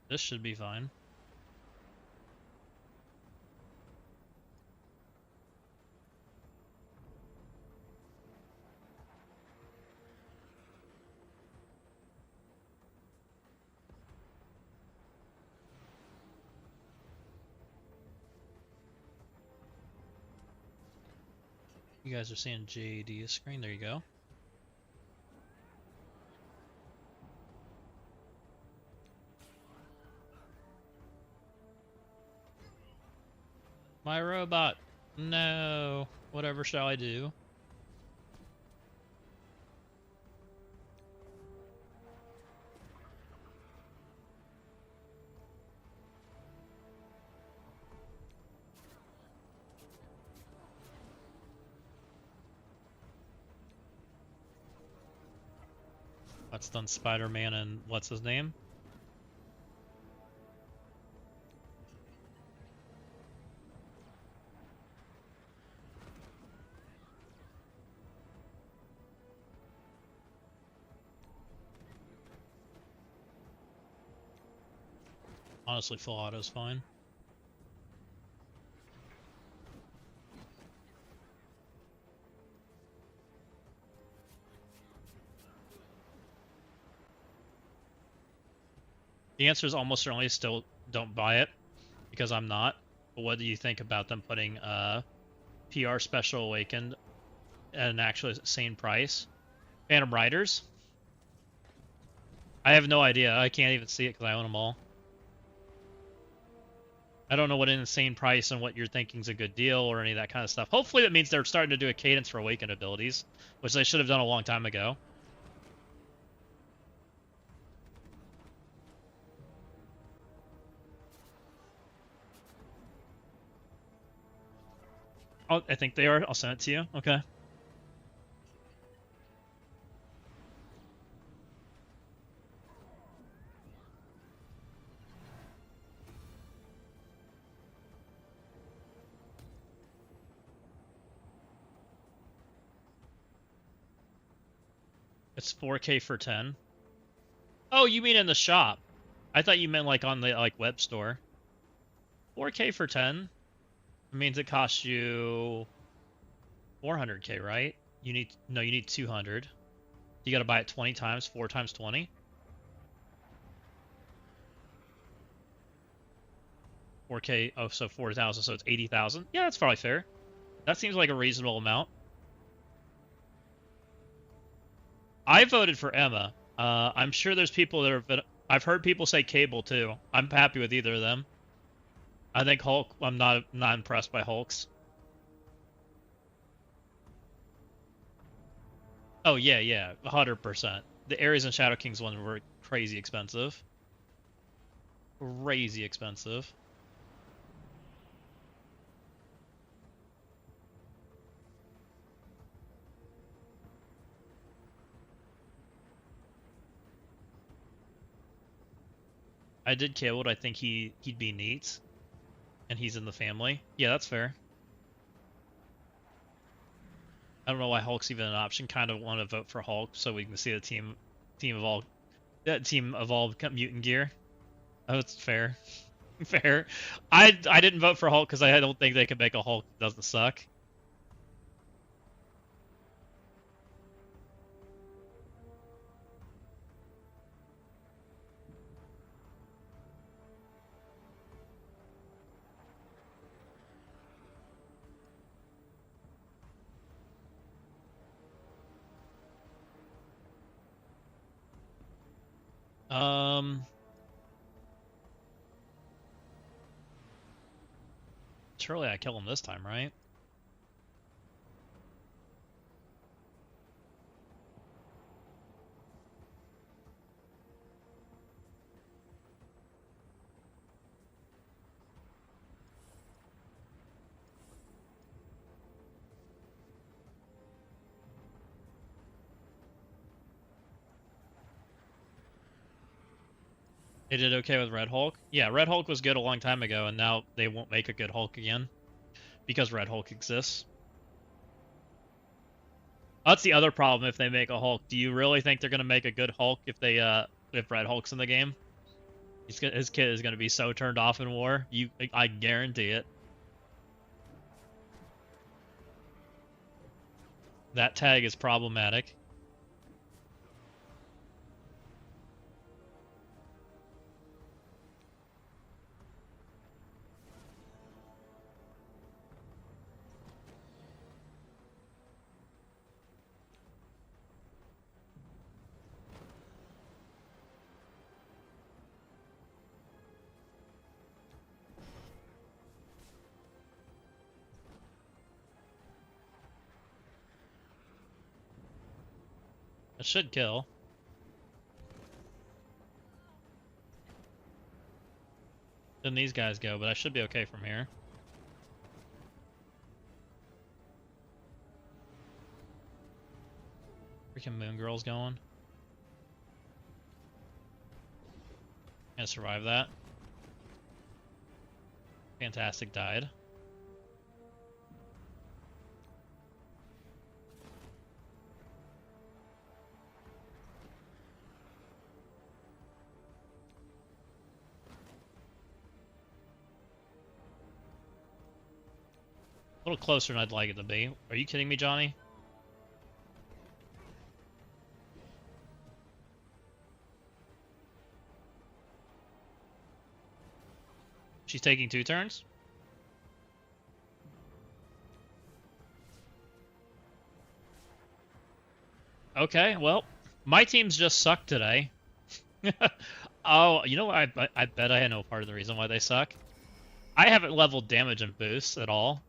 This should be fine. You guys are seeing JD's screen. There you go. My robot. No. Whatever shall I do? That's done Spider-Man and what's his name? Honestly, full auto's fine. The answer is almost certainly still don't buy it, because I'm not. But what do you think about them putting PR Special Awakened at an actually sane price? Phantom Riders? I have no idea. I can't even see it because I own them all. I don't know what an insane price and what you're thinking is a good deal or any of that kind of stuff. Hopefully that means they're starting to do a cadence for Awakened abilities, which they should have done a long time ago. Oh, I think they are. I'll send it to you. Okay. It's 4K for 10. Oh, you mean in the shop? I thought you meant like on the web store. 4K for 10 means it costs you 400K, right? You need 200. You got to buy it 20 times, 4 times 20. $4K, oh, so 4,000, so it's 80,000. Yeah, that's probably fair. That seems like a reasonable amount. I voted for Emma. I'm sure there's people that have I've heard people say Cable too. I'm happy with either of them. I think Hulk. I'm not impressed by Hulk's. Oh yeah, 100%. The Ares and Shadow Kings ones were crazy expensive. Crazy expensive. I did Cable. I think he'd be neat. and he's in the family. Yeah, that's fair. I don't know why Hulk's even an option. Kind of want to vote for Hulk so we can see the team evolve. That team evolve mutant gear. Oh, it's fair. Fair. I didn't vote for Hulk because I don't think they could make a Hulk that doesn't suck. Surely I kill him this time, right? They did okay with Red Hulk. Yeah, Red Hulk was good a long time ago, and now they won't make a good Hulk again because Red Hulk exists. That's the other problem if they make a Hulk. Do you really think they're gonna make a good Hulk if Red Hulk's in the game? His kid is gonna be so turned off in war. I guarantee it. That tag is problematic. It should kill. Then these guys go, but I should be okay from here. Freaking Moon Girl's going. Gonna survive that. Fantastic died. A little closer than I'd like it to be. Are you kidding me, Johnny? She's taking 2 turns? Okay, well, my teams just suck today. Oh, you know what? I bet I had no part of the reason why they suck. I haven't leveled damage and boosts at all.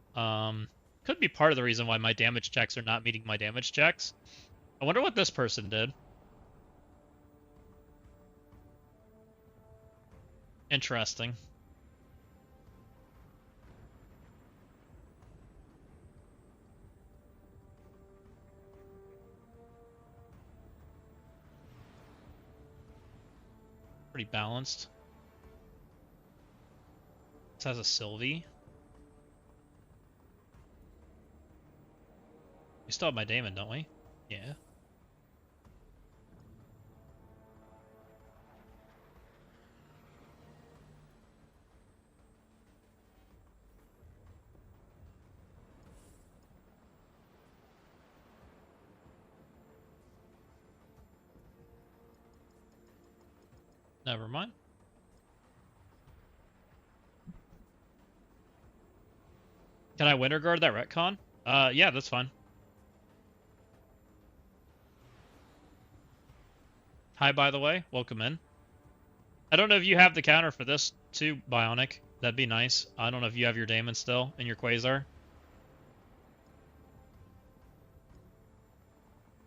Could be part of the reason why my damage checks are not meeting my damage checks. I wonder what this person did. Interesting. Pretty balanced. This has a Sylvie. We still have my Daemon, don't we? Yeah. Never mind. Can I winter guard that retcon? Yeah, that's fine. Hi, by the way. Welcome in. I don't know if you have the counter for this too, Bionic. That'd be nice. I don't know if you have your Daemon still and your Quasar.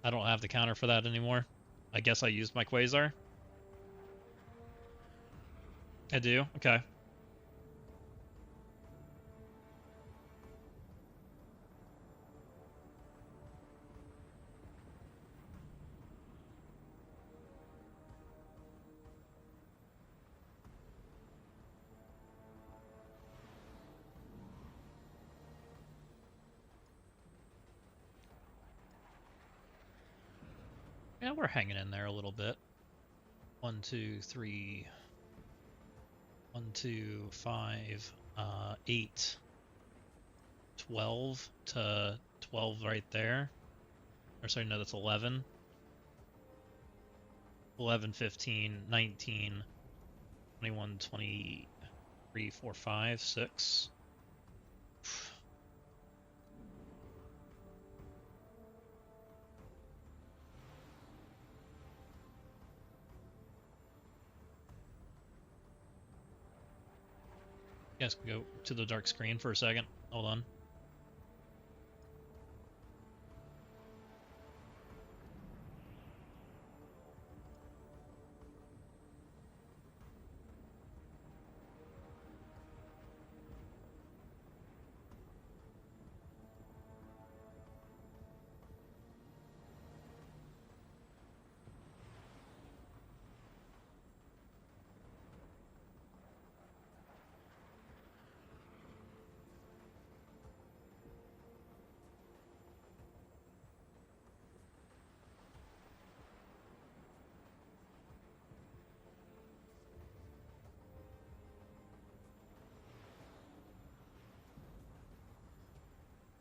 I don't have the counter for that anymore. I guess I used my Quasar. I do? Okay. Yeah, we're hanging in there a little bit. 1, 2, 3, 1, 2, 5, 8, 12 to 12 right there. Or sorry, no, that's 11. 11, 15, 19, 21, 23, 4, 5, 6. You guys can go to the dark screen for a second. Hold on.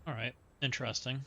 All right, interesting.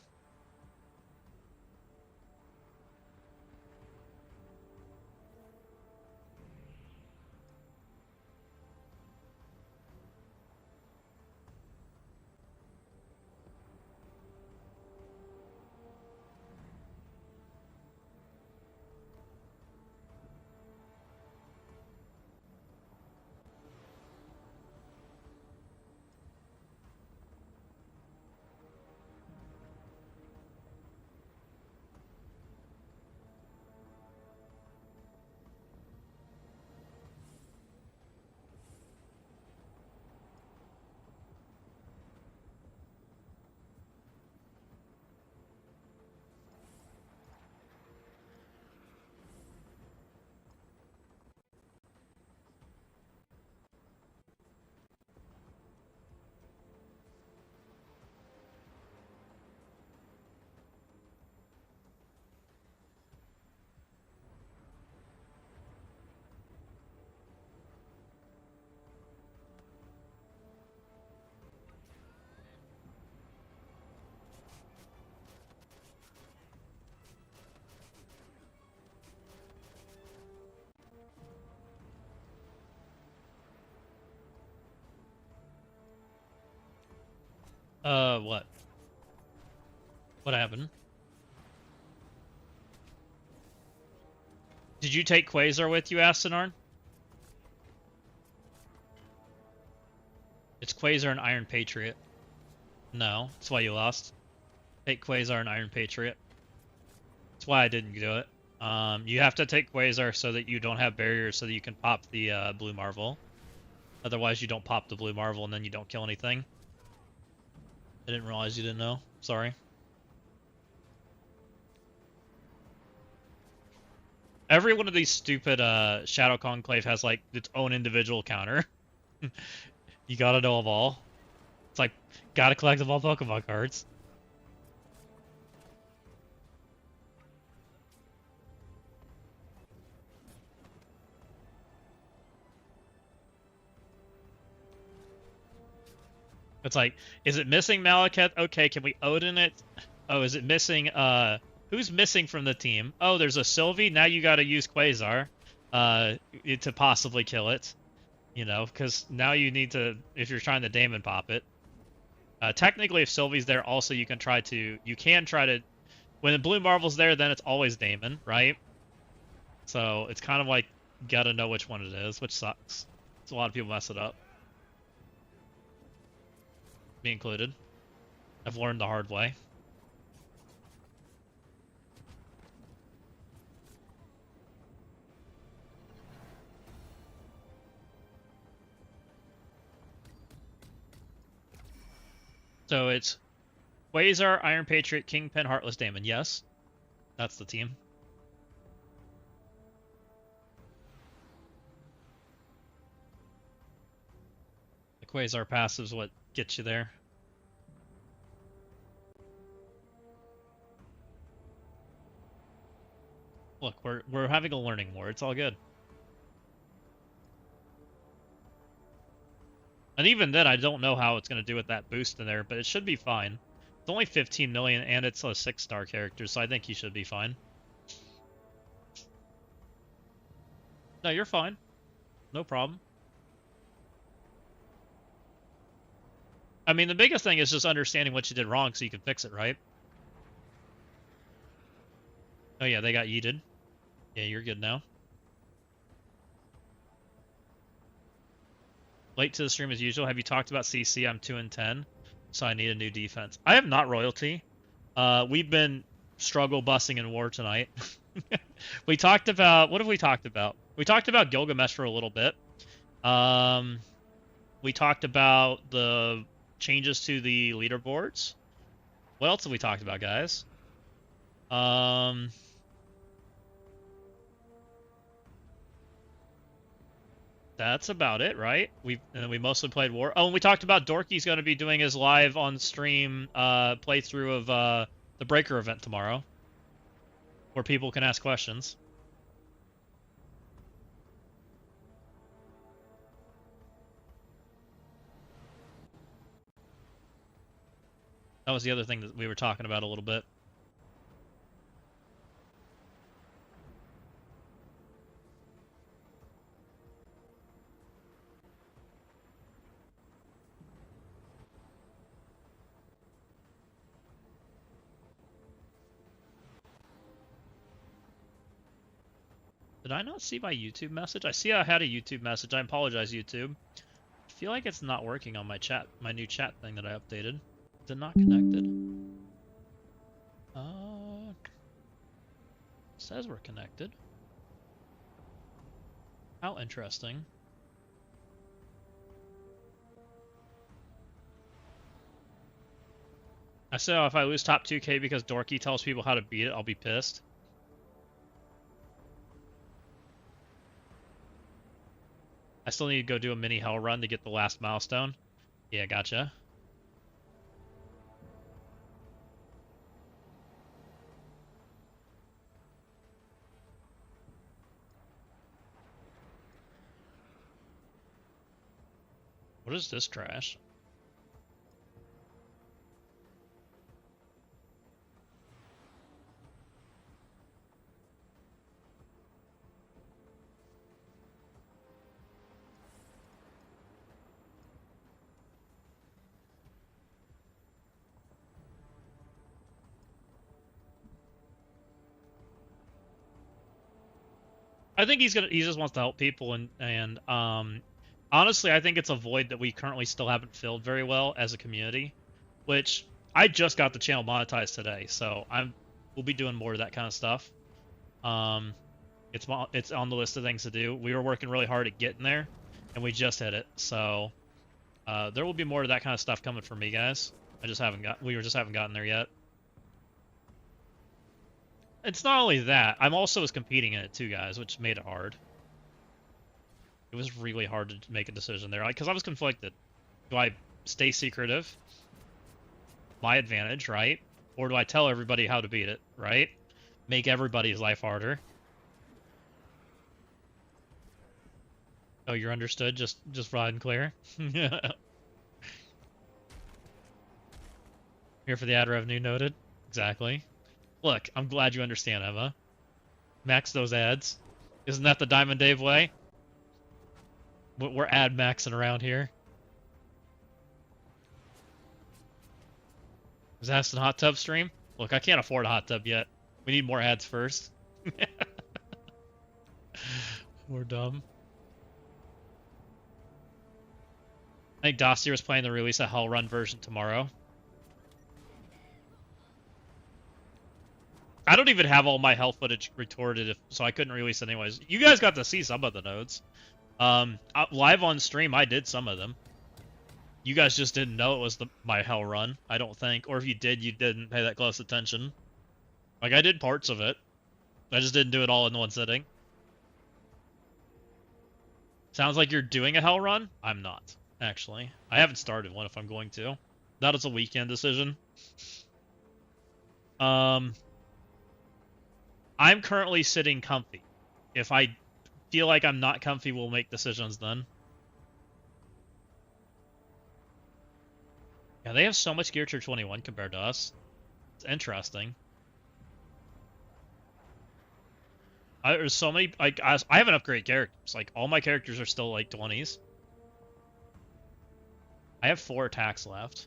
What? What happened? Did you take Quasar with you, Asinarn? It's Quasar and Iron Patriot. No, that's why you lost. Take Quasar and Iron Patriot. That's why I didn't do it. You have to take Quasar so that you don't have barriers so that you can pop the Blue Marvel. Otherwise, you don't pop the Blue Marvel and then you don't kill anything. I didn't realize you didn't know. Sorry. Every one of these stupid Shadow Conclave has like its own individual counter. You gotta know them all. It's like, gotta collect them all Pokemon cards. It's like, is it missing Malekith? Okay, can we Odin it? Oh, is it missing, who's missing from the team? Oh, there's a Sylvie, now you gotta use Quasar, to possibly kill it. You know, because now you need to, if you're trying to Damon pop it. Technically, if Sylvie's there, also you can try to, when the Blue Marvel's there, then it's always Damon, right? So it's kind of like, gotta know which one it is, which sucks. So a lot of people mess it up. Me included. I've learned the hard way. So it's Quasar, Iron Patriot, Kingpin, Heartless Damon. Yes, that's the team. The Quasar passive is what gets you there. Look, we're having a learning war. It's all good. And even then, I don't know how it's going to do with that boost in there, but it should be fine. It's only 15 million, and it's a 6-star character, so I think he should be fine. No, you're fine. No problem. I mean, the biggest thing is just understanding what you did wrong so you can fix it, right? Oh yeah, they got yeeted. Yeah, you're good now. Late to the stream as usual. Have you talked about CC? I'm 2-10, so I need a new defense. I have not royalty. We've been struggle bussing in war tonight. We talked about, what have we talked about? We talked about Gilgamesh for a little bit. We talked about the changes to the leaderboards. What else have we talked about, guys? That's about it, right? We mostly played War. Oh, and we talked about Dorky's going to be doing his live on stream playthrough of the Breaker event tomorrow, where people can ask questions. That was the other thing that we were talking about a little bit. Did I not see my YouTube message? I see I had a YouTube message. I apologize, YouTube. I feel like it's not working on my chat, my new chat thing that I updated. Is it not connected? Says we're connected. How interesting. I said, oh, if I lose top 2K because Dorky tells people how to beat it, I'll be pissed. I still need to go do a mini hell run to get the last milestone. Yeah, gotcha. What is this trash? I think he just wants to help people and honestly, I think it's a void that we currently still haven't filled very well as a community, which I just got the channel monetized today, so we'll be doing more of that kind of stuff. It's on the list of things to do. We were working really hard at getting there, and we just hit it. So there will be more of that kind of stuff coming from me, guys. We just haven't gotten there yet. It's not only that, I'm also was competing in it too, guys, which made it hard. It was really hard to make a decision there, because I was conflicted. Do I stay secretive? My advantage, right? Or do I tell everybody how to beat it, right? Make everybody's life harder. Oh, you're understood? Just broad and clear? Here for the ad revenue, noted. Exactly. Look, I'm glad you understand, Emma. Max those ads. Isn't that the Diamond Dave way? We're ad maxing around here. Is Aston hot tub stream? Look, I can't afford a hot tub yet. We need more ads first. We're dumb. I think Dossier is planning to release a Hell Run version tomorrow. I don't even have all my health footage retorted, so I couldn't release it anyways. You guys got to see some of the nodes. Live on stream, I did some of them. You guys just didn't know it was my hell run, I don't think. Or if you did, you didn't pay that close attention. Like, I did parts of it. I just didn't do it all in one sitting. Sounds like you're doing a hell run? I'm not, actually. I haven't started one if I'm going to. That is a weekend decision. I'm currently sitting comfy. If I feel like I'm not comfy, we'll make decisions then. Yeah, they have so much gear tier 21 compared to us. It's interesting. There's so many, like, I haven't upgraded characters. Like, all my characters are still, like, 20s. I have 4 attacks left.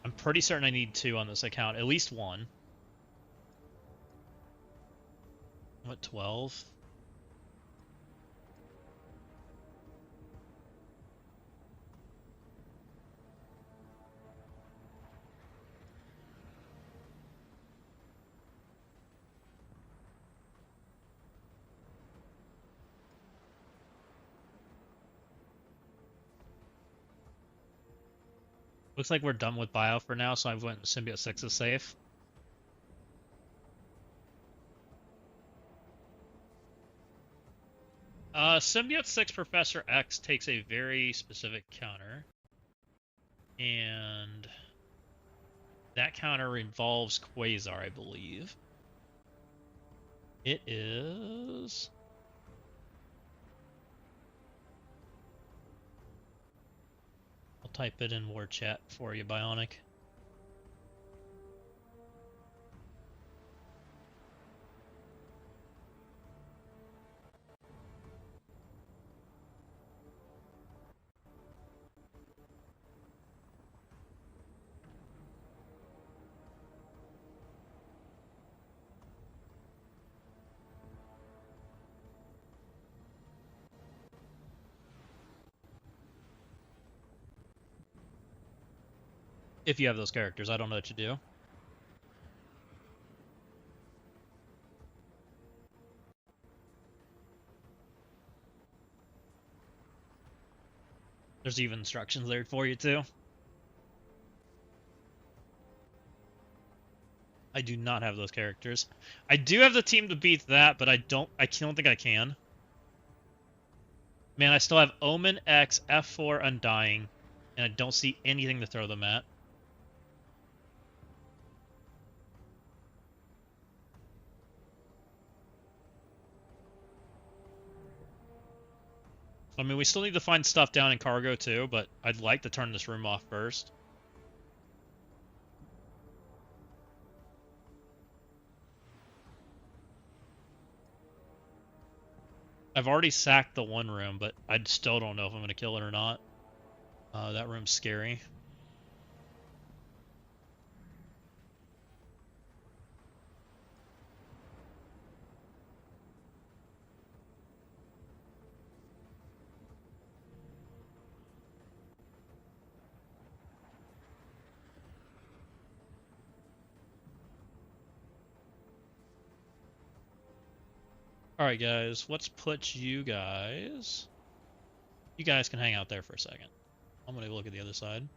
I'm pretty certain I need 2 on this account. At least 1. I'm at 12. Looks like we're done with bio for now, so I went Symbiote 6 is safe. Symbiote 6 Professor X takes a very specific counter. And that counter involves Quasar, I believe. It is... I'll type it in war chat for you, Bionic. If you have those characters, I don't know what you do. There's even instructions there for you too. I do not have those characters. I do have the team to beat that, but I don't think I can. Man, I still have Omen X, F4, Undying, and I don't see anything to throw them at. I mean, we still need to find stuff down in cargo too, but I'd like to turn this room off first. I've already sacked the one room, but I still don't know if I'm going to kill it or not. That room's scary. Alright guys, let's put you guys... You guys can hang out there for a second. I'm going to look at the other side.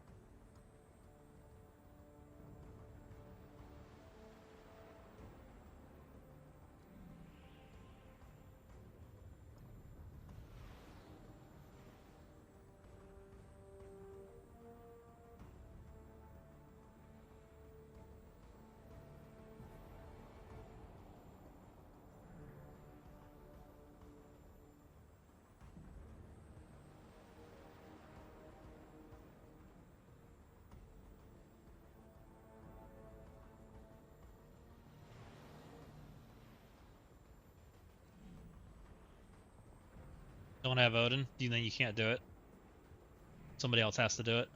Don't have Odin? Do you think you can't do it? Somebody else has to do it.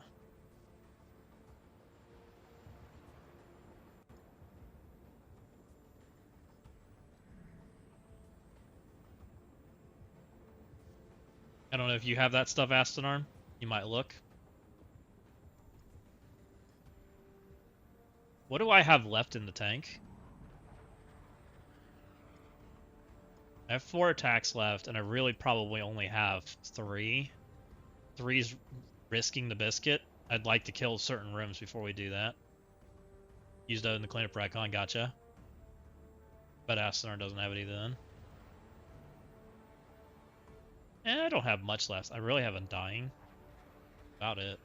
I don't know if you have that stuff, Astonarm. You might look. What do I have left in the tank? I have 4 attacks left, and I really probably only have 3. 3's risking the biscuit. I'd like to kill certain rooms before we do that. Used that in the cleanup recon, gotcha. But Astonarm doesn't have it either then. I don't have much left. I really have Undying. About it.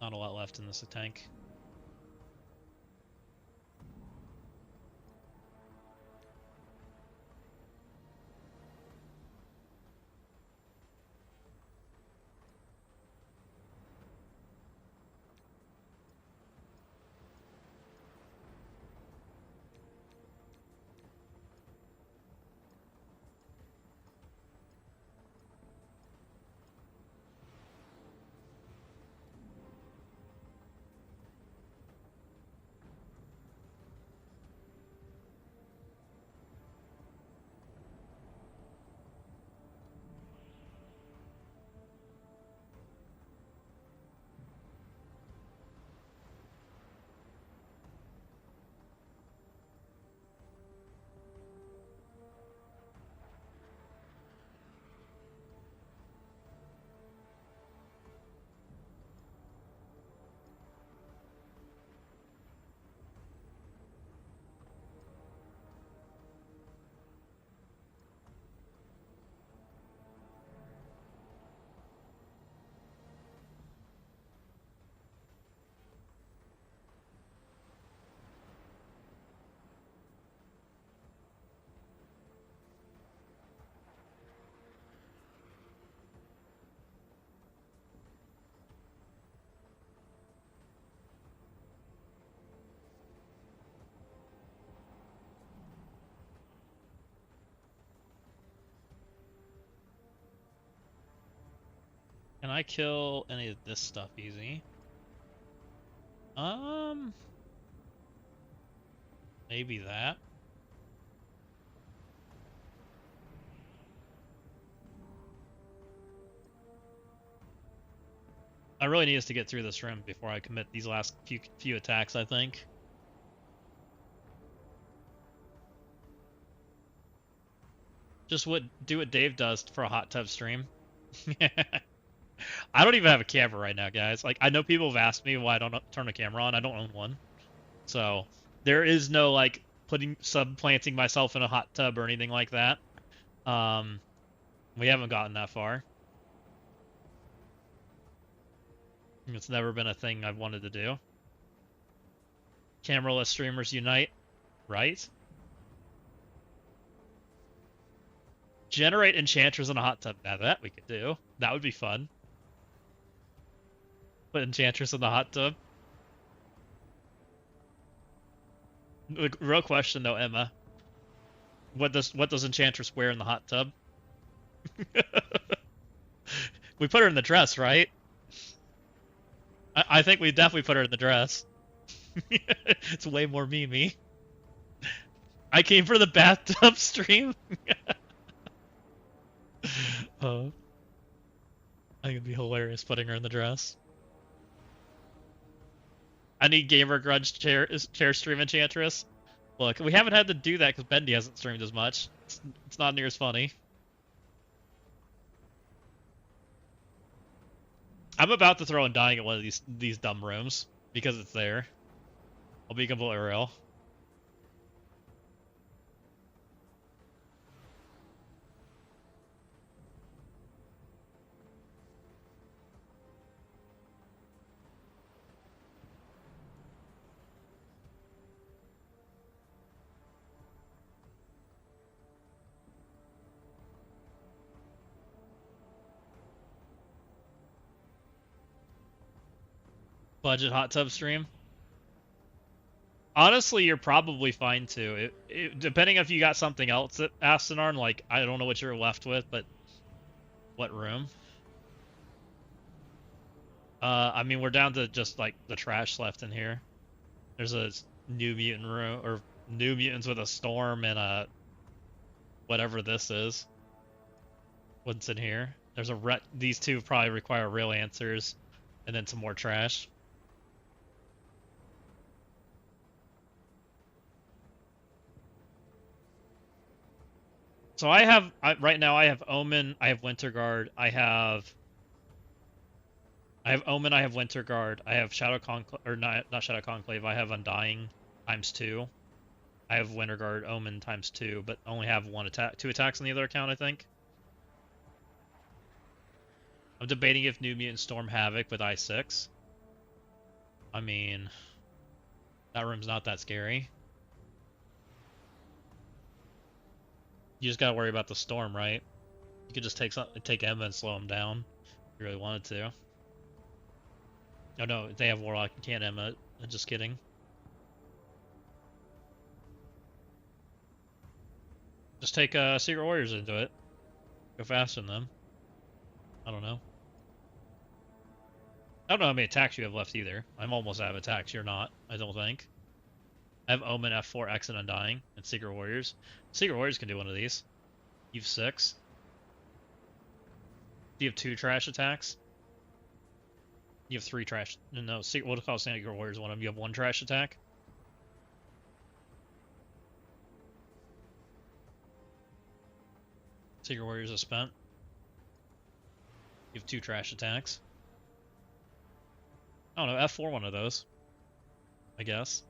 Not a lot left in this tank. Can I kill any of this stuff easy? Maybe that. I really need us to get through this room before I commit these last few attacks, I think. Just do what Dave does for a hot tub stream. I don't even have a camera right now, guys. Like, I know people have asked me why I don't turn a camera on. I don't own one. So, there is no, like, subplanting myself in a hot tub or anything like that. We haven't gotten that far. It's never been a thing I've wanted to do. Cameraless streamers unite, right? Generate enchantress in a hot tub. Now that we could do. That would be fun. Put enchantress in the hot tub. Real question though, Emma. What does enchantress wear in the hot tub? We put her in the dress, right? I think we definitely put her in the dress. It's way more me. I came for the bathtub stream. I think it'd be hilarious putting her in the dress. I need Gamer Grudge chair stream enchantress. Look, we haven't had to do that because Bendy hasn't streamed as much. It's not near as funny. I'm about to throw Undying at one of these dumb rooms because it's there. I'll be completely real. Budget hot tub stream. Honestly, you're probably fine too. Depending if you got something else at Astonarn, like I don't know what you're left with, but what room? I mean we're down to just like the trash left in here. There's a new mutant room or new mutants with a storm and a whatever this is. What's in here? There's these two probably require real answers, and then some more trash. So right now I have Omen, I have Winterguard, I have Omen, I have Winterguard, I have Shadow Conclave, or not Shadow Conclave, I have Undying ×2. I have Winterguard, Omen ×2, but only have two attacks on the other account, I think. I'm debating if New Mutant Storm Havoc with I6. I mean, that room's not that scary. You just gotta worry about the storm, right? You could just take Emma and slow him down if you really wanted to. Oh no, they have Warlock, you can't Emma. I'm just kidding. Just take Secret Warriors into it. Go faster than them. I don't know. I don't know how many attacks you have left either. I'm almost out of attacks. You're not, I don't think. I have Omen, F4, X, and Undying, and Secret Warriors. Secret Warriors can do one of these. You have 6. Do you have 2 trash attacks? You have 3 trash. No, we'll call Secret Warriors one of them. You have 1 trash attack. Secret Warriors are spent. You have 2 trash attacks. I don't know, F4 one of those. I guess.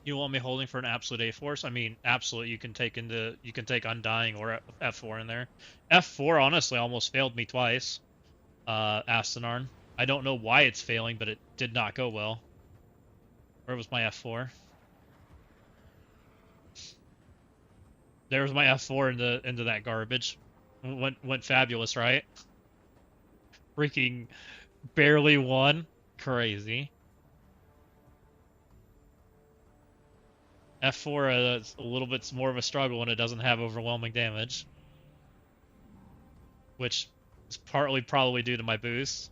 You want me holding for an absolute A force? I mean, absolute. You can take Undying or F4 in there. F4 honestly almost failed me twice. Astenarn. I don't know why it's failing, but it did not go well. Where was my F4? There was my F4 into that garbage. Went fabulous, right? Freaking barely won. Crazy. F4 is a little bit more of a struggle when it doesn't have overwhelming damage, which is partly probably due to my boost.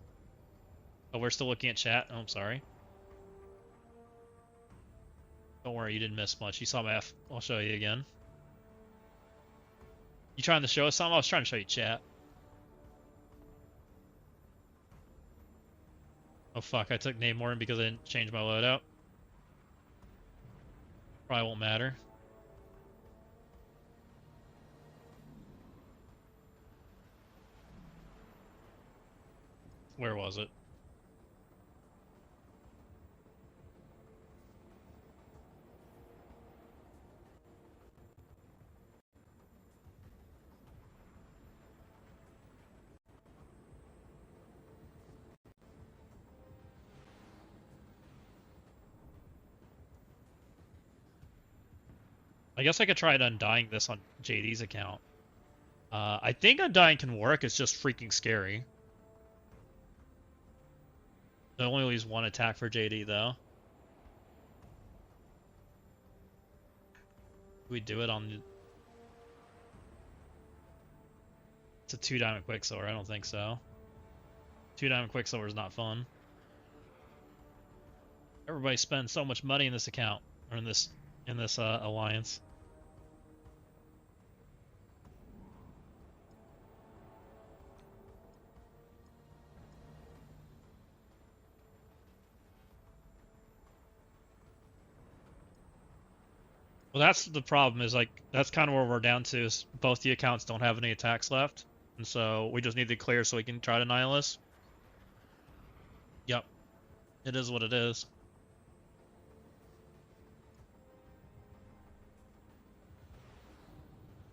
Oh, we're still looking at chat. Oh, I'm sorry. Don't worry, you didn't miss much. You saw my F. I'll show you again. You trying to show us something? I was trying to show you chat. Oh fuck, I took Namor because I didn't change my loadout. Probably won't matter. Where was it? I guess I could try undying this on JD's account. I think undying can work, it's just freaking scary. It only leaves one attack for JD though. We do it on... It's a 2-diamond Quicksilver, I don't think so. 2-diamond Quicksilver is not fun. Everybody spends so much money in this account, or in this alliance. Well, that's the problem, is like, that's kind of where we're down to, is both the accounts don't have any attacks left. And so we just need to clear so we can try to Nihilus. Yep. It is what it is.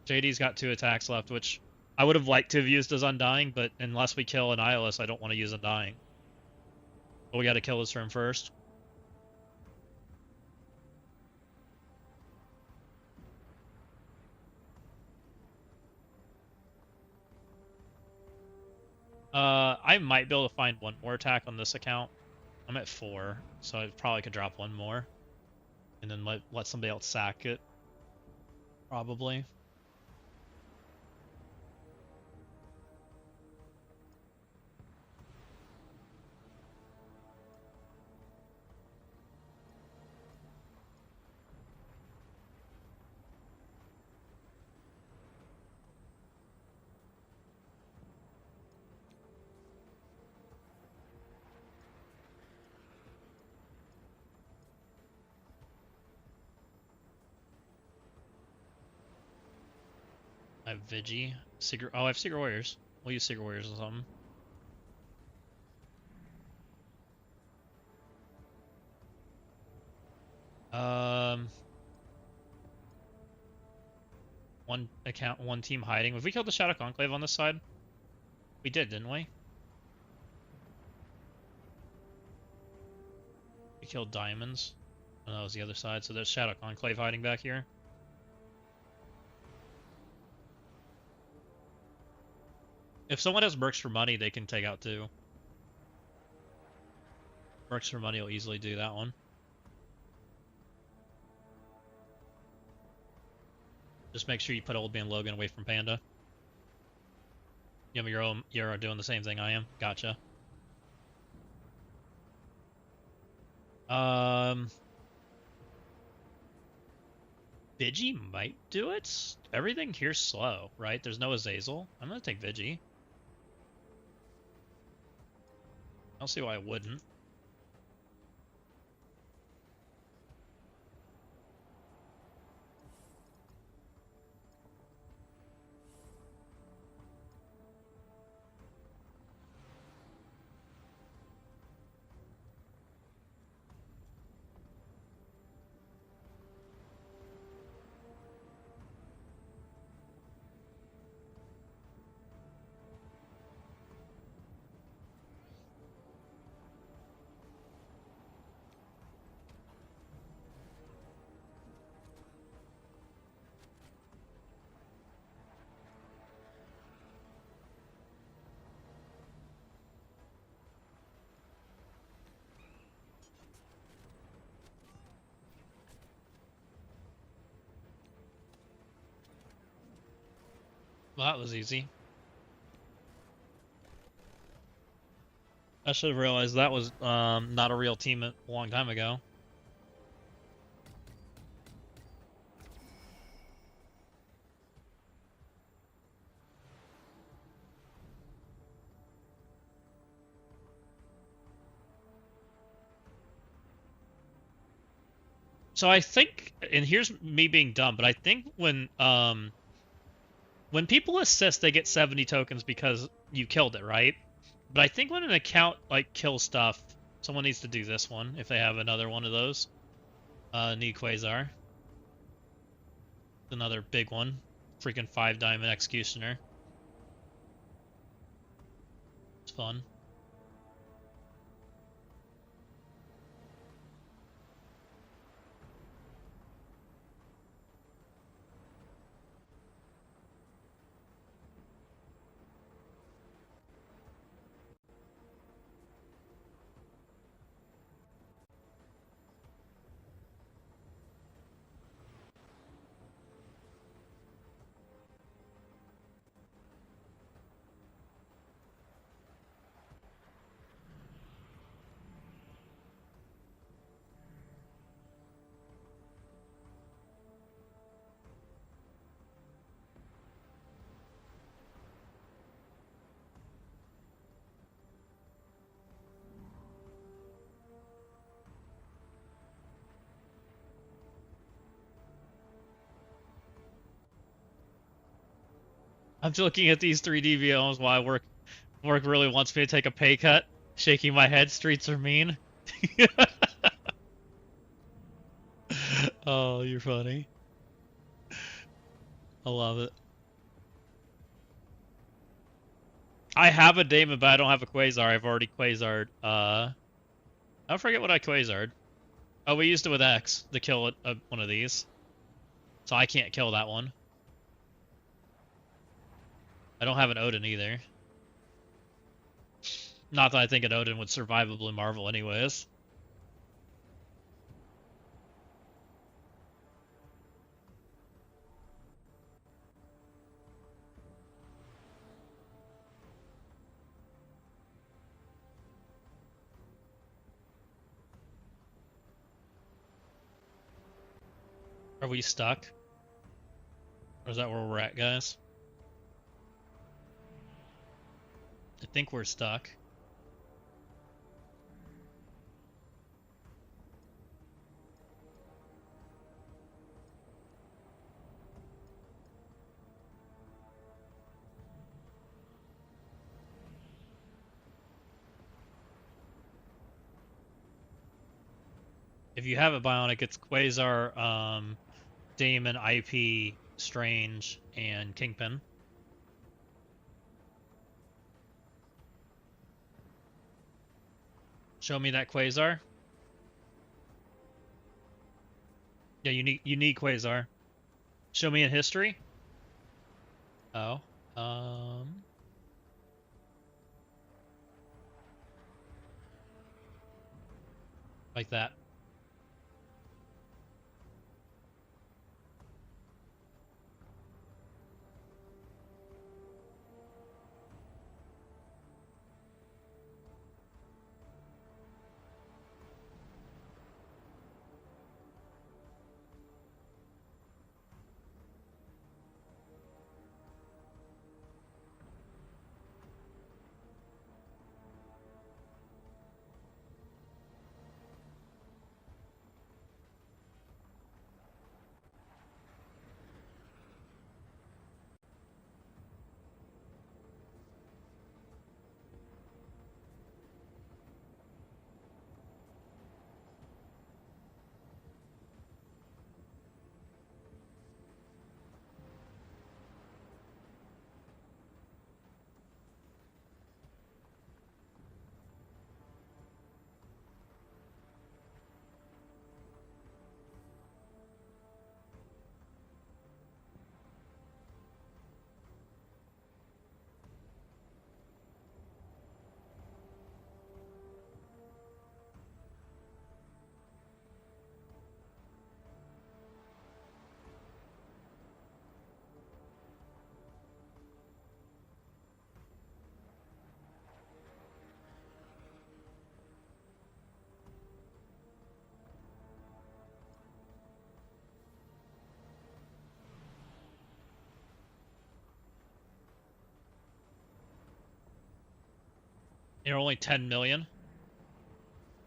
JD's got 2 attacks left, which I would have liked to have used as Undying, but unless we kill Annihilus, I don't want to use Undying. But we gotta kill this turn first. I might be able to find one more attack on this account. I'm at 4, so I probably could drop one more. And then let somebody else sack it. Probably. I have Vigi. Oh, I have Secret Warriors. We'll use Secret Warriors or something. One team hiding. Have we killed the Shadow Conclave on this side? We did, didn't we? We killed Diamonds. Oh, that was the other side, so there's Shadow Conclave hiding back here. If someone has Mercs for money, they can take out 2. Mercs for money will easily do that one. Just make sure you put Old Man Logan away from Panda. You're doing the same thing I am. Gotcha. Vigi might do it. Everything here's slow, right? There's no Azazel. I'm gonna take Vigi. I don't see why I wouldn't. Well, that was easy. I should have realized that was not a real team a long time ago. So I think, and here's me being dumb, but I think when people assist, they get 70 tokens because you killed it, right? But I think when an account like kills stuff, someone needs to do this one if they have another one of those. Need Quasar. Another big one. Freaking 5-diamond executioner. It's fun. I'm looking at these 3D VOMs while work really wants me to take a pay cut. Shaking my head, streets are mean. Oh, you're funny. I love it. I have a Daemon, but I don't have a Quasar. I've already Quasared. I don't forget what I Quasared. Oh, we used it with X to kill one of these. So I can't kill that one. I don't have an Odin either. Not that I think an Odin would survive a Blue Marvel anyways. Are we stuck? Or is that where we're at, guys? I think we're stuck. If you have a Bionic, it's Quasar, Daemon, IP, Strange, and Kingpin. Show me that Quasar. Yeah, you need Quasar. Show me in history. Oh. Like that. You're only 10 million?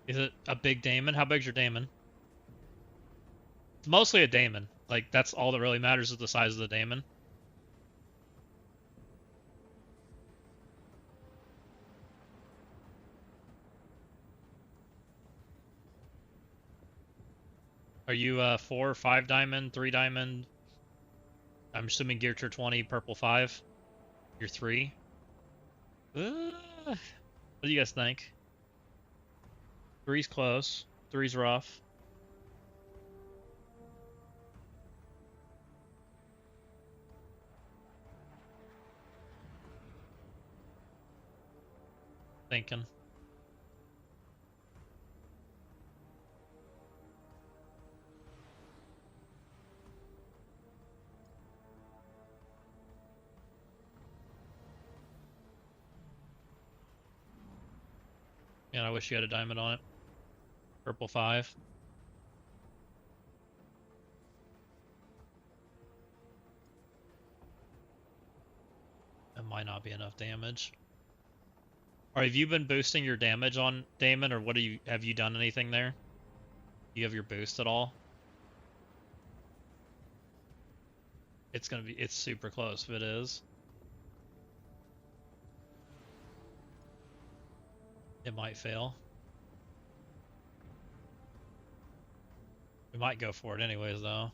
Is it a big daemon? How big's your daemon? It's mostly a daemon. Like, that's all that really matters is the size of the daemon. Are you 4 or 5 diamond, 3 diamond? I'm assuming gear tier 20, purple 5. You're 3. What do you guys think? 3's close. 3's rough. Thinking. Man, I wish you had a diamond on it. Purple 5. That might not be enough damage. Or have you been boosting your damage on Daemon, or what have you done anything there? Do you have your boost at all? It's super close if it is. It might fail. We might go for it anyways, though.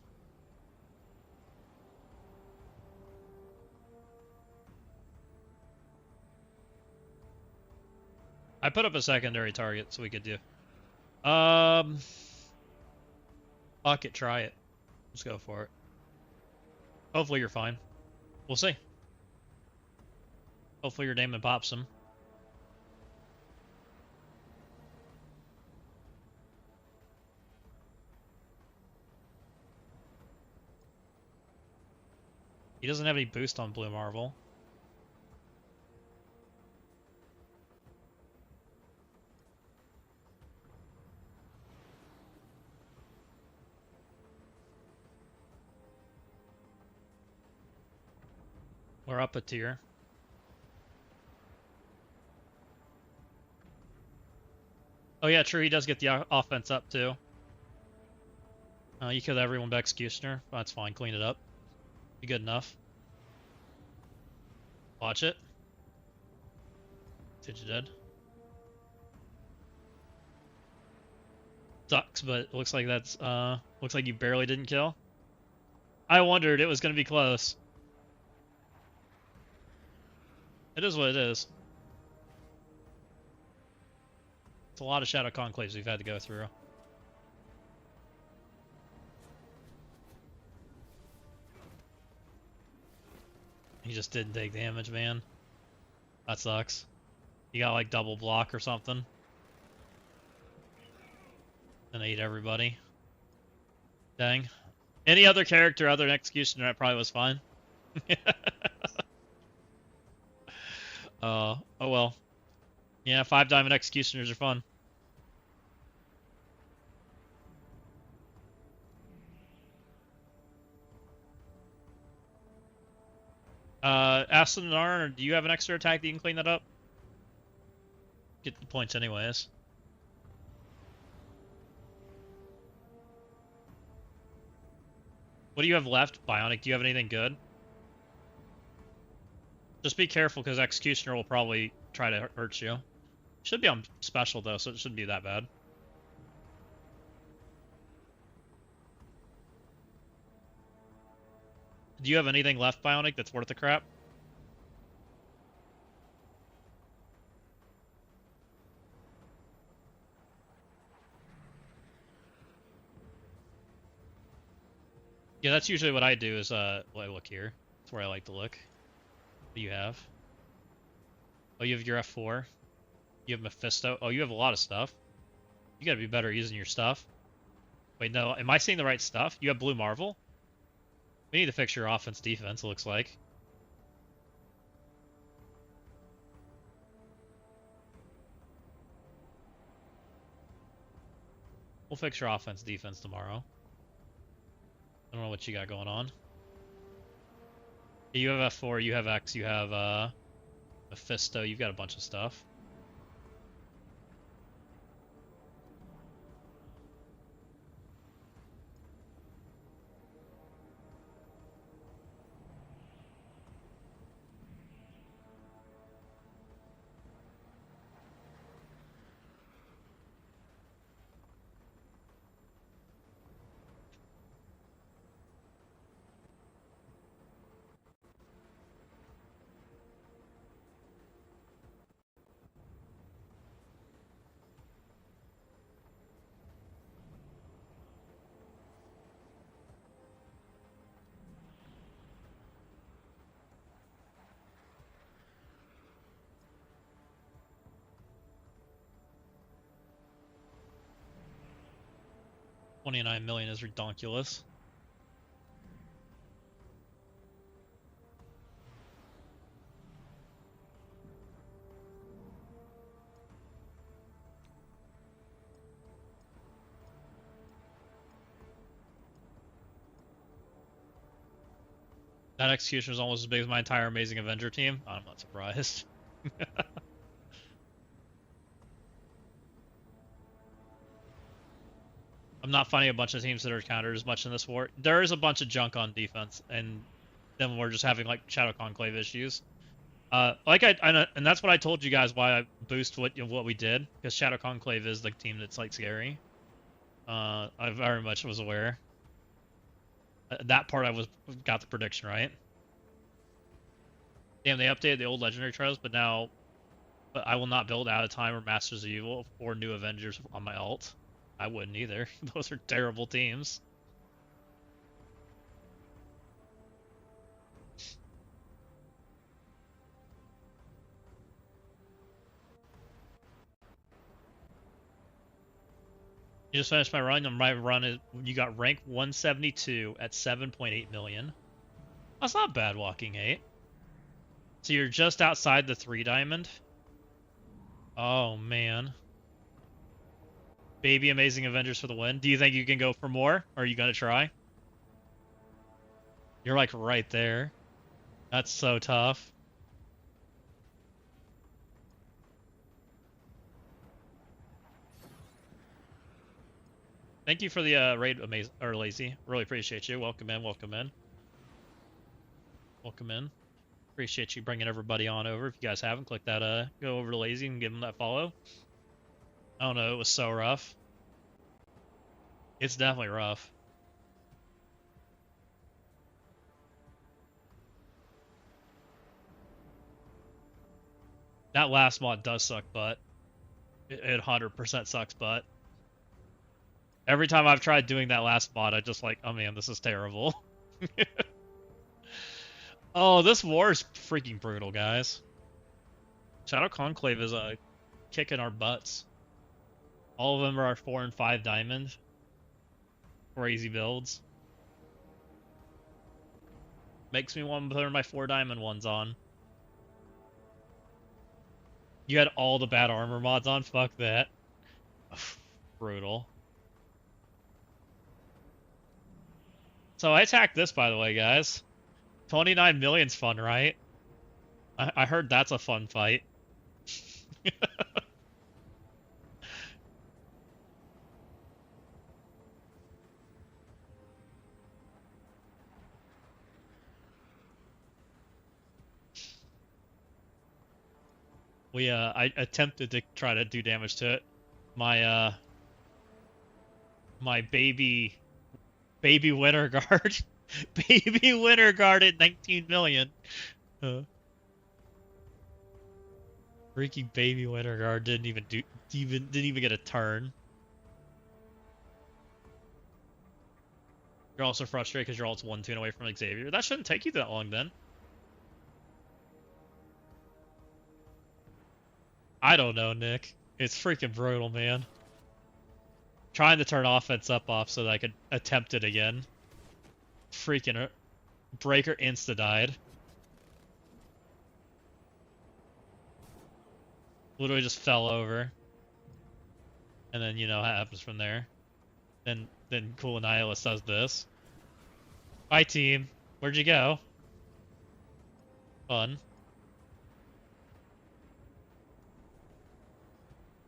I put up a secondary target so we could do. Fuck it, try it. Let's go for it. Hopefully you're fine. We'll see. Hopefully your daemon pops him. He doesn't have any boost on Blue Marvel. We're up a tier. Oh yeah, true, he does get the offense up too. You killed everyone but Executioner. That's fine, clean it up. Be good enough. Watch it. Did you dead? Sucks, but it looks like that's looks like you barely didn't kill. I wondered, it was gonna be close. It is what it is. It's a lot of Shadow Conclaves we've had to go through. He just didn't take damage, man. That sucks. You got like double block or something. And ate everybody. Dang. Any other character other than Executioner, that probably was fine. Oh well. Yeah, 5 diamond Executioners are fun. Aston and Arn, do you have an extra attack that you can clean that up? Get the points anyways. What do you have left, Bionic? Do you have anything good? Just be careful, because Executioner will probably try to hurt you. Should be on special, though, so it shouldn't be that bad. Do you have anything left, Bionic, that's worth the crap? Yeah, that's usually what I do is, well, I look here. That's where I like to look. What do you have? Oh, you have your F4. You have Mephisto. Oh, you have a lot of stuff. You gotta be better using your stuff. Wait, no, am I seeing the right stuff? You have Blue Marvel? We need to fix your offense defense, it looks like. We'll fix your offense defense tomorrow. I don't know what you got going on. You have F4, you have X, you have Mephisto, you've got a bunch of stuff. 29 million is redonkulous. That execution is almost as big as my entire Amazing Avenger team. I'm not surprised. I'm not finding a bunch of teams that are countered as much in this war. There is a bunch of junk on defense, and then we're just having like Shadow Conclave issues. And that's what I told you guys why I boost what we did, because Shadow Conclave is the team that's like scary. I very much was aware. That part got the prediction right. Damn, they updated the old legendary trails, but I will not build Out of Time or Masters of Evil or New Avengers on my alt. I wouldn't either. Those are terrible teams. You just finished my run, and my run is you got rank 172 at 7.8 million. That's not bad, Walking 8. So you're just outside the 3 diamond? Oh, man. Baby Amazing Avengers for the win. Do you think you can go for more? Or are you going to try? You're like right there. That's so tough. Thank you for the raid, amazing or lazy. Really appreciate you. Welcome in. Welcome in. Welcome in. Appreciate you bringing everybody on over. If you guys haven't, click that. Go over to lazy and give them that follow. I don't know. It was so rough. It's definitely rough. That last mod does suck butt. It 100% sucks butt. Every time I've tried doing that last mod, I just like, oh man, this is terrible. Oh, this war is freaking brutal, guys. Shadow Conclave is kicking our butts. All of them are 4 and 5 diamond. Crazy builds. Makes me want to put my 4 diamond ones on. You had all the bad armor mods on? Fuck that. Brutal. So I attacked this, by the way, guys. 29 million's fun, right? I heard that's a fun fight. I attempted to try to do damage to it. My baby Winter Guard. Baby Winter Guard at 19 million. Freaking baby Winter Guard didn't even get a turn. You're also frustrated because your alt's 1 tune away from Xavier. That shouldn't take you that long then. I don't know, Nick. It's freaking brutal, man. Trying to turn offense off so that I could attempt it again. Freaking Breaker insta-died. Literally just fell over. And then, you know, what happens from there. Then Cool Annihilus does this. Bye, team. Where'd you go? Fun.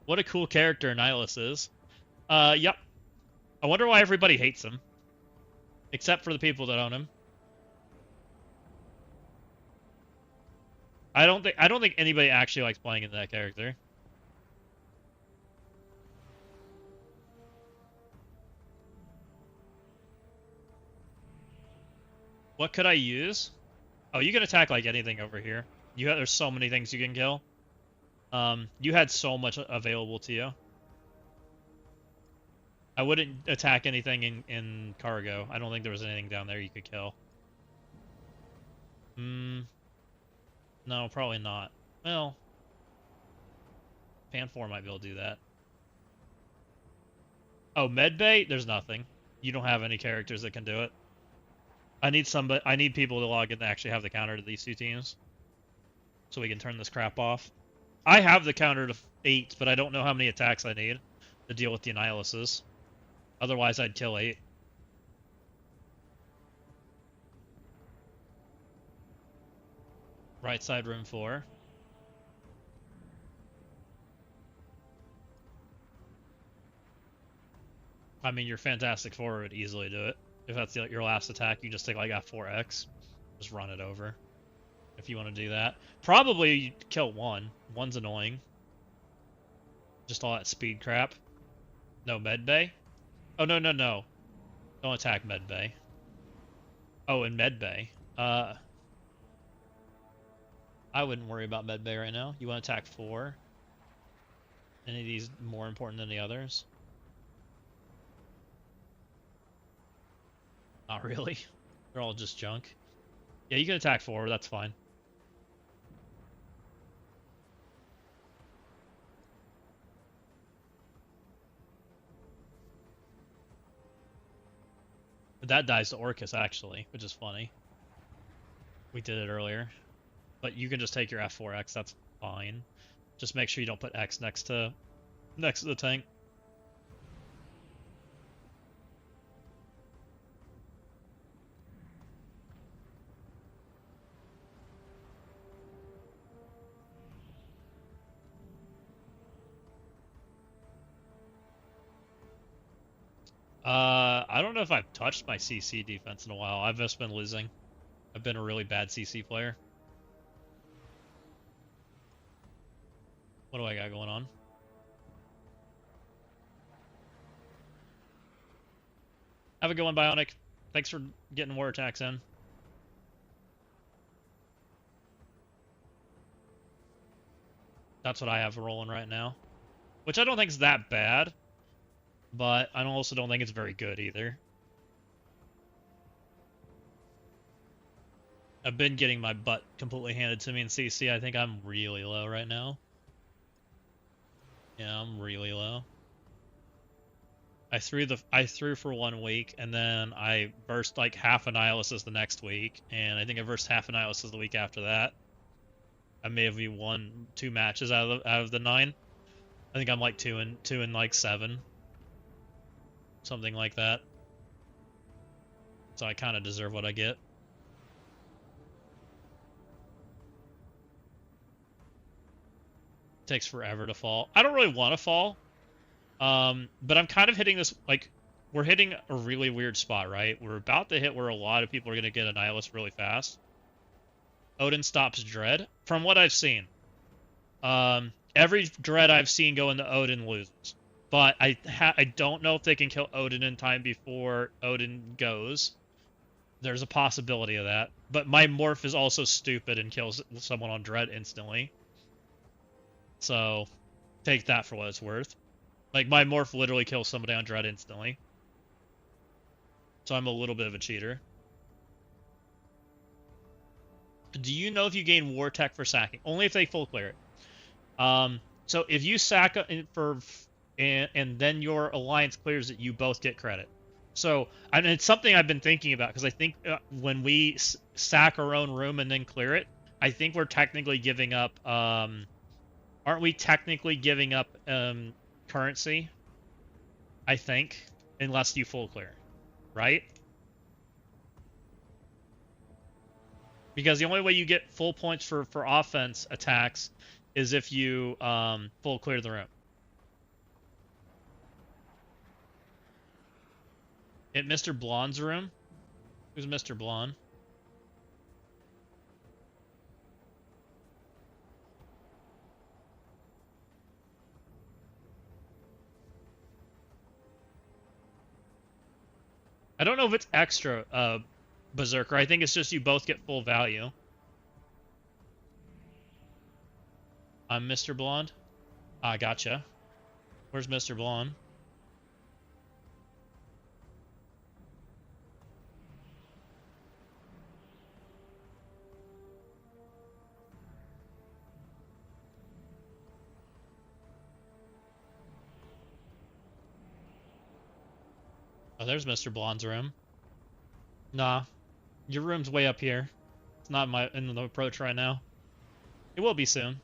What a cool character Annihilus is. Yep. I wonder why everybody hates him. Except for the people that own him. I don't think anybody actually likes playing into that character. What could I use? Oh, you can attack like anything over here. There's so many things you can kill. You had so much available to you. I wouldn't attack anything in cargo. I don't think there was anything down there you could kill. No, probably not. Well, Pan 4 might be able to do that. Oh, medbay? There's nothing. You don't have any characters that can do it. I need people to log in to actually have the counter to these two teams. So we can turn this crap off. I have the counter to 8, but I don't know how many attacks I need to deal with the Annihilus. Otherwise, I'd kill 8. Right side, room 4. I mean, your Fantastic Four would easily do it. If that's your last attack, you just take like F4X. Just run it over. If you want to do that. Probably you'd kill one. One's annoying. Just all that speed crap. No medbay? Oh, no. Don't attack medbay. Oh, and medbay. I wouldn't worry about medbay right now. You want to attack 4? Any of these more important than the others? Not really. They're all just junk. Yeah, you can attack 4. That's fine. But that dies to Orcus, actually, which is funny. We did it earlier. But you can just take your F4X, that's fine. Just make sure you don't put X next to the tank. I don't know if I've touched my CC defense in a while. I've just been losing. I've been a really bad CC player. What do I got going on? Have a good one, Bionic. Thanks for getting war attacks in. That's what I have rolling right now. Which I don't think is that bad. But I also don't think it's very good either. I've been getting my butt completely handed to me in CC. I think I'm really low right now. Yeah, I'm really low. I threw for 1 week, and then I burst like half Annihilus the next week, and I think I burst half Annihilus the week after that. I may have won 2 matches out of the 9. I think I'm like 2 and like 7. Something like that. So I kind of deserve what I get. Takes forever to fall. I don't really want to fall. But I'm kind of hitting this, like, we're hitting a really weird spot, right? We're about to hit where a lot of people are going to get a Nihilus really fast. Odin stops Dread. From what I've seen, every Dread I've seen go into Odin loses. But I don't know if they can kill Odin in time before Odin goes. There's a possibility of that. But my Morph is also stupid and kills someone on Dread instantly. So, take that for what it's worth. Like, my Morph literally kills somebody on Dread instantly. So I'm a little bit of a cheater. Do you know if you gain War Tech for sacking? Only if they full clear it. So if you sack and then your alliance clears it, you both get credit. So, and it's something I've been thinking about, because I think when we sack our own room and then clear it, I think we're technically giving up, aren't we technically giving up currency? I think, unless you full clear, right? Because the only way you get full points for offense attacks is if you full clear the room. In Mr. Blonde's room? Who's Mr. Blonde? I don't know if it's extra, Berserker. I think it's just you both get full value. I'm Mr. Blonde? Ah, gotcha. Where's Mr. Blonde? Oh, there's Mr. Blonde's room. Nah, your room's way up here. It's not in the approach right now. It will be soon.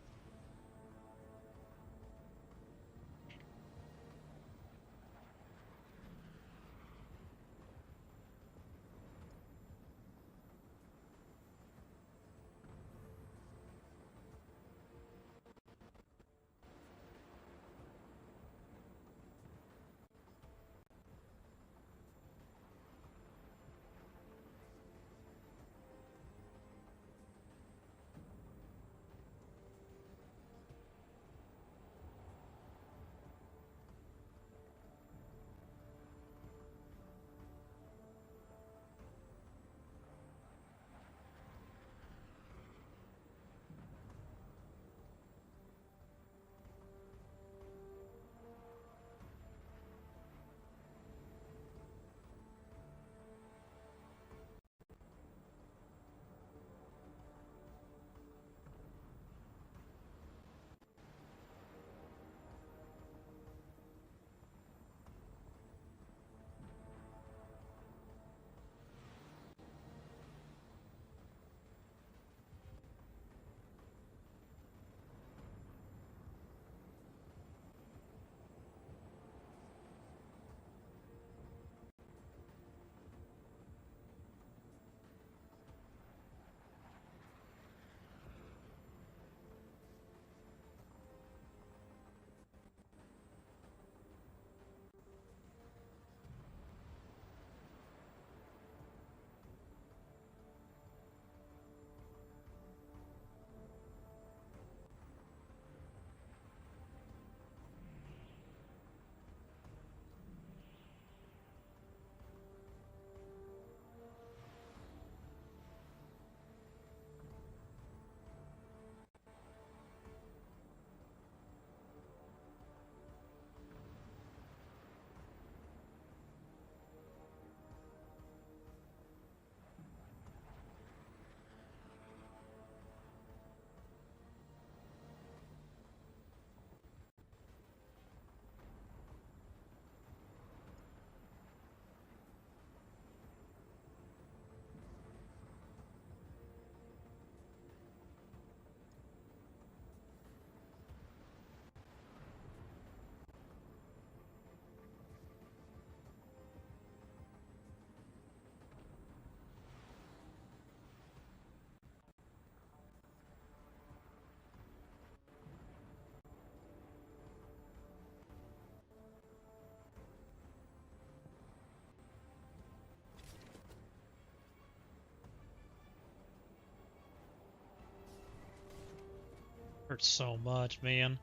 Hurts so much, man.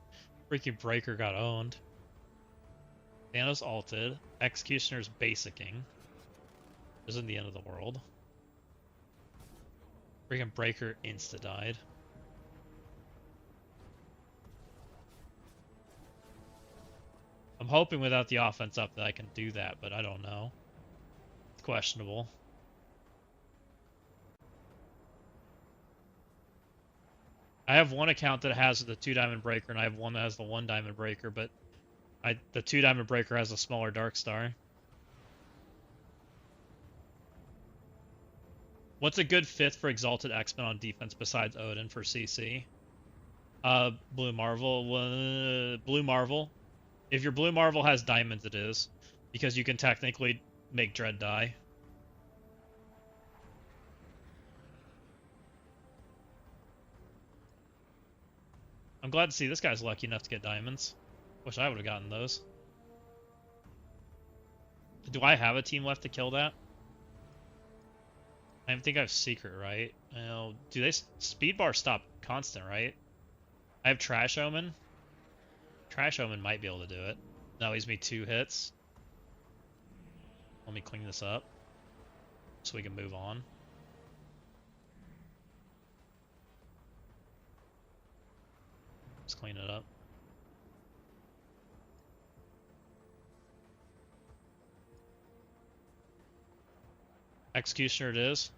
Freaking Breaker got owned. Thanos ulted. Executioner's basicking. This isn't the end of the world. Freaking Breaker insta-died. I'm hoping without the offense up that I can do that, but I don't know. It's questionable. I have one account that has the 2 diamond breaker, and I have one that has the 1 diamond breaker, but the 2 diamond breaker has a smaller dark star. What's a good 5th for Exalted X-Men on defense besides Odin for CC? Blue Marvel. Blue Marvel. If your Blue Marvel has diamonds, it is. Because you can technically make Dread die. I'm glad to see this guy's lucky enough to get diamonds. Wish I would have gotten those. Do I have a team left to kill that? I think I have Secret, right? Do they speed bar stop constant, right? I have Trash Omen. Trash Omen might be able to do it. That leaves me 2 hits. Let me clean this up so we can move on. Let's clean it up. Executioner it is.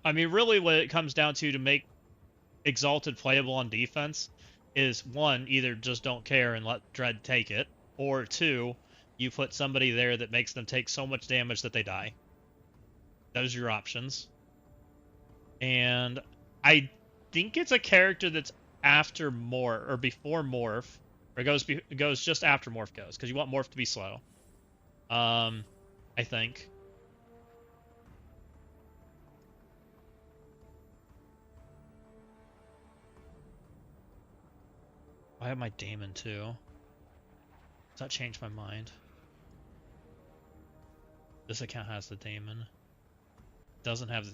I mean, really what it comes down to make Exalted playable on defense is 1, either just don't care and let Dread take it, or 2, You put somebody there that makes them take so much damage that they die. Those are your options. And I think it's a character that's after Morph, or before Morph, or goes just after Morph goes, because you want Morph to be slow. I think. I have my Daemon too. Does that change my mind? This account has the Daemon. Doesn't have the...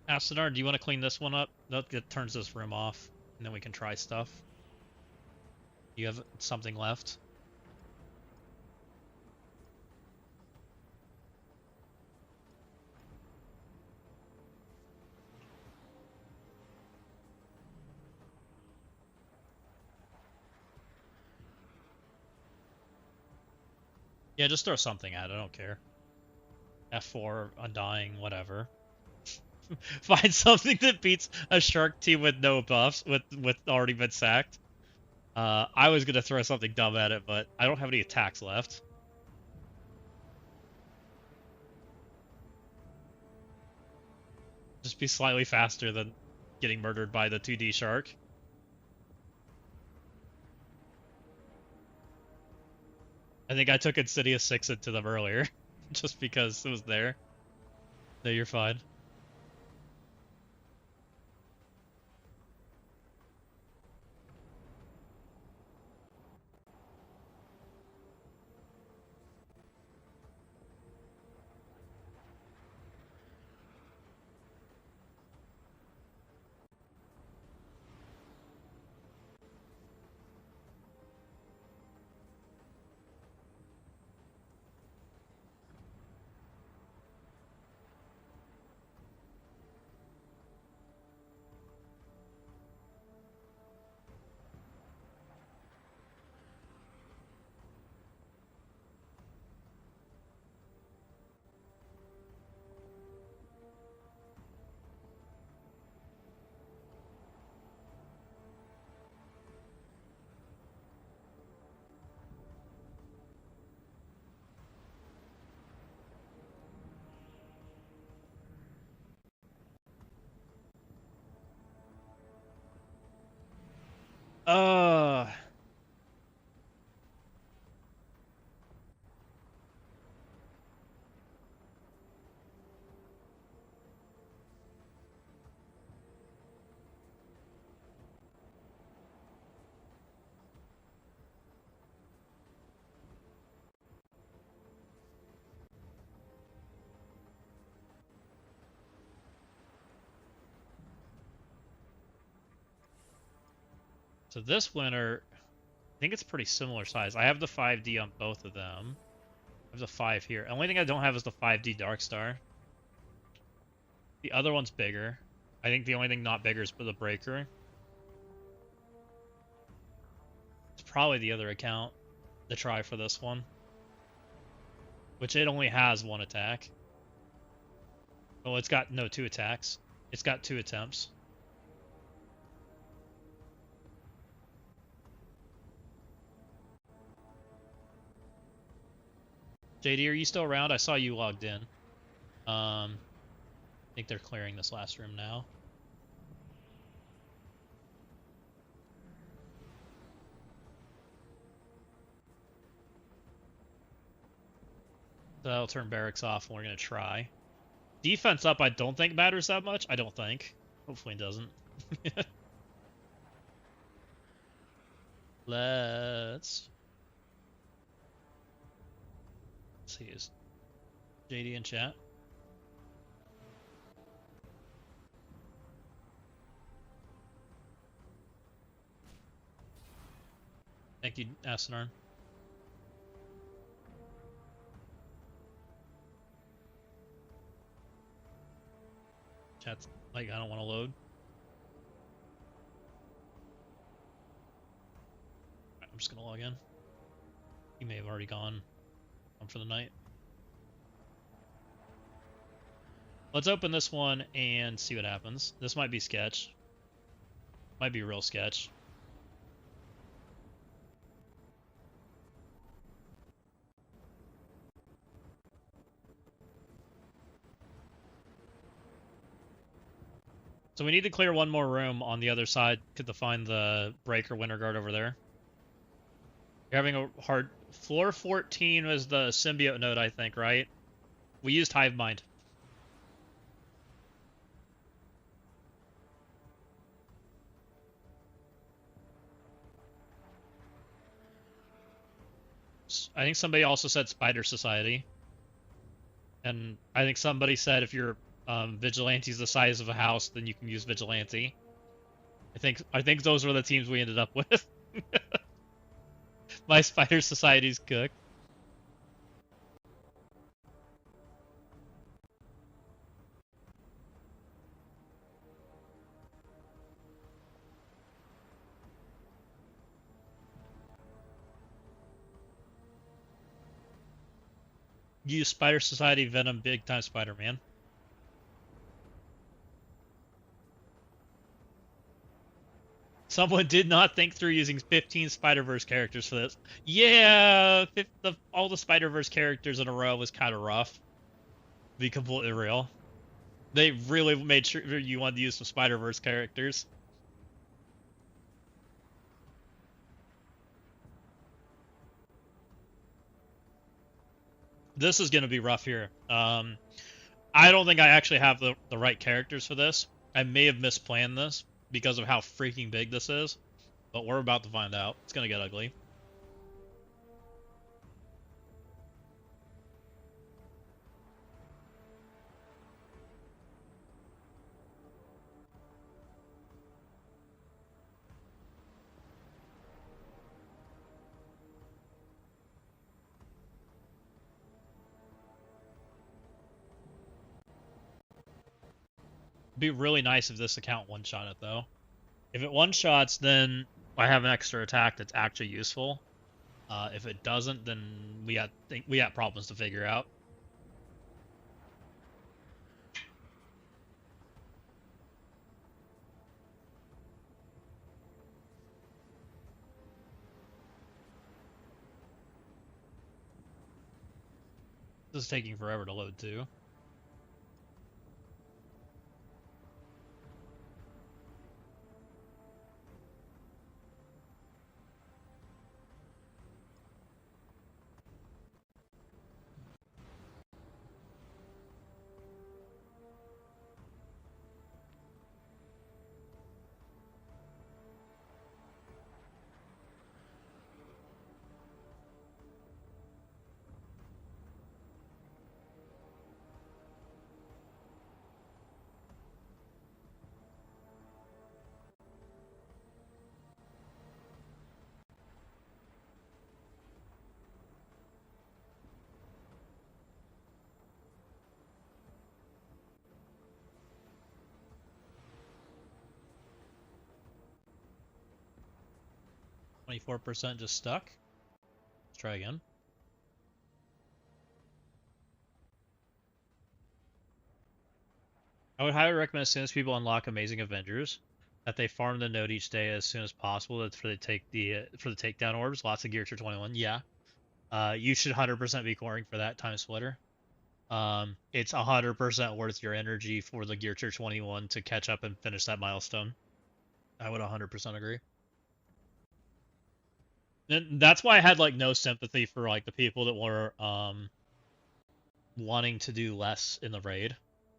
Acinar, do you want to clean this one up? That turns this room off, and then we can try stuff. You have something left? Yeah, just throw something at it, I don't care. F4, Undying, whatever. Find something that beats a shark team with no buffs, with already been sacked. I was gonna throw something dumb at it, but I don't have any attacks left. Just be slightly faster than getting murdered by the 2D shark. I think I took Insidious 6 into them earlier, just because it was there. No, you're fine. Uh, so this winner, I think it's pretty similar size. I have the 5D on both of them. I have the 5 here. The only thing I don't have is the 5D Darkstar. The other one's bigger. I think the only thing not bigger is the Breaker. It's probably the other account to try for this one. Which it only has 1 attack. Oh, it's got, no, 2 attacks. It's got 2 attempts. JD, are you still around? I saw you logged in. I think they're clearing this last room now. So that'll turn barracks off, and we're gonna try. Defense up, I don't think matters that much. I don't think. Hopefully it doesn't. Let's see. Is JD in chat? Thank you, Asinarn. Chat's like, I don't want to load. I'm just gonna log in. He may have already gone for the night. Let's open this one and see what happens. This might be sketch. Might be real sketch. So we need to clear one more room on the other side to find the breaker winter guard over there. You're having a hard... Floor 14 was the symbiote node, I think, right? We used hive mind. I think somebody also said Spider Society. And I think somebody said if your Vigilante's the size of a house, then you can use Vigilante. I think those were the teams we ended up with. My Spider Society's cooked. Use Spider Society, Venom, big time Spider-Man. Someone did not think through using 15 Spider-Verse characters for this. Yeah, all the Spider-Verse characters in a row was kind of rough. To be completely real. They really made sure you wanted to use some Spider-Verse characters. This is going to be rough here. I don't think I actually have the right characters for this. I may have misplanned this because of how freaking big this is, but we're about to find out. It's going to get ugly. Be really nice if this account one-shot it though. If it one-shots, then I have an extra attack that's actually useful. If it doesn't, then we got problems to figure out. This is taking forever to load too. %, just stuck. Let's try again. I would highly recommend as soon as people unlock Amazing Avengers, that they farm the node each day as soon as possible. That's for the takedown orbs. Lots of gear to 21. Yeah. You should 100% be coring for that time splitter. It's 100% worth your energy for the Gear Tier 21 to catch up and finish that milestone. I would 100% agree. And that's why I had like no sympathy for like the people that were wanting to do less in the raid.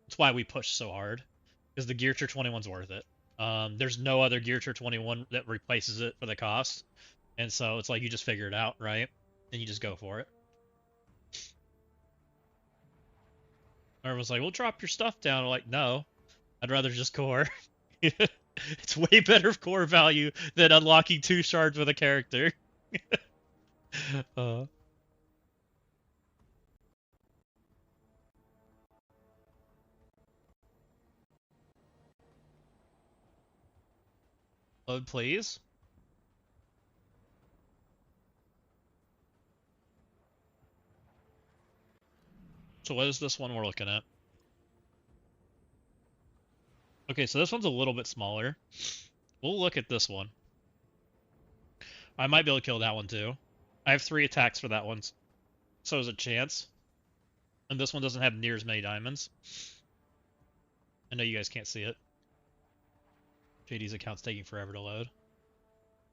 That's why we pushed so hard, because the Gear Tier 21's worth it. There's no other Gear Tier 21 that replaces it for the cost, and so it's like you just figure it out, right? And you just go for it. Everyone's like, "Well, drop your stuff down." I'm like, no, I'd rather just core. It's way better core value than unlocking 2 shards with a character. uh, Load, please. So what is this one we're looking at? Okay, so this one's a little bit smaller. We'll look at this one. I might be able to kill that one too. I have 3 attacks for that one, so there's a chance. And this one doesn't have near as many diamonds. I know you guys can't see it. JD's account's taking forever to load.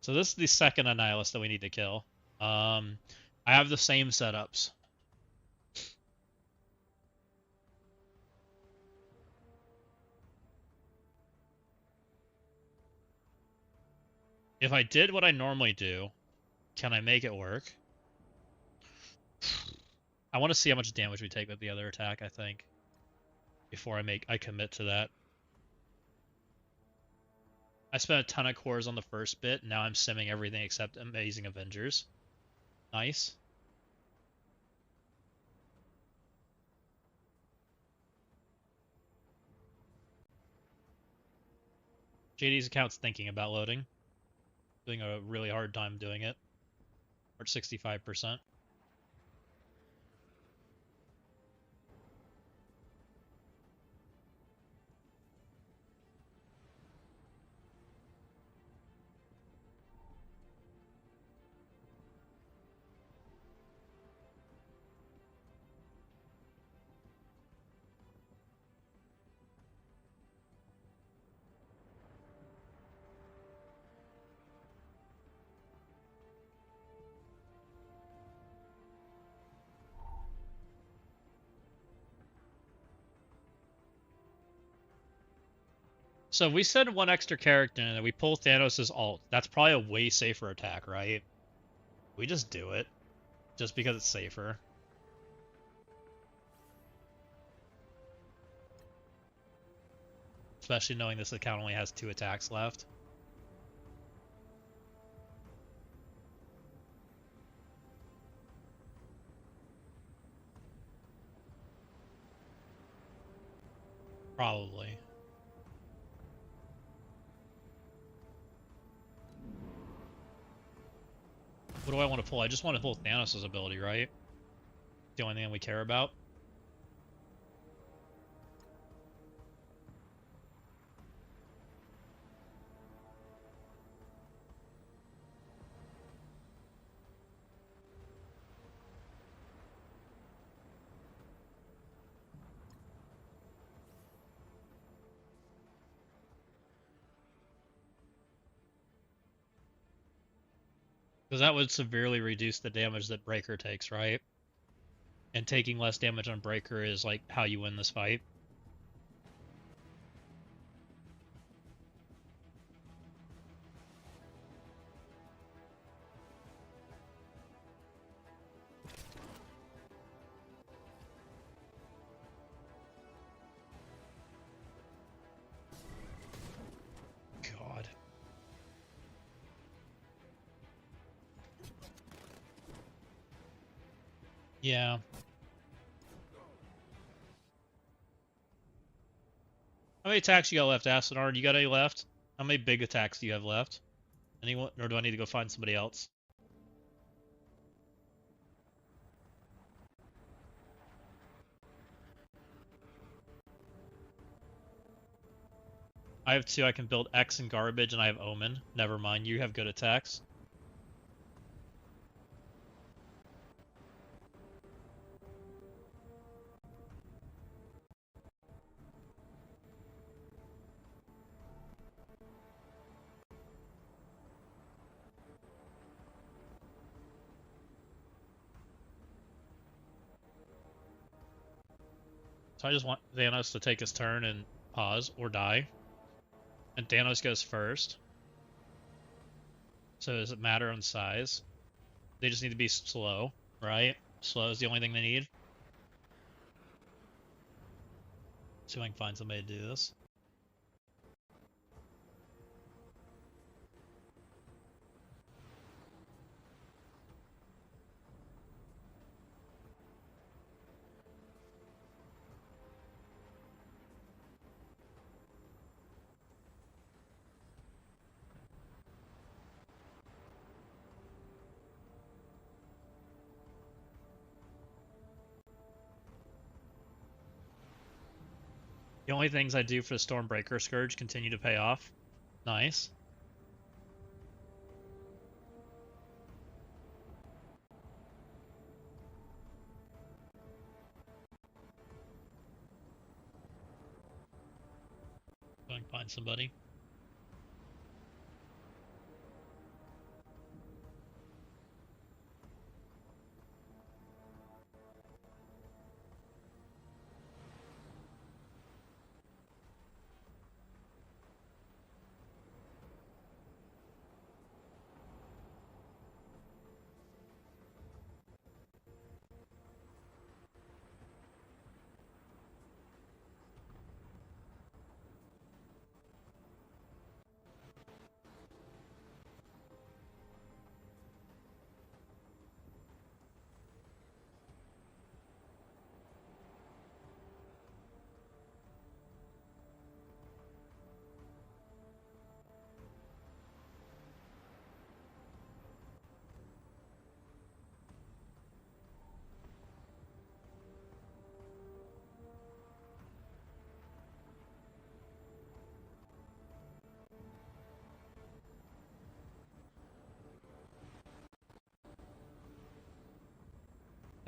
So this is the second Annihilus that we need to kill. I have the same setups. If I did what I normally do, can I make it work? I want to see how much damage we take with the other attack, I think, before I commit to that. I spent a ton of cores on the first bit, now I'm simming everything except Amazing Avengers. Nice. JD's account's thinking about loading. Doing a really hard time doing it. We're at 65%. So if we send one extra character in and we pull Thanos' ult, that's probably a way safer attack, right? We just do it. Just because it's safer. Especially knowing this account only has 2 attacks left. Probably. What do I want to pull? I just want to pull Thanos' ability, right? The only thing we care about. Because that would severely reduce the damage that Breaker takes, right? And taking less damage on Breaker is like how you win this fight. God. Yeah. How many attacks you got left, Asinard? You got any left? How many big attacks do you have left? Anyone? Or do I need to go find somebody else? I have 2. I can build X and Garbage, and I have Omen. Never mind, you have good attacks. So I just want Thanos to take his turn and pause or die. And Thanos goes first. So does it matter on size? They just need to be slow, right? Slow is the only thing they need. See if I can find somebody to do this. The only things I do for the Stormbreaker Scourge continue to pay off. Nice. Go and find somebody.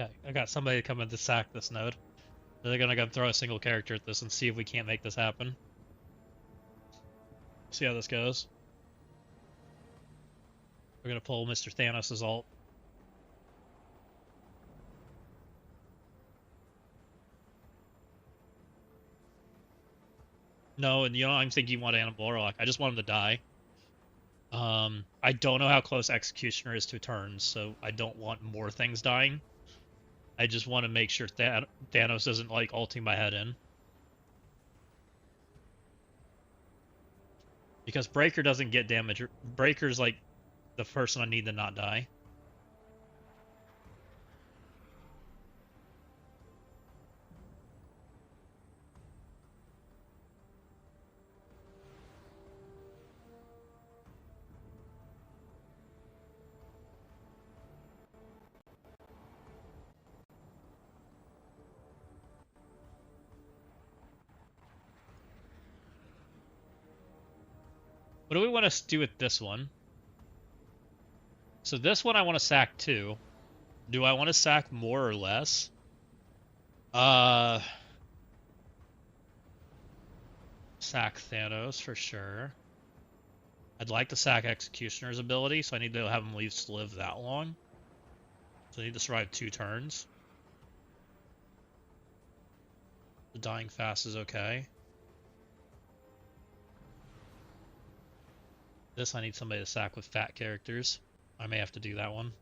Okay, I got somebody coming to sack this node. They're gonna go throw a single character at this and see if we can't make this happen. See how this goes. We're gonna pull Mr. Thanos' ult. No, and you know, I'm thinking you want Animal Warlock. I just want him to die. I don't know how close Executioner is to turns, so I don't want more things dying. I just want to make sure Thanos isn't, like, ulting my head in. Because Breaker doesn't get damage. Breaker's, like, the person I need to not die. What do we want to do with this one? So this one I want to sack too. Do I want to sack more or less? Sack Thanos for sure. I'd like to sack Executioner's ability, so I need to have him live that long. So I need to survive 2 turns. The dying fast is okay. This I need somebody to sack with fat characters. I may have to do that one.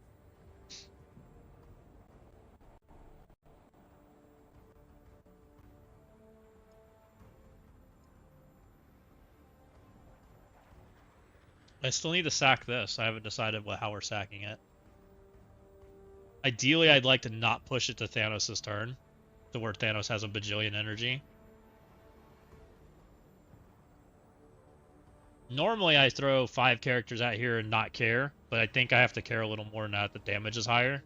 I still need to sack this. I haven't decided how we're sacking it. Ideally, I'd like to not push it to Thanos' turn, to where Thanos has a bajillion energy. Normally, I throw 5 characters out here and not care, but I think I have to care a little more now that the damage is higher.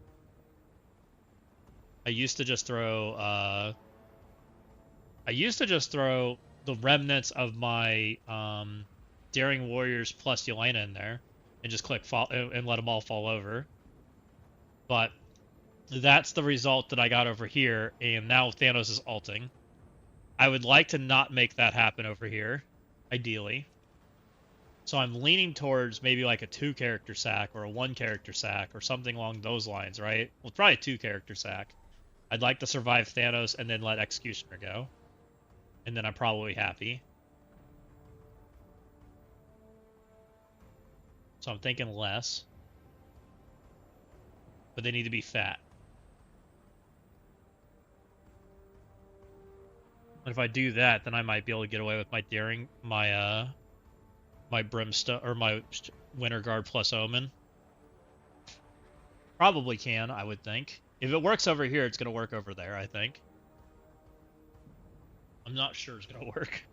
I used to just throw the remnants of my Daring Warriors plus Yelena in there and just click fall and let them all fall over. But that's the result that I got over here, and now Thanos is ulting. I would like to not make that happen over here, ideally. So I'm leaning towards maybe like a 2-character sack or a 1-character sack or something along those lines, right? Well, probably a 2-character sack. I'd like to survive Thanos and then let Executioner go. And then I'm probably happy. So I'm thinking less. But they need to be fat. And if I do that, then I might be able to get away with my daring, my Brimstone, or my Winter Guard plus Omen. Probably can, I would think. If it works over here, it's going to work over there, I think. I'm not sure it's going to work.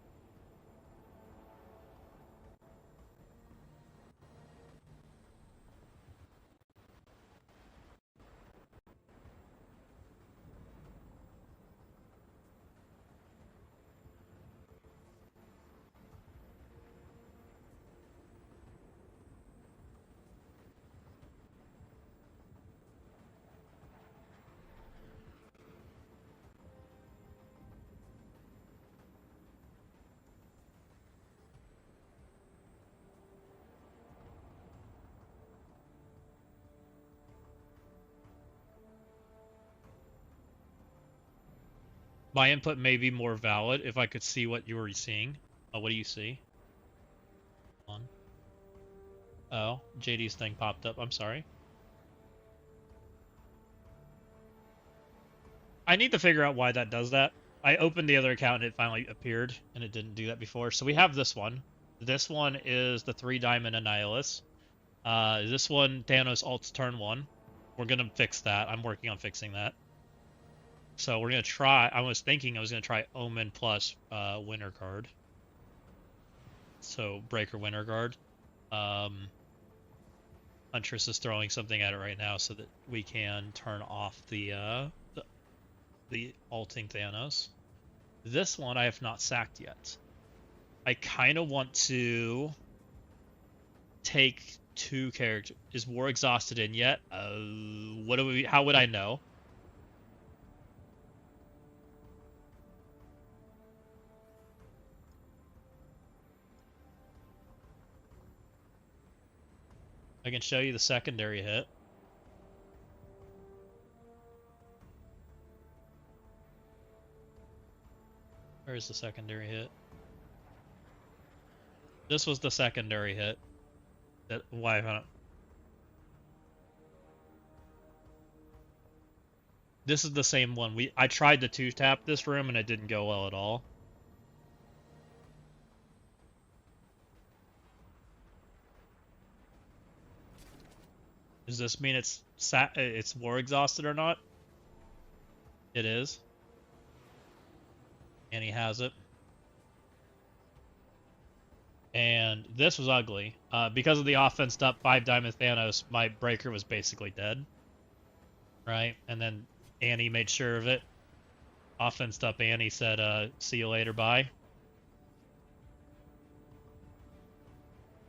My input may be more valid if I could see what you were seeing. Oh, what do you see? Hold on. Oh, JD's thing popped up. I'm sorry. I need to figure out why that does that. I opened the other account and it finally appeared, and it didn't do that before. So we have this one. This one is the 3-diamond Annihilus. This one, Thanos ults turn 1. We're going to fix that. I'm working on fixing that. So we're going to try... I was thinking I was going to try Omen plus Winter Guard. So Breaker Winter Guard. Huntress is throwing something at it right now so that we can turn off the ulting Thanos. This one I have not sacked yet. I kind of want to take 2 characters. Is War Exhausted in yet? What do we? How would I know? I can show you the secondary hit. Where is the secondary hit? This was the secondary hit. That why haven't? This is the same one. I tried to 2-tap this room and it didn't go well at all. Does this mean it's War Exhausted or not? It is. And he has it. And this was ugly. Because of the offense up 5-diamond Thanos, my breaker was basically dead. Right? And then Annie made sure of it. Offense up Annie said, see you later, bye.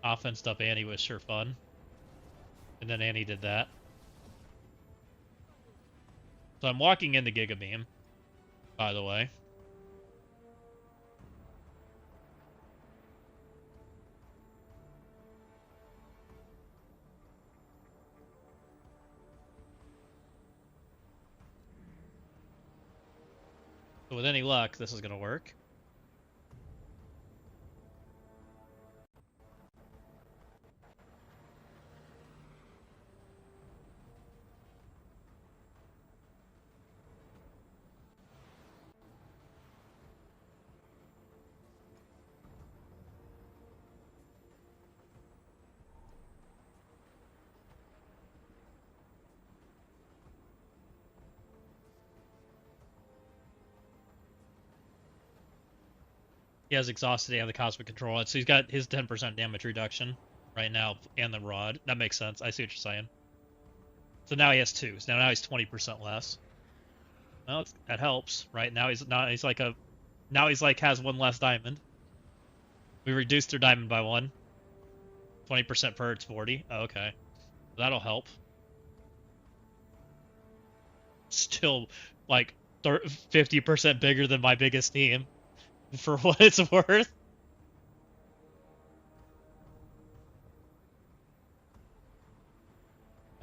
Offense up Annie was sure fun. And then Annie did that. So I'm walking into Giga Beam, by the way. So with any luck, this is going to work. He has Exhausted and the Cosmic Control, so he's got his 10% damage reduction right now and the Rod. That makes sense. I see what you're saying. So now he has 2. So now he's 20% less. Well, that helps, right? Now he's like has 1 less diamond. We reduced their diamond by 1. 20% per, it's 40. Oh, okay. That'll help. Still, like, 50% bigger than my biggest team. For what it's worth.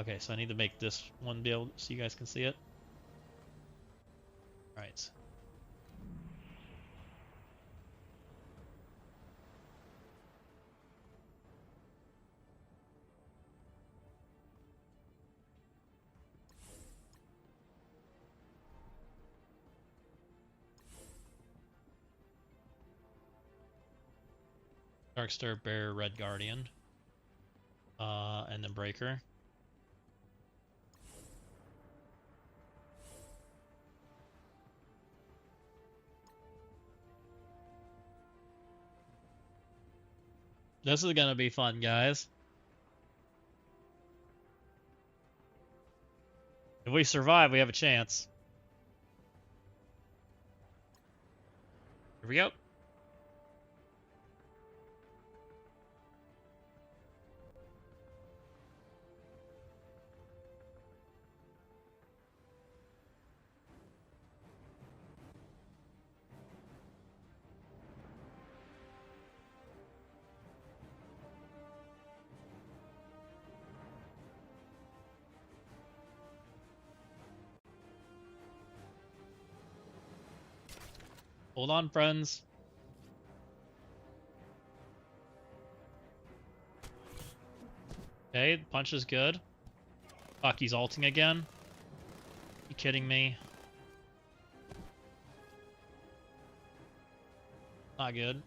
Okay, so I need to make this one be able so you guys can see it. Right. Darkstar, Bear, Red Guardian. And then Breaker. This is gonna be fun, guys. If we survive, we have a chance. Here we go. Hold on, friends. Okay, punch is good. Fuck, he's ulting again. You kidding me? Not good.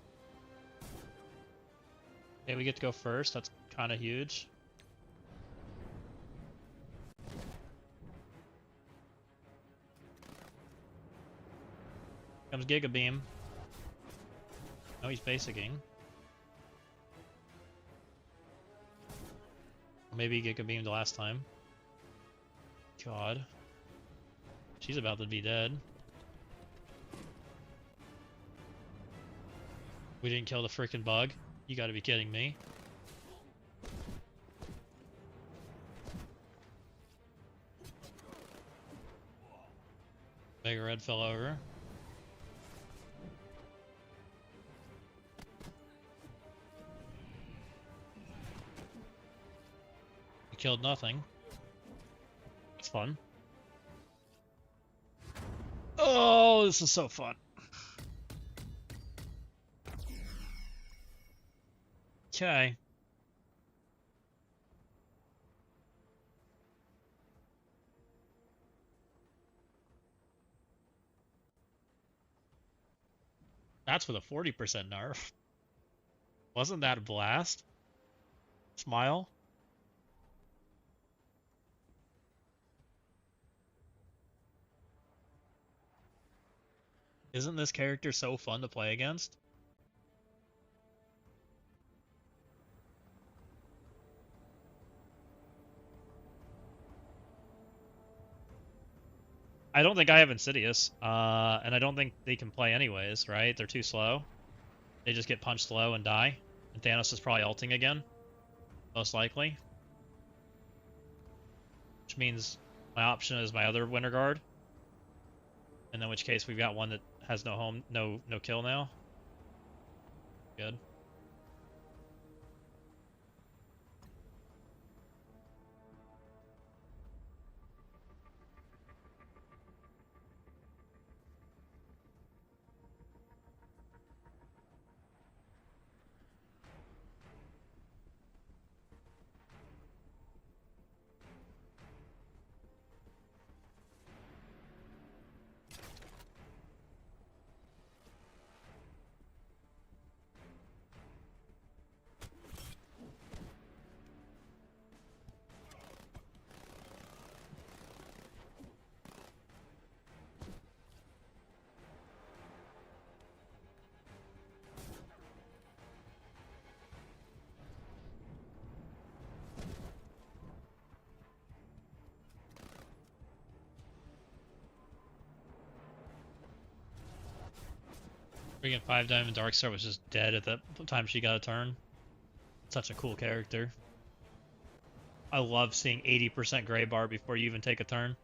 Okay, we get to go first. That's kind of huge. Comes Giga Beam. Oh, he's basicking. Maybe Giga Beamed last time. God. She's about to be dead. We didn't kill the freaking bug. You gotta be kidding me. Mega Red fell over. We killed nothing. It's fun. Oh, this is so fun. Okay. That's with a 40% nerf. Wasn't that a blast? Smile. Isn't this character so fun to play against? I don't think I have Insidious, and I don't think they can play anyways, right? They're too slow. They just get punched low and die. And Thanos is probably ulting again, most likely. Which means my option is my other Winter Guard. And in which case we've got one that has no home, no kill now. Good. Freaking 5 Diamond Darkstar was just dead at the time she got a turn. Such a cool character. I love seeing 80% gray bar before you even take a turn.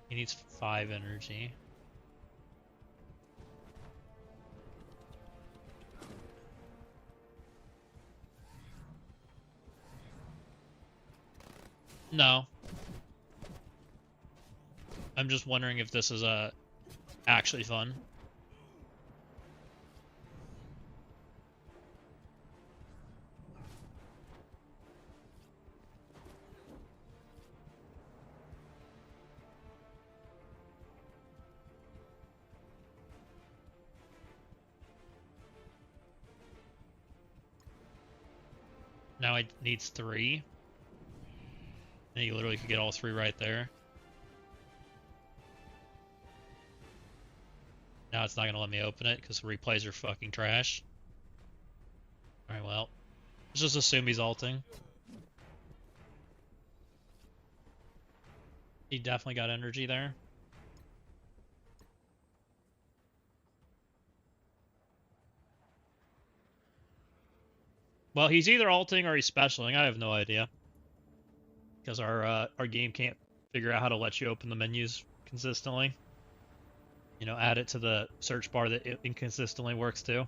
He needs 5 energy. No. I'm just wondering if this is actually fun. Now it needs 3. And you literally could get all 3 right there. Now it's not going to let me open it because the replays are fucking trash. Alright, well. Let's just assume he's ulting. He definitely got energy there. Well, he's either ulting or he's specialing. I have no idea. Because our game can't figure out how to let you open the menus consistently. You know, add it to the search bar that it inconsistently works too.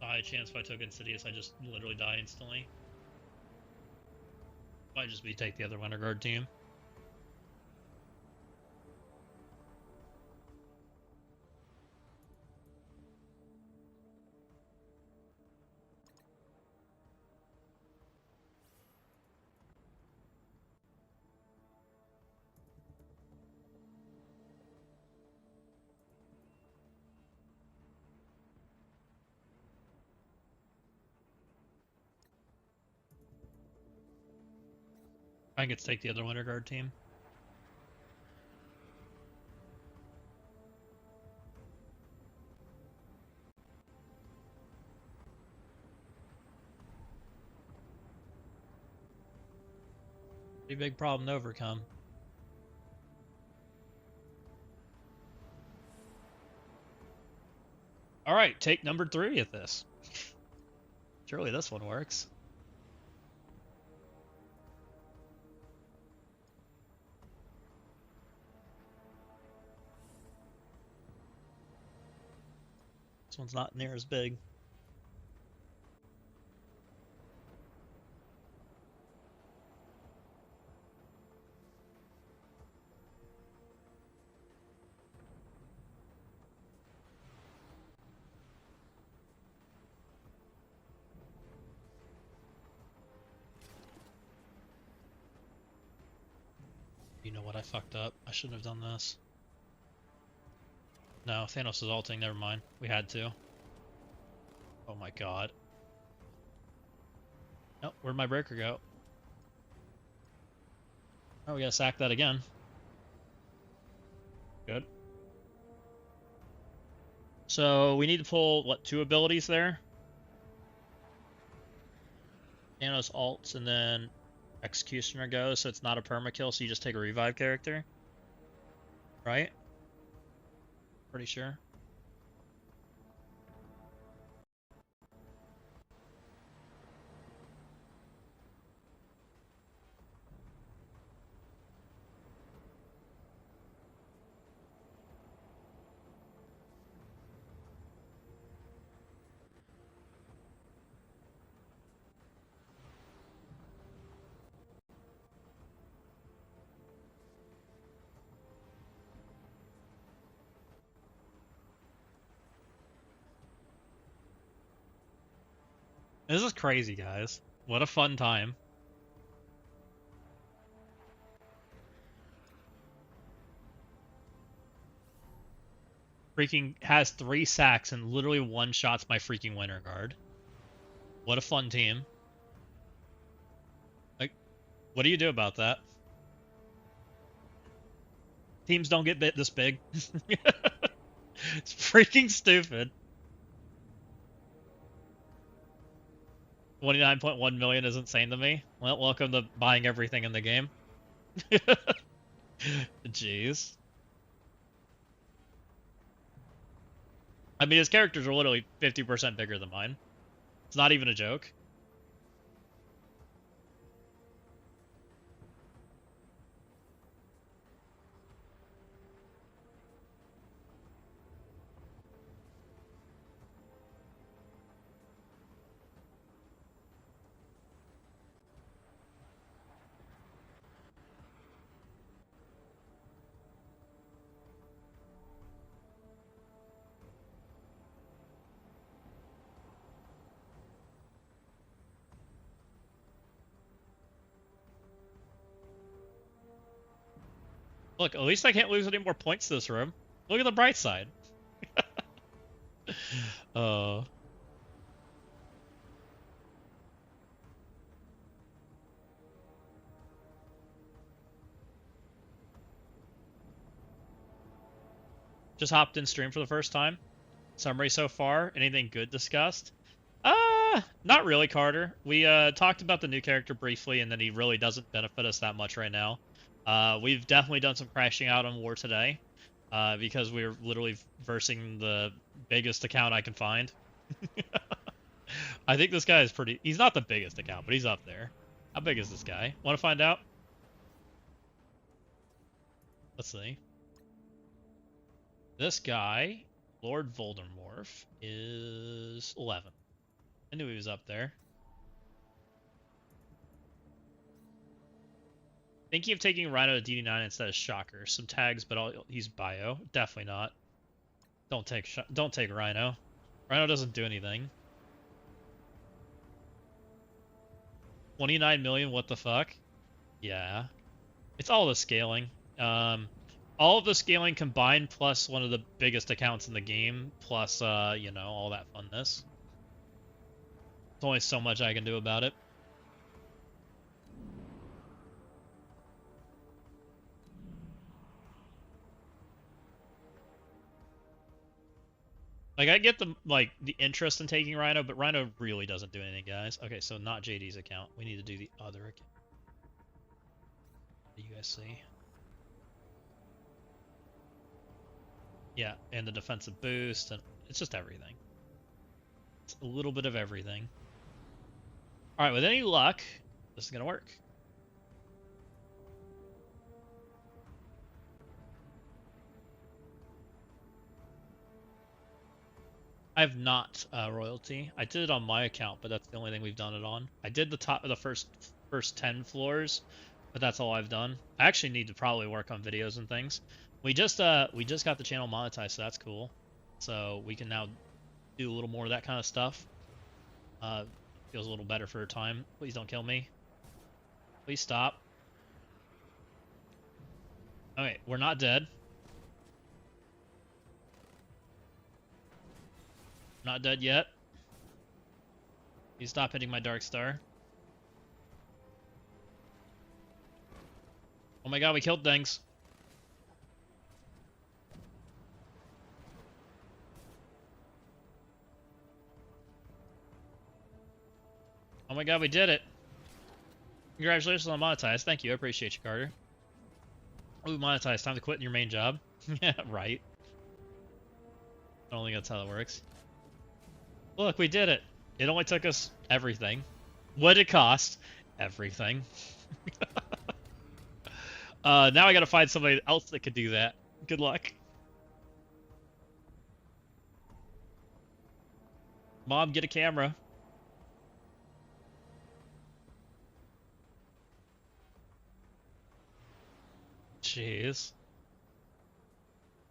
High chance if I took Insidious, I just literally die instantly. Might just be take the other Winter Guard team. I get to take the other Winter Guard team. Pretty big problem to overcome. Alright, take number 3 at this. Surely this one works. This one's not near as big. You know what, I fucked up. I shouldn't have done this. No, Thanos is ulting, never mind. We had to. Oh my god. Nope, where'd my breaker go? Oh, we gotta sack that again. Good. So we need to pull, what, 2 abilities there? Thanos ults and then Executioner goes, so it's not a permakill, so you just take a revive character. Right? Pretty sure. This is crazy, guys. What a fun time. Freaking has 3 sacks and literally one-shots my freaking Winter Guard. What a fun team. Like, what do you do about that? Teams don't get this big. It's freaking stupid. 29.1 million is insane to me. Well, welcome to buying everything in the game. Jeez. I mean, his characters are literally 50% bigger than mine. It's not even a joke. Look, at least I can't lose any more points this room. Look at the bright side. uh, just hopped in stream for the first time. Summary so far. Anything good discussed? Not really, Carter. We talked about the new character briefly, and then he really doesn't benefit us that much right now. We've definitely done some crashing out on War today, because we're literally versing the biggest account I can find. I think this guy is pretty... He's not the biggest account, but he's up there. How big is this guy? Want to find out? Let's see. This guy, Lord Voldemort, is 11. I knew he was up there. Thinking of taking Rhino to DD9 instead of Shocker. Some tags, but he's bio. Definitely not. Don't take Rhino. Rhino doesn't do anything. 29 million, what the fuck? Yeah. It's all the scaling. All of the scaling combined plus one of the biggest accounts in the game, plus, you know, all that funness. There's only so much I can do about it. Like, I get the interest in taking Rhino, but Rhino really doesn't do anything, guys. Okay, so not JD's account. We need to do the other account. What do you guys see? Yeah, and the defensive boost, and it's just everything. It's a little bit of everything. Alright, with any luck, this is gonna work. I have not royalty. I did it on my account, but that's the only thing we've done it on. I did the top of the first 10 floors, but that's all I've done. I actually need to probably work on videos and things. We just got the channel monetized, so that's cool. So we can now do a little more of that kind of stuff. Feels a little better for a time. Please don't kill me. Please stop. Okay, we're not dead. Not dead yet. You stop hitting my Dark Star. Oh my god, we killed things. Oh my god, we did it. Congratulations on monetized. Thank you. I appreciate you, Carter. Ooh, monetized. Time to quit your main job. Yeah, right. I don't think that's how that works. Look, we did it. It only took us everything. What did it cost? Everything. Now I gotta find somebody else that could do that. Good luck. Mom, get a camera. Jeez.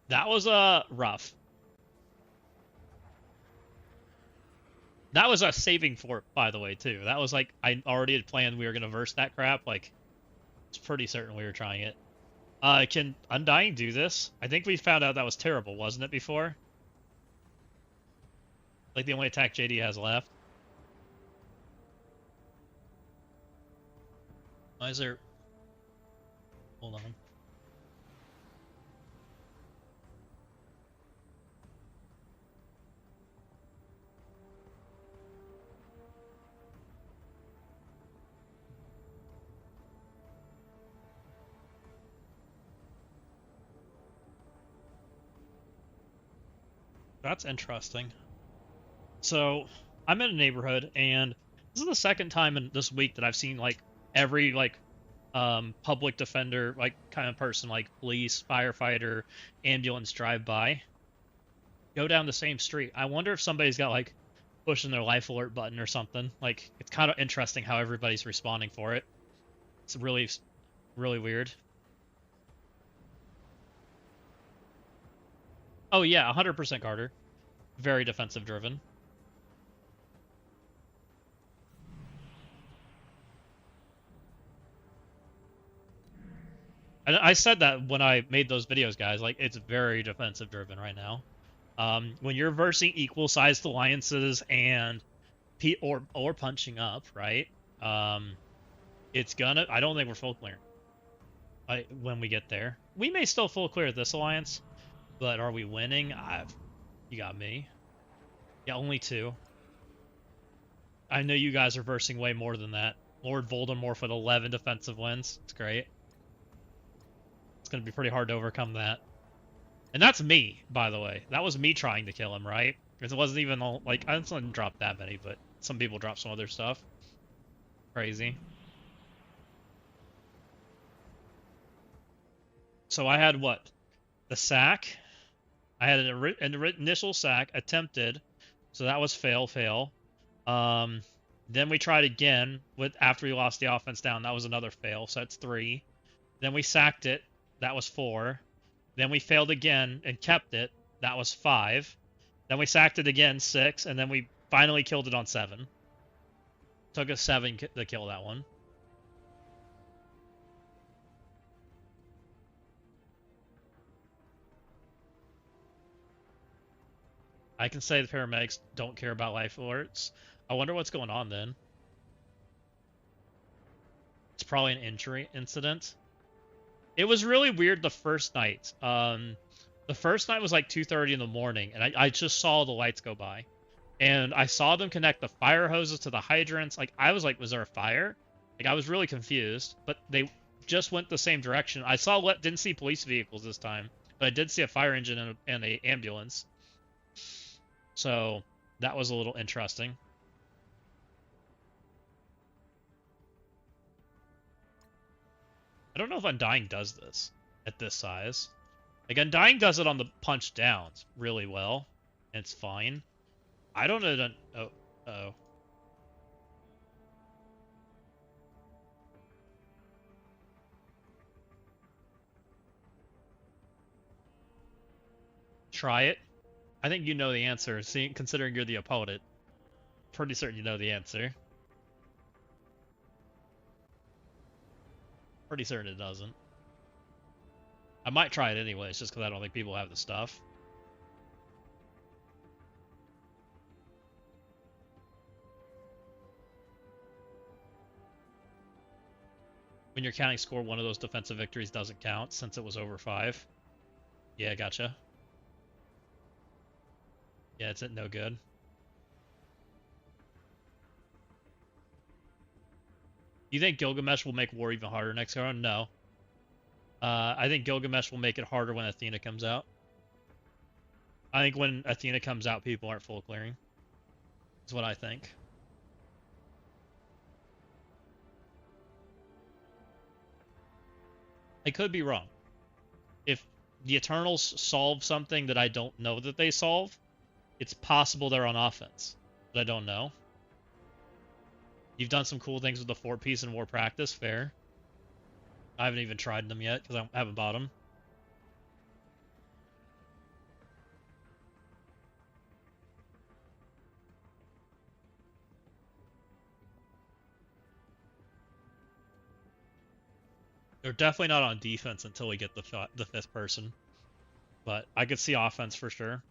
That was rough. That was us saving for it, by the way, too. That was like, I already had planned we were gonna verse that crap. Like, it's pretty certain we were trying it. Can Undying do this? I think we found out that was terrible, wasn't it, before? Like, the only attack JD has left. Why is there... Hold on. That's interesting. So, I'm in a neighborhood, and this is the second time in this week that I've seen, like, every, like, public defender, like, kind of person, like police, firefighter, ambulance drive by, go down the same street. I wonder if somebody's got, like, pushing their life alert button or something. Like, it's kind of interesting how everybody's responding for it. It's really, really weird. Oh yeah, 100% Carter. Very defensive driven. I said that when I made those videos, guys. Like, it's very defensive driven right now. When you're versing equal sized alliances and or punching up, right? Um, it's gonna. I don't think we're full clear. When we get there, we may still full clear this alliance, but are we winning? You got me. Yeah, only two. I know you guys are versing way more than that. Lord Voldemort with 11 defensive wins. It's great. It's gonna be pretty hard to overcome that. And that's me, by the way. That was me trying to kill him, right? Because it wasn't even all, like, I didn't drop that many, but some people drop some other stuff. Crazy. So I had what? The sack. I had an initial sack attempted, so that was fail. Um, then we tried again with after we lost the offense down. That was another fail, so that's 3. Then we sacked it. That was 4. Then we failed again and kept it. That was 5. Then we sacked it again, 6, and then we finally killed it on 7. Took us 7 to kill that one. I can say the paramedics don't care about life alerts. I wonder what's going on then. It's probably an injury incident. It was really weird the first night. The first night was like 2:30 in the morning, and I just saw the lights go by. And I saw them connect the fire hoses to the hydrants. Like, I was like, was there a fire? Like, I was really confused, but they just went the same direction. Didn't see police vehicles this time, but I did see a fire engine and a ambulance. So that was a little interesting. I don't know if Undying does this at this size. Like, Undying does it on the punch downs really well, and it's fine. I don't know. Oh. Try it. I think you know the answer, considering you're the opponent. Pretty certain you know the answer. Pretty certain it doesn't. I might try it anyways, just because I don't think people have the stuff. When you're counting score, one of those defensive victories doesn't count since it was over 5. Yeah, gotcha. Yeah, it's no good. You think Gilgamesh will make war even harder next round? No. I think Gilgamesh will make it harder when Athena comes out. I think when Athena comes out, people aren't full clearing. That's what I think. I could be wrong. If the Eternals solve something that I don't know that they solve, it's possible they're on offense. But I don't know. You've done some cool things with the 4-piece and war practice, fair. I haven't even tried them yet because I haven't bought them. They're definitely not on defense until we get the 5th person. But I could see offense for sure.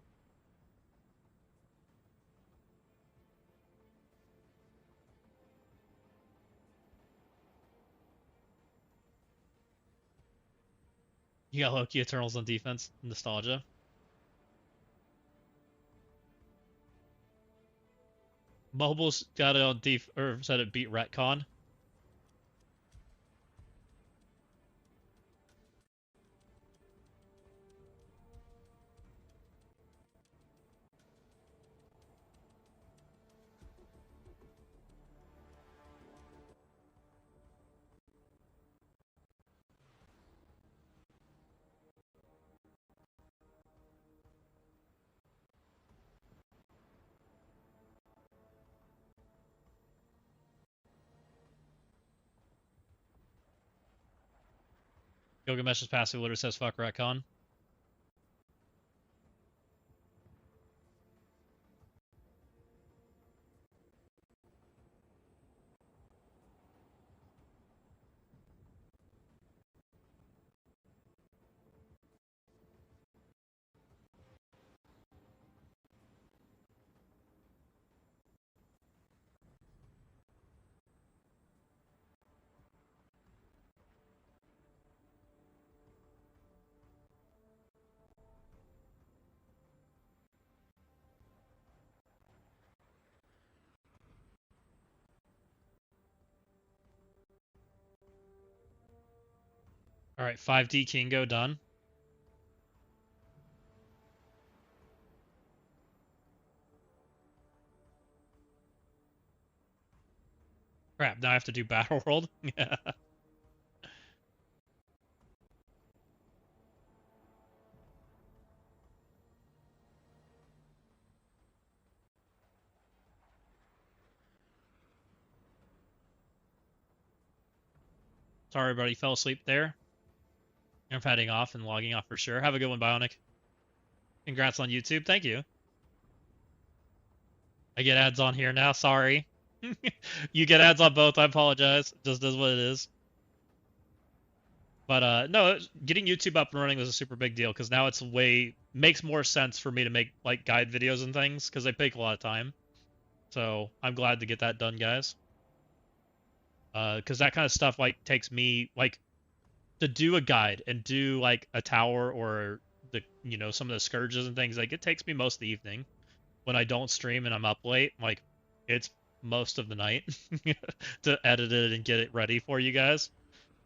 You got Loki Eternals on defense. Nostalgia. Mobile's got it on or said it beat Retcon. Gilgamesh's passive literally says fuck Retcon. Alright, 5D Kingo done. Crap, now I have to do Battle World? Yeah. Sorry, everybody fell asleep there. I'm heading off and logging off for sure. Have a good one, Bionic. Congrats on YouTube. Thank you. I get ads on here now. Sorry. You get ads on both. I apologize. Just is what it is. But no, getting YouTube up and running was a super big deal because now it's makes more sense for me to make like guide videos and things because they take a lot of time. So I'm glad to get that done, guys. Because that kind of stuff like takes me like to do a guide and do like a tower or some of the scourges and things, like it takes me most of the evening when I don't stream and I'm up late. Like it's most of the night to edit it and get it ready for you guys.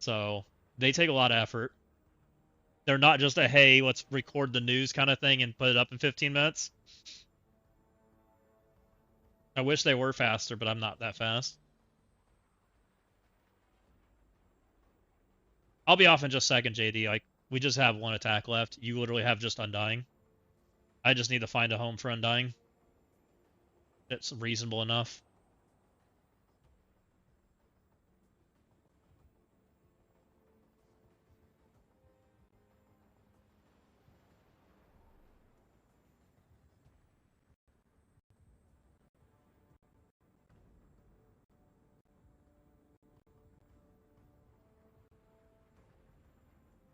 So they take a lot of effort. They're not just a hey, let's record the news kind of thing and put it up in 15 minutes. I wish they were faster, but I'm not that fast. I'll be off in just a second, JD. Like, we just have one attack left. You literally have just Undying. I just need to find a home for Undying. It's reasonable enough.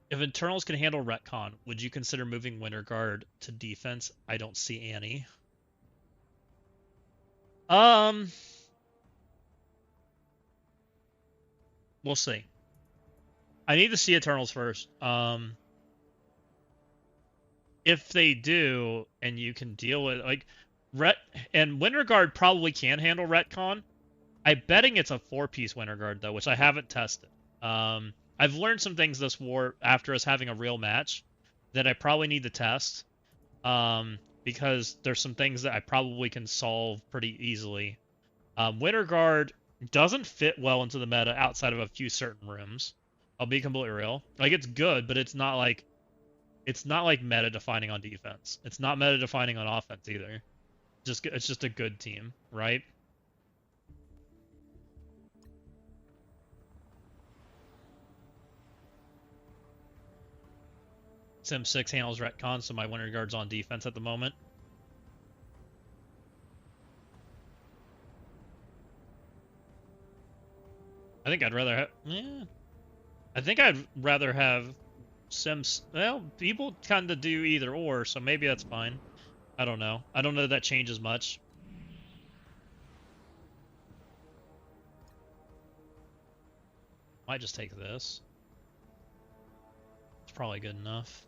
If internals can handle retcon, would you consider moving Winter Guard to defense? I don't see any. We'll see. I need to see Eternals first. If they do, and you can deal with like and Winter Guard probably can handle retcon. I'm betting it's a 4-piece Winter Guard though, which I haven't tested. I've learned some things this war after us having a real match that I probably need to test. Because there's some things that I probably can solve pretty easily. Winter Guard doesn't fit well into the meta outside of a few certain rooms. I'll be completely real. Like it's good, but it's not like meta defining on defense. It's not meta defining on offense either. It's just a good team, right? Sim 6 handles retcon, so my Winter Guard's on defense at the moment. I think I'd rather have... Yeah. I think I'd rather have Sims... Well, people kind of do either or, so maybe that's fine. I don't know. I don't know if that changes much. Might just take this. It's probably good enough.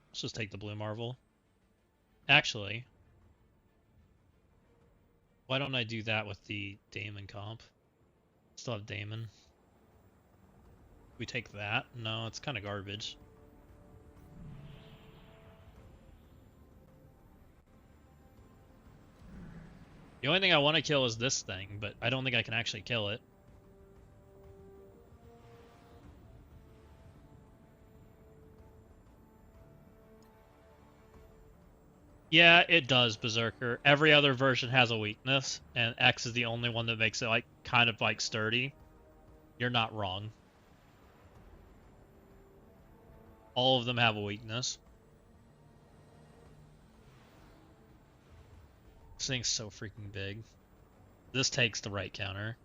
Let's just take the Blue Marvel. Actually, why don't I do that with the Daemon comp? Still have Daemon. We take that? No, it's kind of garbage. The only thing I want to kill is this thing, but I don't think I can actually kill it. Yeah, it does, Berserker. Every other version has a weakness, and X is the only one that makes it like kind of like sturdy. You're not wrong. All of them have a weakness. This thing's so freaking big. This takes the right counter.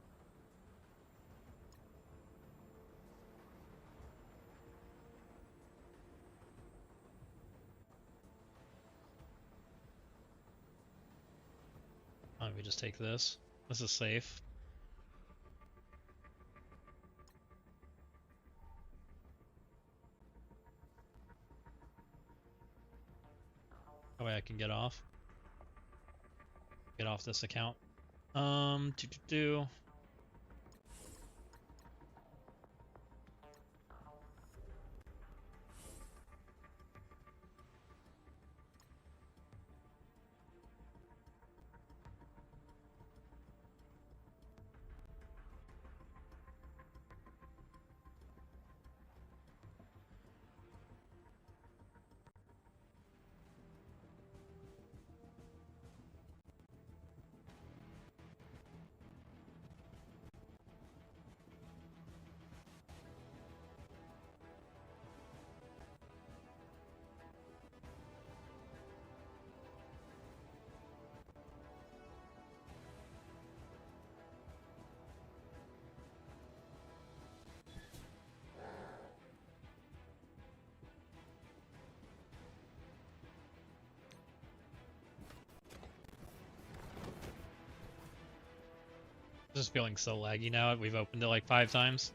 Why don't we just take this? This is safe. That way I can get off. Get off this account. This is feeling so laggy now. We've opened it like 5 times.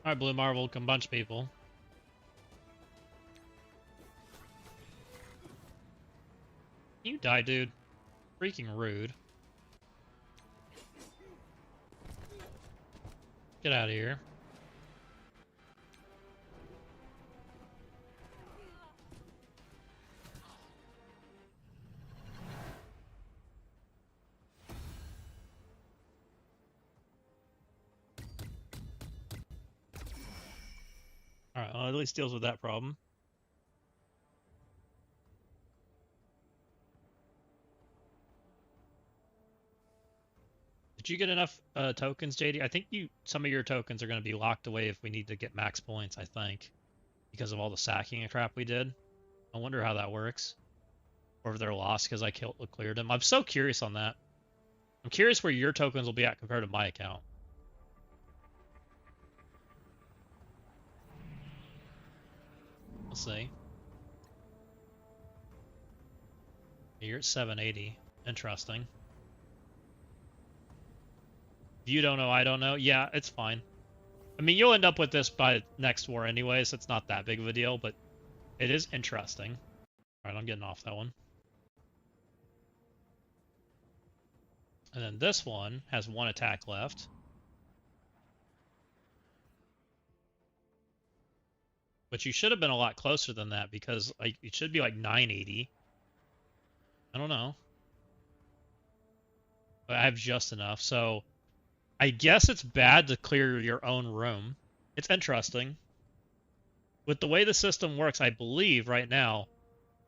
Alright, Blue Marvel, come bunch people. You die, dude. Freaking rude. Get out of here. Alright, well, at least deals with that problem. Did you get enough tokens, JD? I think some of your tokens are going to be locked away if we need to get max points, I think. Because of all the sacking and crap we did. I wonder how that works. Or if they're lost because I cleared them. I'm so curious on that. I'm curious where your tokens will be at compared to my account. Let's see. You're at 780. Interesting. If you don't know, I don't know. Yeah, it's fine. I mean, you'll end up with this by next war anyway, so it's not that big of a deal, but it is interesting. Alright, I'm getting off that one. And then this one has 1 attack left. But you should have been a lot closer than that because it should be like 980. I don't know. But I have just enough, so I guess it's bad to clear your own room. It's interesting. With the way the system works, I believe right now,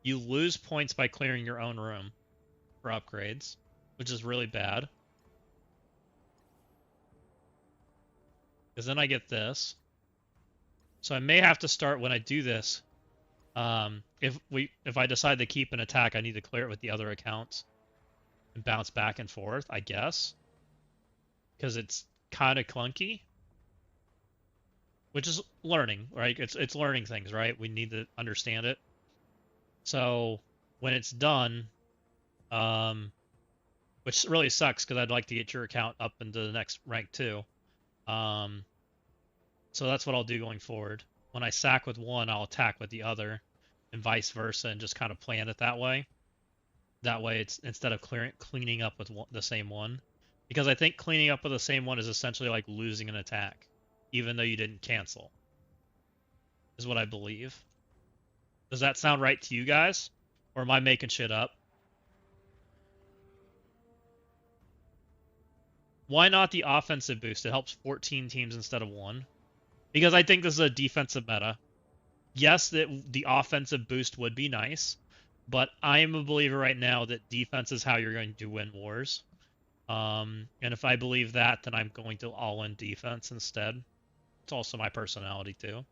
you lose points by clearing your own room for upgrades, which is really bad. Because then I get this. So I may have to start when I do this. If I decide to keep an attack, I need to clear it with the other accounts and bounce back and forth, I guess. Because it's kind of clunky. Which is learning, right? It's learning things, right? We need to understand it. So when it's done, which really sucks because I'd like to get your account up into the next rank too. So that's what I'll do going forward. When I sack with one, I'll attack with the other, and vice versa, and just kind of plan it that way. That way, it's instead of cleaning up with the same one, because I think cleaning up with the same one is essentially like losing an attack, even though you didn't cancel. Is what I believe. Does that sound right to you guys, or am I making shit up? Why not the offensive boost? It helps 14 teams instead of 1. Because I think this is a defensive meta. Yes, the offensive boost would be nice, but I am a believer right now that defense is how you're going to win wars. And if I believe that, then I'm going to all-in defense instead. It's also my personality too.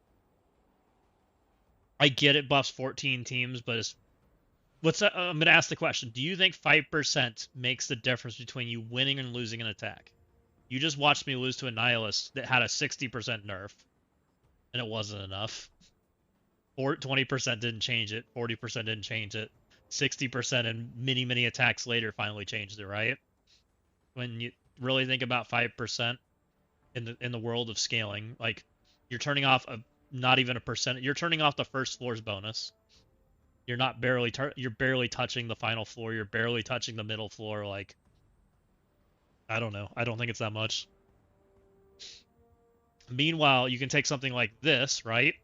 I get it buffs 14 teams, but I'm going to ask the question. Do you think 5% makes the difference between you winning and losing an attack? You just watched me lose to a Nihilist that had a 60% nerf, and it wasn't enough. 20% didn't change it, 40% didn't change it, 60% and many attacks later finally changed it, right? When you really think about 5% in the world of scaling, like you're turning off not even a percent, you're turning off the first floor's bonus. You're not you're barely touching the final floor, you're barely touching the middle floor, like I don't know. I don't think it's that much. Meanwhile, you can take something like this, right?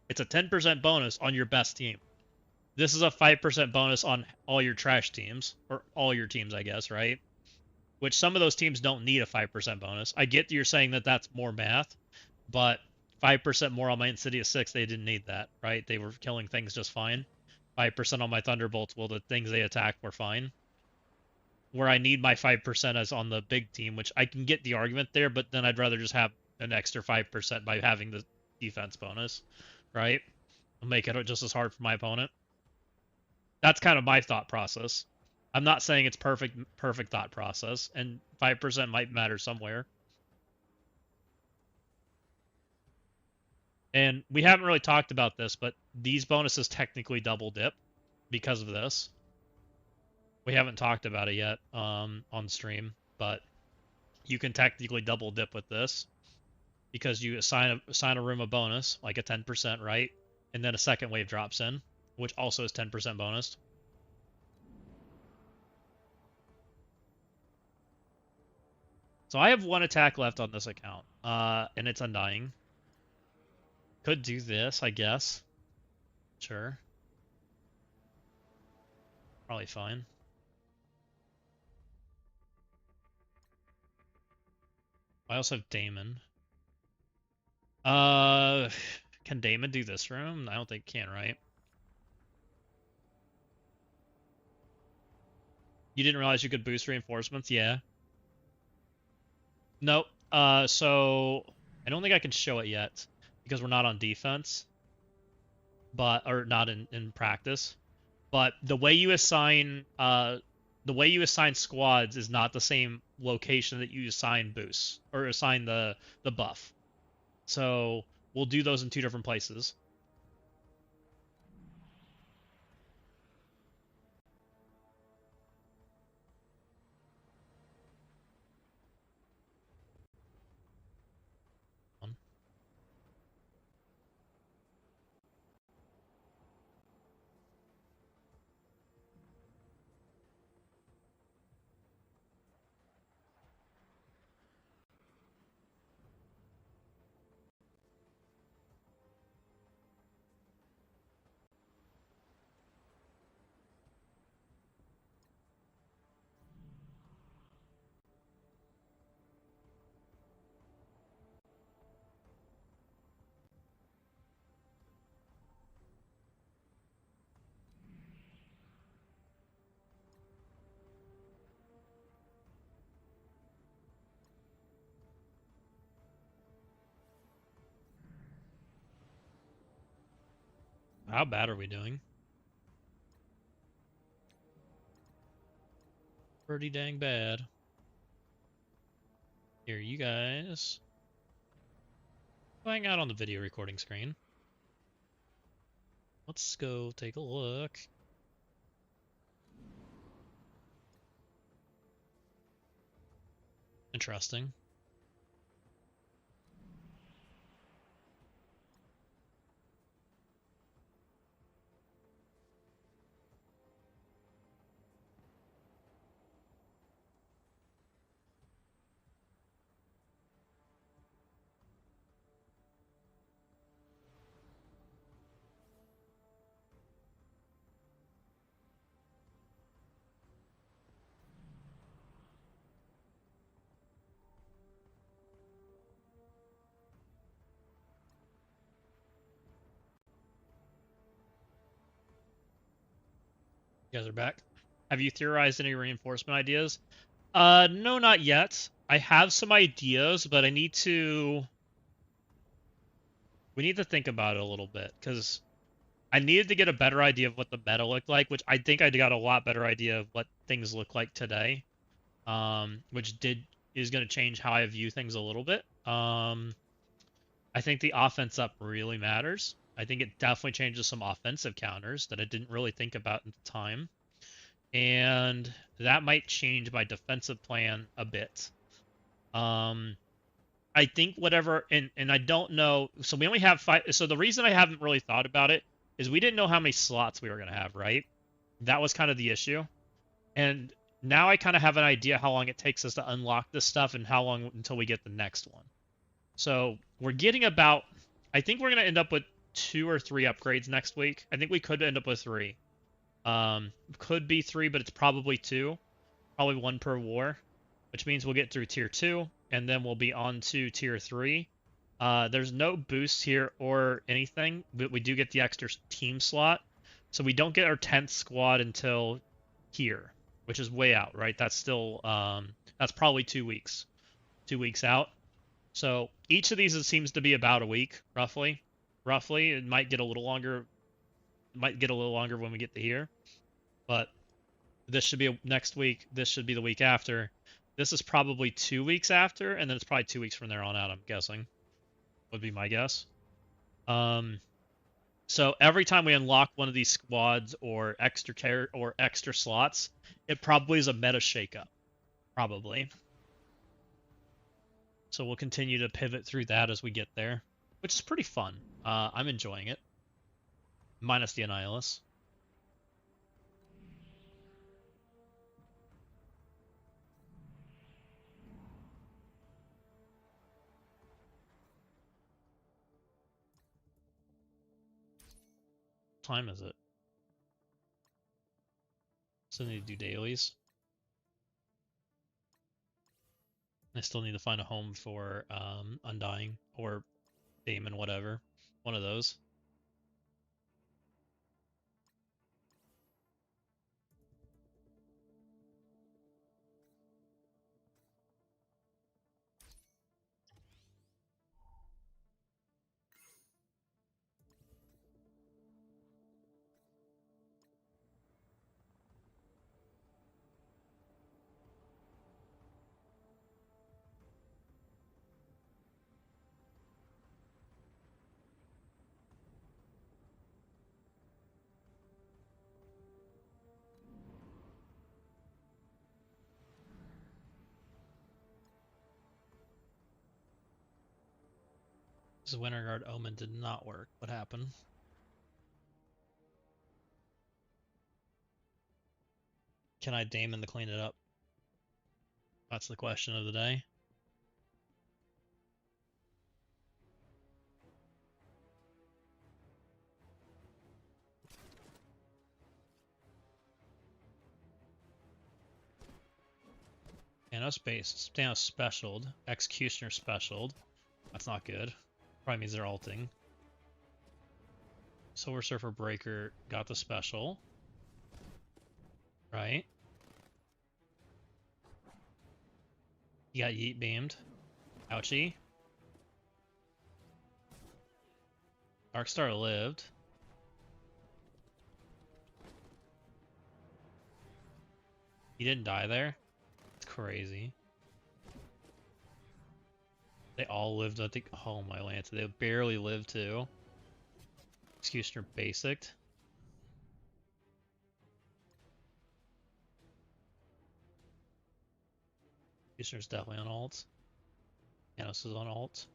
It's a 10% bonus on your best team. This is a 5% bonus on all your trash teams, or all your teams, I guess, right? which some of those teams don't need a 5% bonus. I get you're saying that that's more math, but 5% more on my Insidious 6, they didn't need that, right? They were killing things just fine. 5% on my Thunderbolts, well, the things they attacked were fine. Where I need my 5% as on the big team, which I can get the argument there, but then I'd rather just have an extra 5% by having the defense bonus, right? It'll make it just as hard for my opponent. That's kind of my thought process. I'm not saying it's perfect thought process, and 5% might matter somewhere. And we haven't really talked about this, but these bonuses technically double dip because of this. We haven't talked about it yet on stream, but you can technically double dip with this because you assign a room a bonus, like a 10%, right? And then a second wave drops in, which also is 10% bonus. So I have one attack left on this account, and it's Undying. Could do this, I guess. Sure. Probably fine. I also have Damon. Can Damon do this room? I don't think he can, right? You didn't realize you could boost reinforcements? Yeah. Nope. So I don't think I can show it yet because we're not on defense, or not in practice. But the way you assign squads is not the same location that you assign boosts or assign the buff. So we'll do those in 2 different places. How bad are we doing? Pretty dang bad. Here, you guys. Hang out on the video recording screen. Let's go take a look. Interesting. You guys are back. Have you theorized any reinforcement ideas? No, not yet. I have some ideas, but we need to think about it a little bit, because I needed to get a better idea of what the meta looked like, which I think I got a lot better idea of what things look like today, which is going to change how I view things a little bit. I think the offense up really matters. I think it definitely changes some offensive counters that I didn't really think about at the time. And that might change my defensive plan a bit. I think whatever, and I don't know, so we only have 5, so the reason I haven't really thought about it is we didn't know how many slots we were going to have, right? That was kind of the issue. And now I kind of have an idea how long it takes us to unlock this stuff and how long until we get the next one. So we're getting about, I think we're going to end up with 2 or 3 upgrades next week. I think we could end up with 3. Could be 3, but it's probably 2. Probably 1 per war. which means we'll get through tier 2, and then we'll be on to tier 3. There's no boosts here or anything, but we do get the extra team slot. So we don't get our 10th squad until here, which is way out, right? That's still, that's probably 2 weeks. 2 weeks out. So each of these seems to be about a week, roughly. Roughly, it might get a little longer. Might get a little longer when we get to here, but this should be next week. This should be the week after. This is probably 2 weeks after, and then it's probably 2 weeks from there on out, I'm guessing. Would be my guess. So every time we unlock one of these squads or extra slots, it probably is a meta shakeup. Probably. So we'll continue to pivot through that as we get there, which is pretty fun. I'm enjoying it. Minus the Annihilus. What time is it? Still need to do dailies. I still need to find a home for Undying or Damon, whatever. One of those. This Winter Guard Omen did not work. What happened? Can I Damon to clean it up? That's the question of the day. Thanos specialed. Executioner specialed. That's not good. Probably means they're ulting. Silver Surfer Breaker got the special. Right? He got yeet beamed. Ouchie. Darkstar lived. He didn't die there? It's crazy. They all lived, I think. Oh my lance, they barely lived too. Executioner basicked. Executioner's definitely on alt. Thanos is on alt.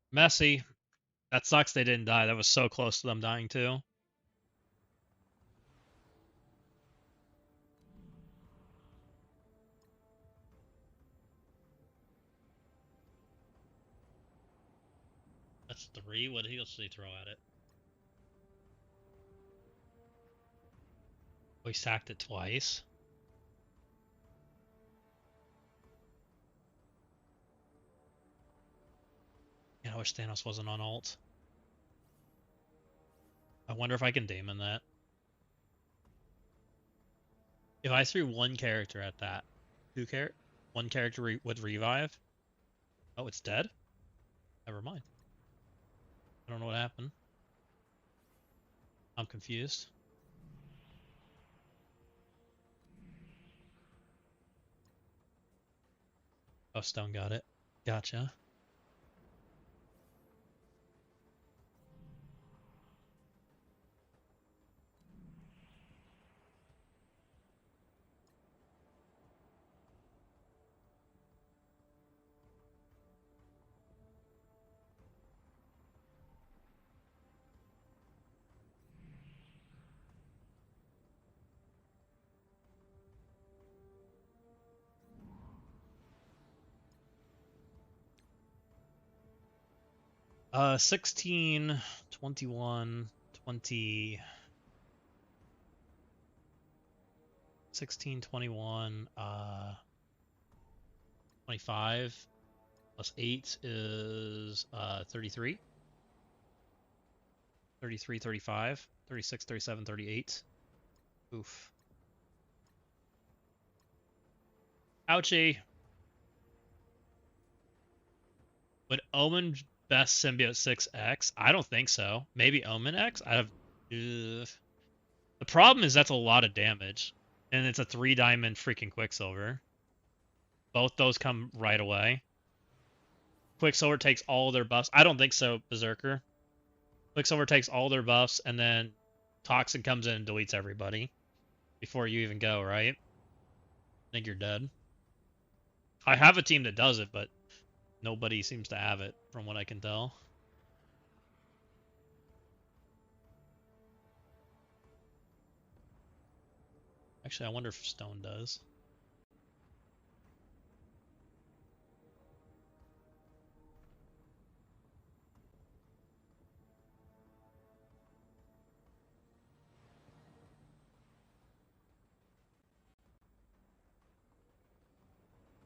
Messy. That sucks they didn't die. That was so close to them dying too. That's 3. What did he actually throw at it? We sacked it twice. Yeah, I wish Thanos wasn't on alt. I wonder if I can Damon that. If I threw one character at that, one character would revive. Oh, it's dead? Never mind. I don't know what happened. I'm confused. Oh, Stone got it. Gotcha. 16, 21, 20, 16, 21, 25 plus 8 is 33. 33, 35, 36, 37, 38. Oof. Ouchie. Would Omen best symbiote 6X? I don't think so. Maybe Omen X? I have. Ugh. The problem is that's a lot of damage. And it's a 3-diamond freaking Quicksilver. Both those come right away. Quicksilver takes all their buffs. I don't think so, Berserker. Quicksilver takes all their buffs, and then Toxin comes in and deletes everybody before you even go, right? I think you're dead. I have a team that does it, but nobody seems to have it, from what I can tell. Actually, I wonder if Stone does.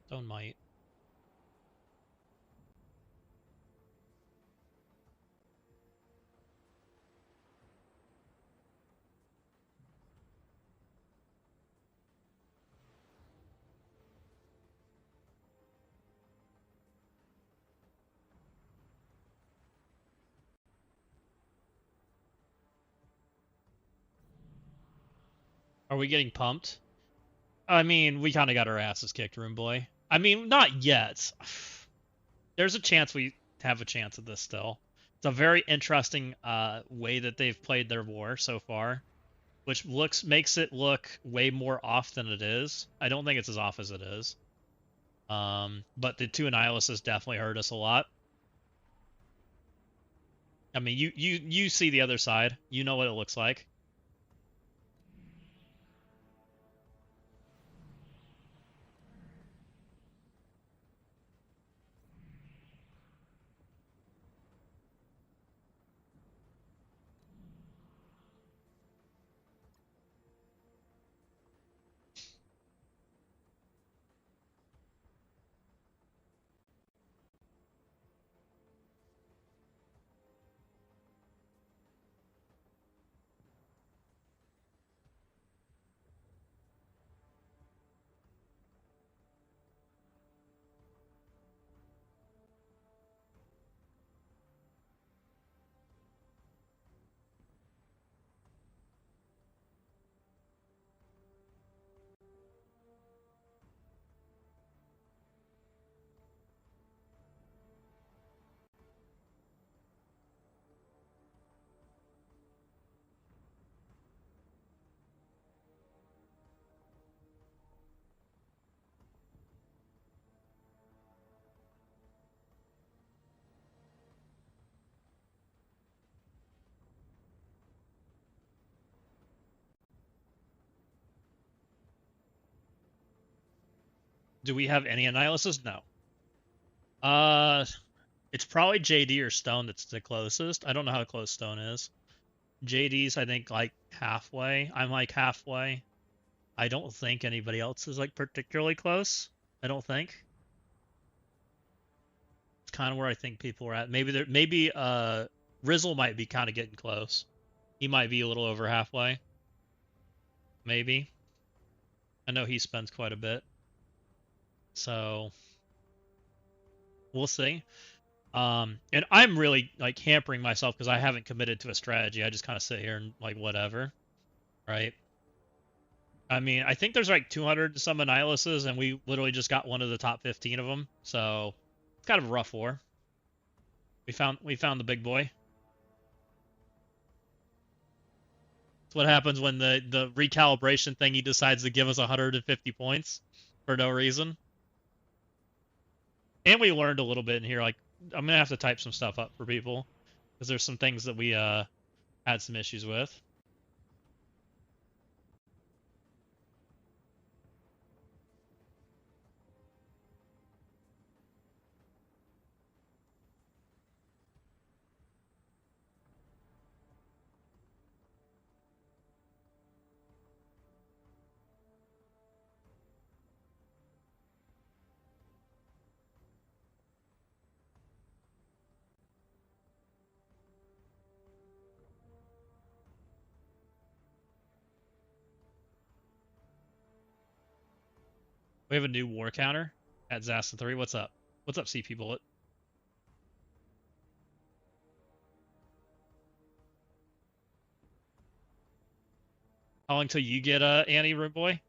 Stone might. Are we getting pumped? I mean, we kind of got our asses kicked, Room Boy. I mean, not yet. There's a chance we have a chance at this still. It's a very interesting way that they've played their war so far, which makes it look way more off than it is. I don't think it's as off as it is. But the 2 Annihilists definitely hurt us a lot. I mean, you see the other side. You know what it looks like. Do we have any Annihilists? No. It's probably JD or Stone that's the closest. I don't know how close Stone is. JD's, I think, like halfway. I'm like halfway. I don't think anybody else is like particularly close. I don't think. It's kind of where I think people are at. Maybe Rizzle might be kind of getting close. He might be a little over halfway. Maybe. I know he spends quite a bit. So we'll see. And I'm really like hampering myself because I haven't committed to a strategy. I just kind of sit here and like whatever, right? I mean, I think there's like 200 some Annihilists, and we literally just got one of the top 15 of them. So it's kind of a rough war. We found the big boy. It's what happens when the recalibration thing he decides to give us 150 points for no reason. And we learned a little bit in here. Like I'm gonna have to type some stuff up for people because there's some things that we had some issues with. We have a new war counter at Zastin 3. What's up? What's up, CP Bullet? How long till you get Annie, Room Boy?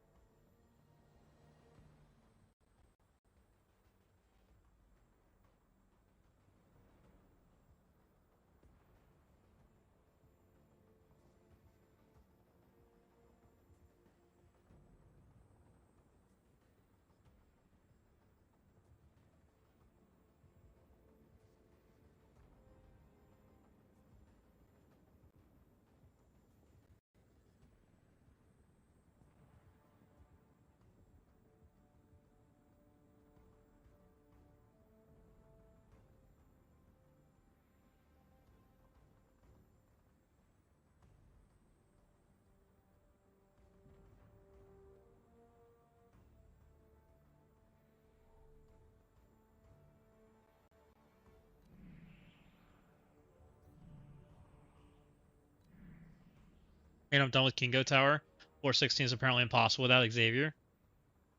And I'm done with Kingo Tower. 416 is apparently impossible without Xavier.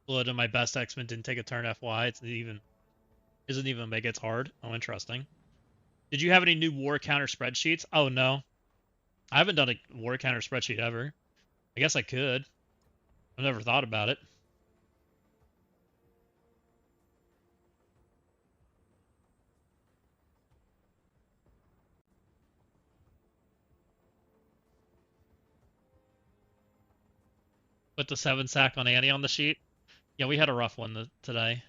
Blood and my best X-Men didn't take a turn FY. Isn't even mega, it's hard. Oh, interesting. Did you have any new war counter spreadsheets? Oh no. I haven't done a war counter spreadsheet ever. I guess I could. I've never thought about it. Put the 7 sack on Annie on the sheet. Yeah, we had a rough one today.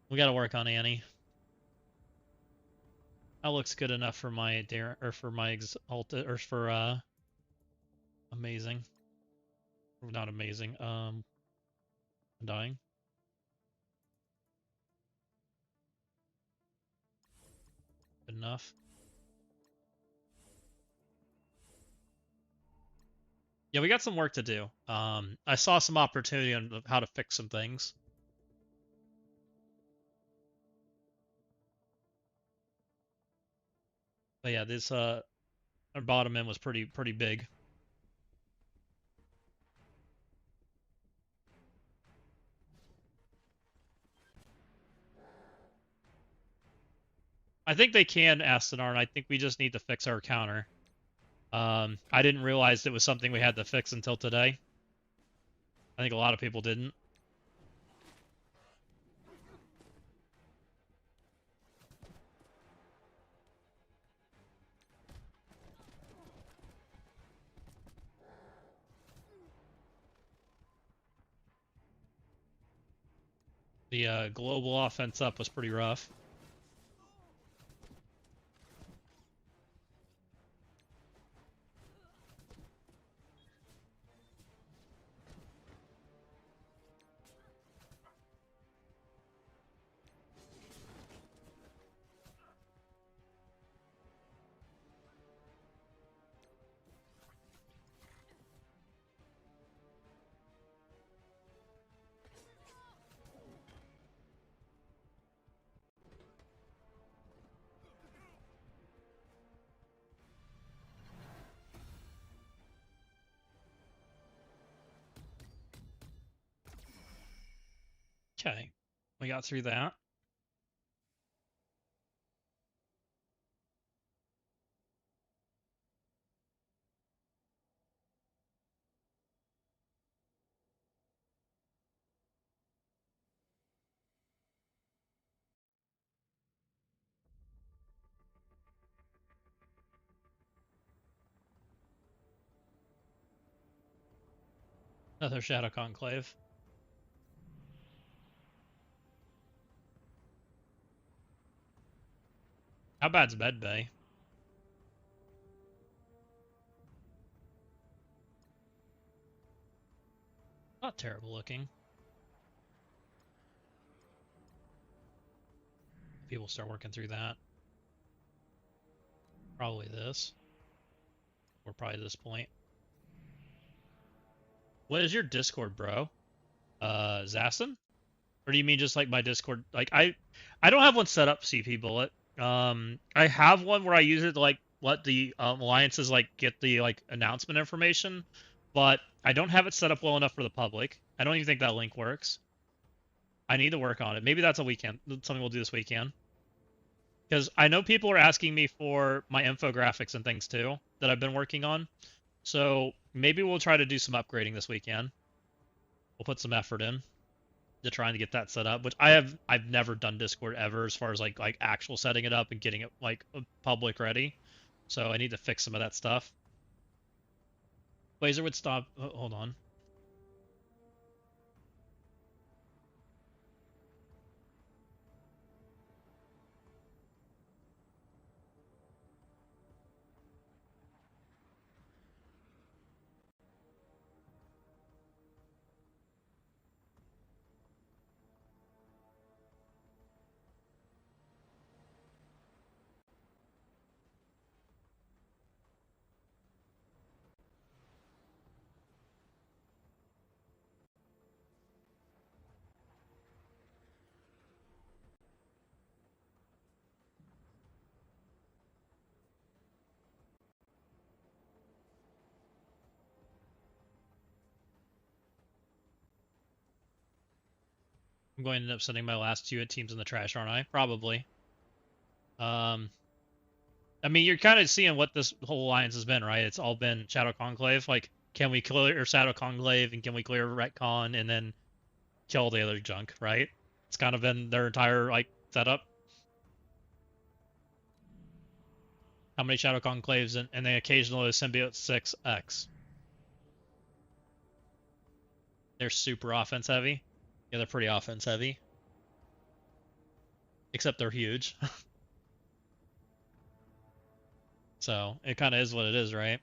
We gotta work on Annie. That looks good enough for my or for my exalted or for amazing. Not amazing. I'm dying. Good enough. Yeah, we got some work to do. I saw some opportunity on how to fix some things. But yeah, this our bottom end was pretty big. I think they can Astanar, and I think we just need to fix our counter. I didn't realize it was something we had to fix until today. I think a lot of people didn't. The global offense up was pretty rough. Okay, we got through that. Another Shadow Conclave. How bad's Med Bay? Not terrible looking. People start working through that. Probably this. Or probably this point. What is your Discord, bro? Zastin? Or do you mean just like my Discord? Like I don't have one set up, CP Bullet. I have one where I use it to like let the alliances like get the like announcement information. but I don't have it set up well enough for the public. I don't even think that link works. I need to work on it. Maybe that's a weekend, something we'll do this weekend. Because I know people are asking me for my infographics and things too that I've been working on. So maybe we'll try to do some upgrading this weekend. We'll put some effort in to trying to get that set up, which I've never done Discord ever as far as like actual setting it up and getting it like public ready. So I need to fix some of that stuff. Blazer would stop. Oh, hold on. I'm going to end up sending my last two teams in the trash, aren't I? Probably. Um, I mean, you're kind of seeing what this whole alliance has been, right? It's all been Shadow Conclave. Like, can we clear Shadow Conclave and can we clear Retcon and then kill the other junk, right? It's kind of been their entire like setup. How many Shadow Conclaves and then occasionally Symbiote 6X. They're super offense heavy. Yeah, they're pretty offense heavy. Except they're huge. So it kind of is what it is, right?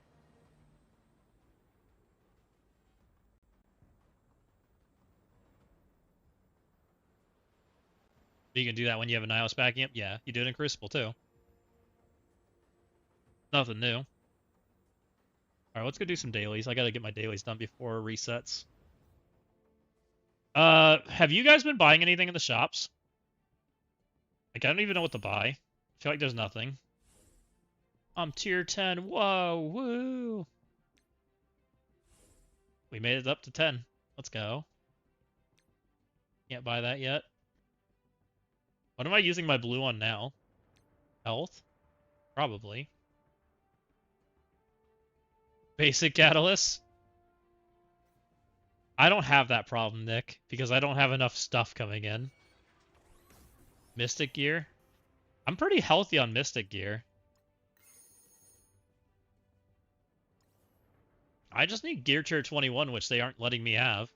You can do that when you have a Nihilus backing up. Yeah, you do it in Crucible too. Nothing new. Alright, let's go do some dailies. I gotta get my dailies done before resets. Have you guys been buying anything in the shops? Like, I don't even know what to buy. I feel like there's nothing. I'm tier 10. Whoa, woo. We made it up to 10. Let's go. Can't buy that yet. What am I using my blue on now? Health? Probably. Basic catalyst? I don't have that problem, Nick, because I don't have enough stuff coming in. Mystic gear? I'm pretty healthy on Mystic gear. I just need gear tier 21, which they aren't letting me have.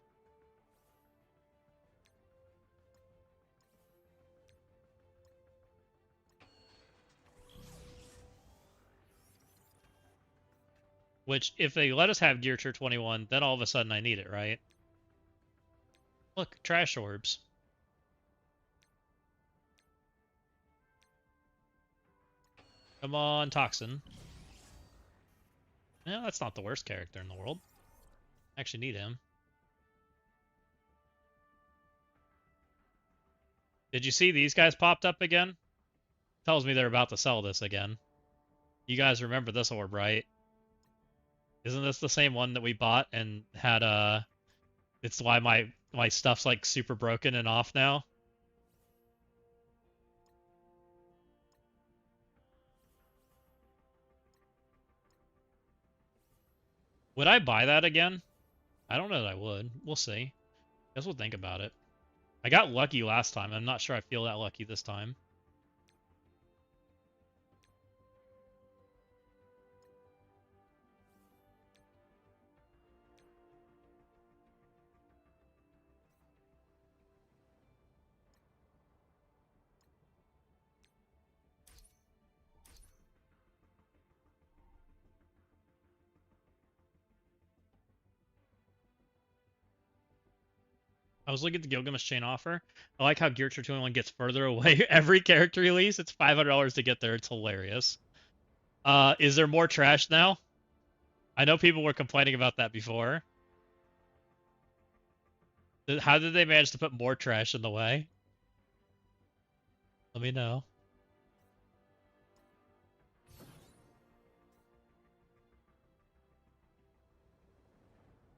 Which, if they let us have gear tier 21, then all of a sudden I need it, right? Look, trash orbs. Come on, Toxin. Yeah, that's not the worst character in the world. I actually need him. Did you see these guys popped up again? Tells me they're about to sell this again. You guys remember this orb, right? Isn't this the same one that we bought and had it's why my stuff's like super broken and off now? Would I buy that again? I don't know that I would. We'll see. Guess we'll think about it. I got lucky last time. I'm not sure I feel that lucky this time. I was looking at the Gilgamesh chain offer. I like how Gear Tier 21 gets further away every character release. It's $500 to get there. It's hilarious. Is there more trash now? I know people were complaining about that before. How did they manage to put more trash in the way? Let me know.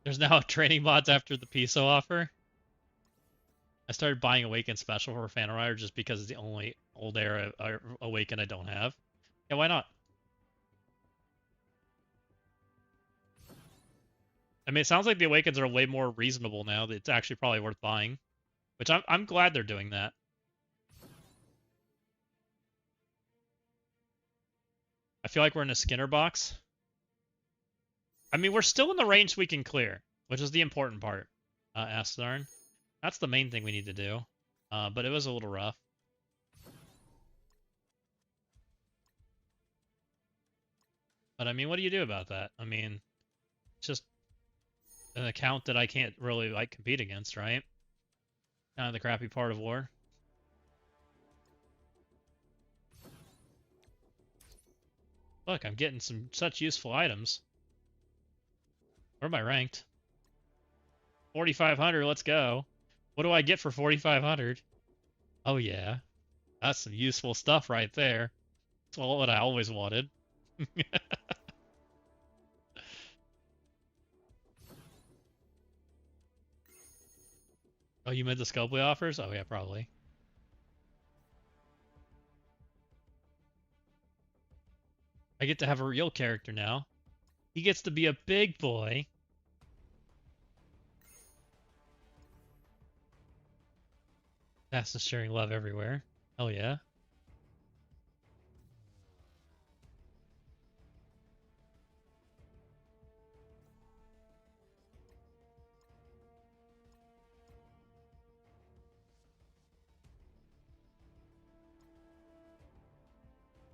There's now training mods after the Piso offer. I started buying Awaken Special for Fan Rider just because it's the only old era Awaken I don't have. Yeah, why not? I mean, it sounds like the Awakens are way more reasonable now. That it's actually probably worth buying, which I'm glad they're doing that. I feel like we're in a Skinner box. I mean, we're still in the range we can clear, which is the important part, Astharn. That's the main thing we need to do. But it was a little rough. But I mean, what do you do about that? I mean, it's just an account that I can't really like compete against, right? Kind of the crappy part of war. Look, I'm getting such useful items. Where am I ranked? 4,500, let's go. What do I get for 4,500? Oh yeah, that's some useful stuff right there. That's what I always wanted. Oh, you meant the Scopely offers? Oh yeah, probably. I get to have a real character now. He gets to be a big boy. Fastest sharing love everywhere. Oh yeah.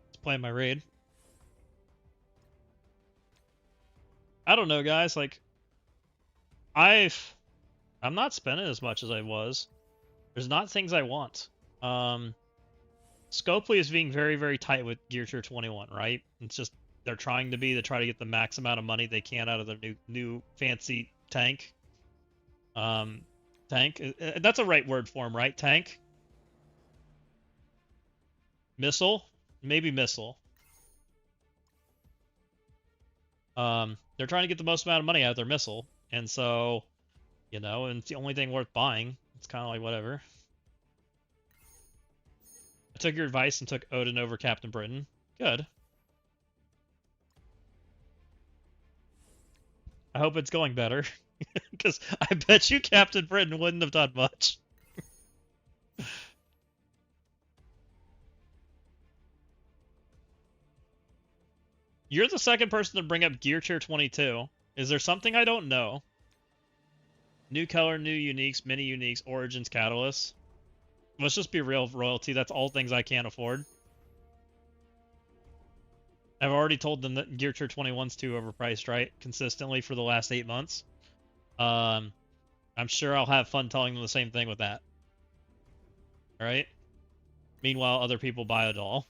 Let's play my raid. I don't know, guys. Like, I'm not spending as much as I was. There's not things I want. Scopely is being very, very tight with Gear Tier 21, right? It's just they're trying to try to get the max amount of money they can out of their new fancy tank. Tank. That's a right word for him, right? Tank. Missile. Maybe missile. They're trying to get the most amount of money out of their missile, and so, and it's the only thing worth buying. It's kind of like whatever. I took your advice and took Odin over Captain Britain. Good. I hope it's going better, because I bet you Captain Britain wouldn't have done much. You're the second person to bring up Gear Tier 22. Is there something I don't know? New color, new uniques, mini uniques, origins, catalysts. Let's just be real, royalty. That's all things I can't afford. I've already told them that Gear Tier 21's too overpriced, right? Consistently for the last 8 months. I'm sure I'll have fun telling them the same thing with that. Alright? Meanwhile, other people buy it all.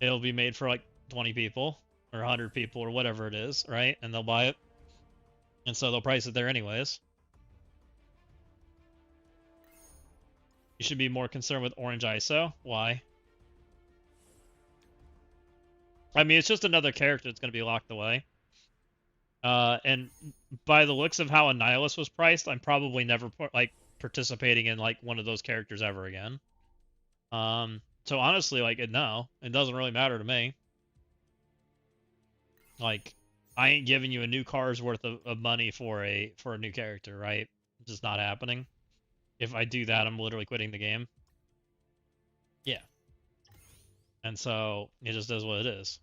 It'll be made for like 20 people or 100 people or whatever it is, right? And they'll buy it. And so they'll price it there anyways. You should be more concerned with orange ISO. Why? I mean, it's just another character that's going to be locked away. And by the looks of how Annihilus was priced, I'm probably never participating in like one of those characters ever again. So honestly, like, no, it doesn't really matter to me. Like, I ain't giving you a new car's worth of money for a new character, right? It's just not happening. If I do that, I'm literally quitting the game. Yeah. And so it just is what it is.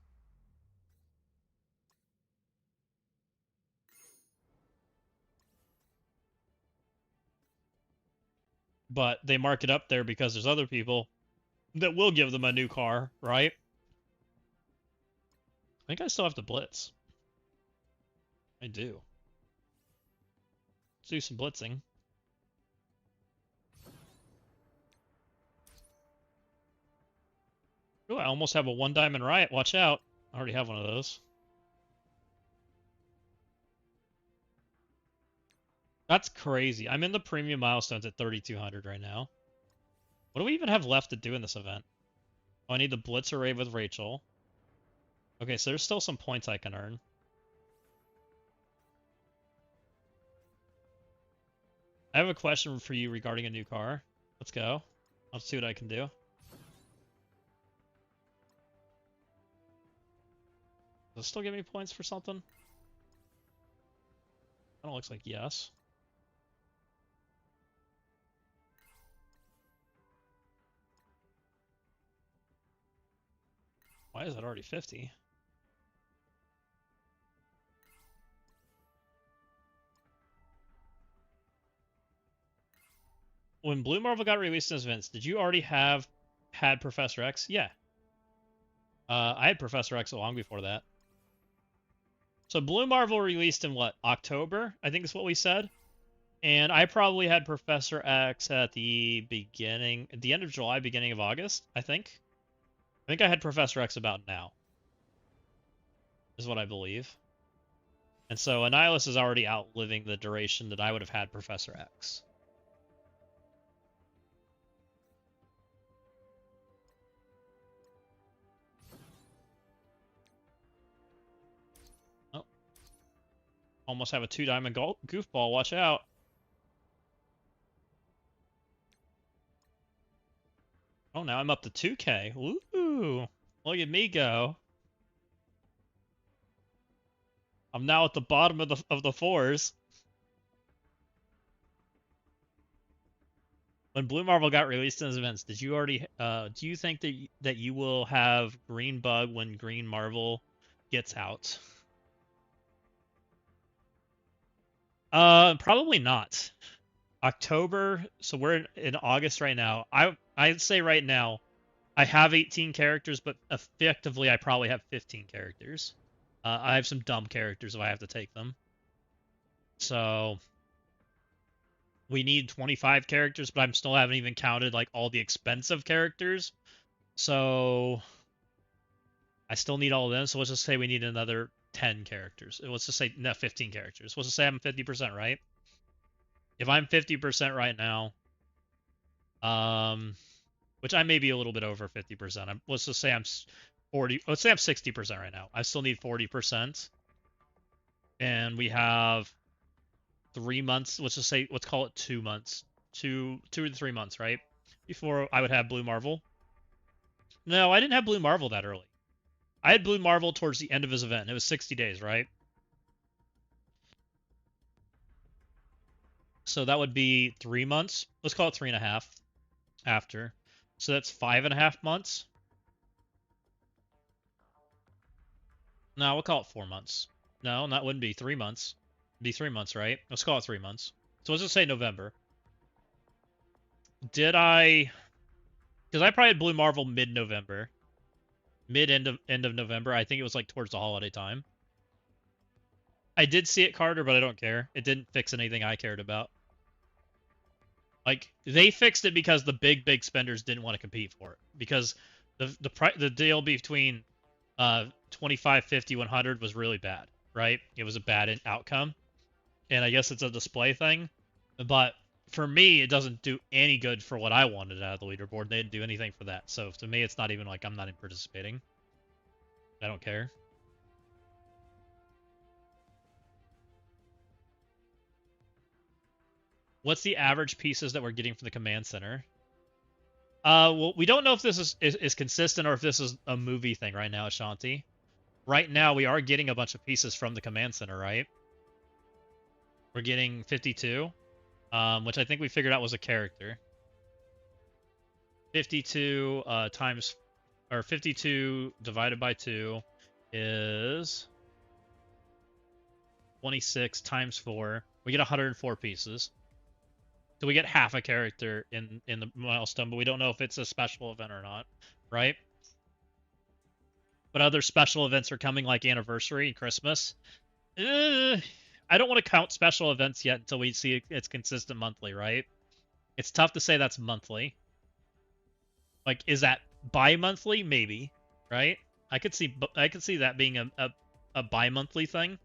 But they mark it up there because there's other people that will give them a new car, right? I think I still have to blitz. I do. Let's do some blitzing. Ooh, I almost have a 1-diamond riot. Watch out. I already have one of those. That's crazy. I'm in the premium milestones at 3,200 right now. What do we even have left to do in this event? Oh, I need the blitz array with Rachel. Okay, so there's still some points I can earn. I have a question for you regarding a new car. Let's go. Let's see what I can do. Does it still give me points for something? That looks like yes. Why is that already 50? When Blue Marvel got released as events, did you already had Professor X? Yeah. I had Professor X long before that. So Blue Marvel released in what, October? I think is what we said. And I probably had Professor X at the end of July, beginning of August, I think. I think I had Professor X about now, is what I believe. And so Annihilus is already outliving the duration that I would have had Professor X. Oh. Almost have a 2-diamond goofball, watch out. Oh, now I'm up to 2K. Woo! Look at me go. I'm now at the bottom of the fours. When Blue Marvel got released in his events, did you already do you think that you will have Green Bug when Green Marvel gets out? Probably not. October, so we're in August right now. I'd say right now I have 18 characters, but effectively I probably have 15 characters. I have some dumb characters if I have to take them. So we need 25 characters, but I'm still haven't even counted like all the expensive characters. So I still need all of them. So let's just say we need another 10 characters. Let's just say no, 15 characters. Let's just say I'm 50% right. If I'm 50% right now, which I may be a little bit over 50%. Let's just say I'm 40. Let's say I'm 60% right now. I still need 40%, and we have 3 months. Let's call it 2 months, 2 to 3 months, right? Before I would have Blue Marvel. No, I didn't have Blue Marvel that early. I had Blue Marvel towards the end of his event. It was 60 days, right? So that would be 3 months. Let's call it 3.5 after. So that's 5.5 months. No, we'll call it 4 months. No, that wouldn't be 3 months. It'd be 3 months, right? Let's call it 3 months. So let's just say November. Did I? Because I probably had Blue Marvel mid-November, end of November. I think it was like towards the holiday time. I did see it, Carter, but I don't care. It didn't fix anything I cared about. Like they fixed it because the big spenders didn't want to compete for it because the deal between 25, 50, 100 was really bad, right? It was a bad outcome, and I guess it's a display thing, but for me, it doesn't do any good for what I wanted out of the leaderboard. They didn't do anything for that, so to me, it's not even like I'm not participating. I don't care. What's the average pieces that we're getting from the command center? Well, we don't know if this is consistent or if this is a movie thing right now, Ashanti. Right now, we are getting a bunch of pieces from the command center, right? We're getting 52, which I think we figured out was a character. 52 times, or 52 divided by 2 is 26 times 4. We get 104 pieces. So we get half a character in the milestone, but we don't know if it's a special event or not, right? But other special events are coming, like Anniversary and Christmas. I don't want to count special events yet until we see it's consistent monthly, right? It's tough to say that's monthly. Like, is that bi-monthly? Maybe, right? I could see that being a bi-monthly thing.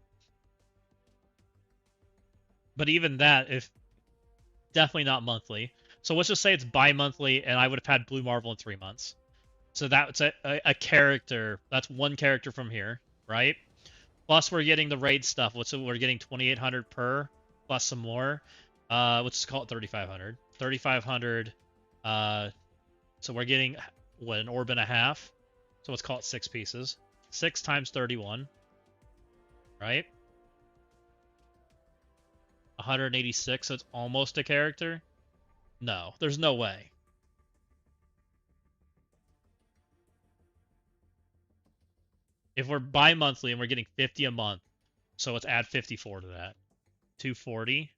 But even that, if definitely not monthly. So let's just say it's bi-monthly, and I would have had Blue Marvel in 3 months. So that's a character. That's one character from here, right? Plus we're getting the raid stuff. So we're getting 2,800 per, plus some more. Let's just call it 3,500. 3,500. So we're getting what, an orb and a half. So let's call it 6 pieces. 6 times 31, right? 186. So it's almost a character. No, there's no way. If we're bi-monthly and we're getting 50 a month, so let's add 54 to that. 240.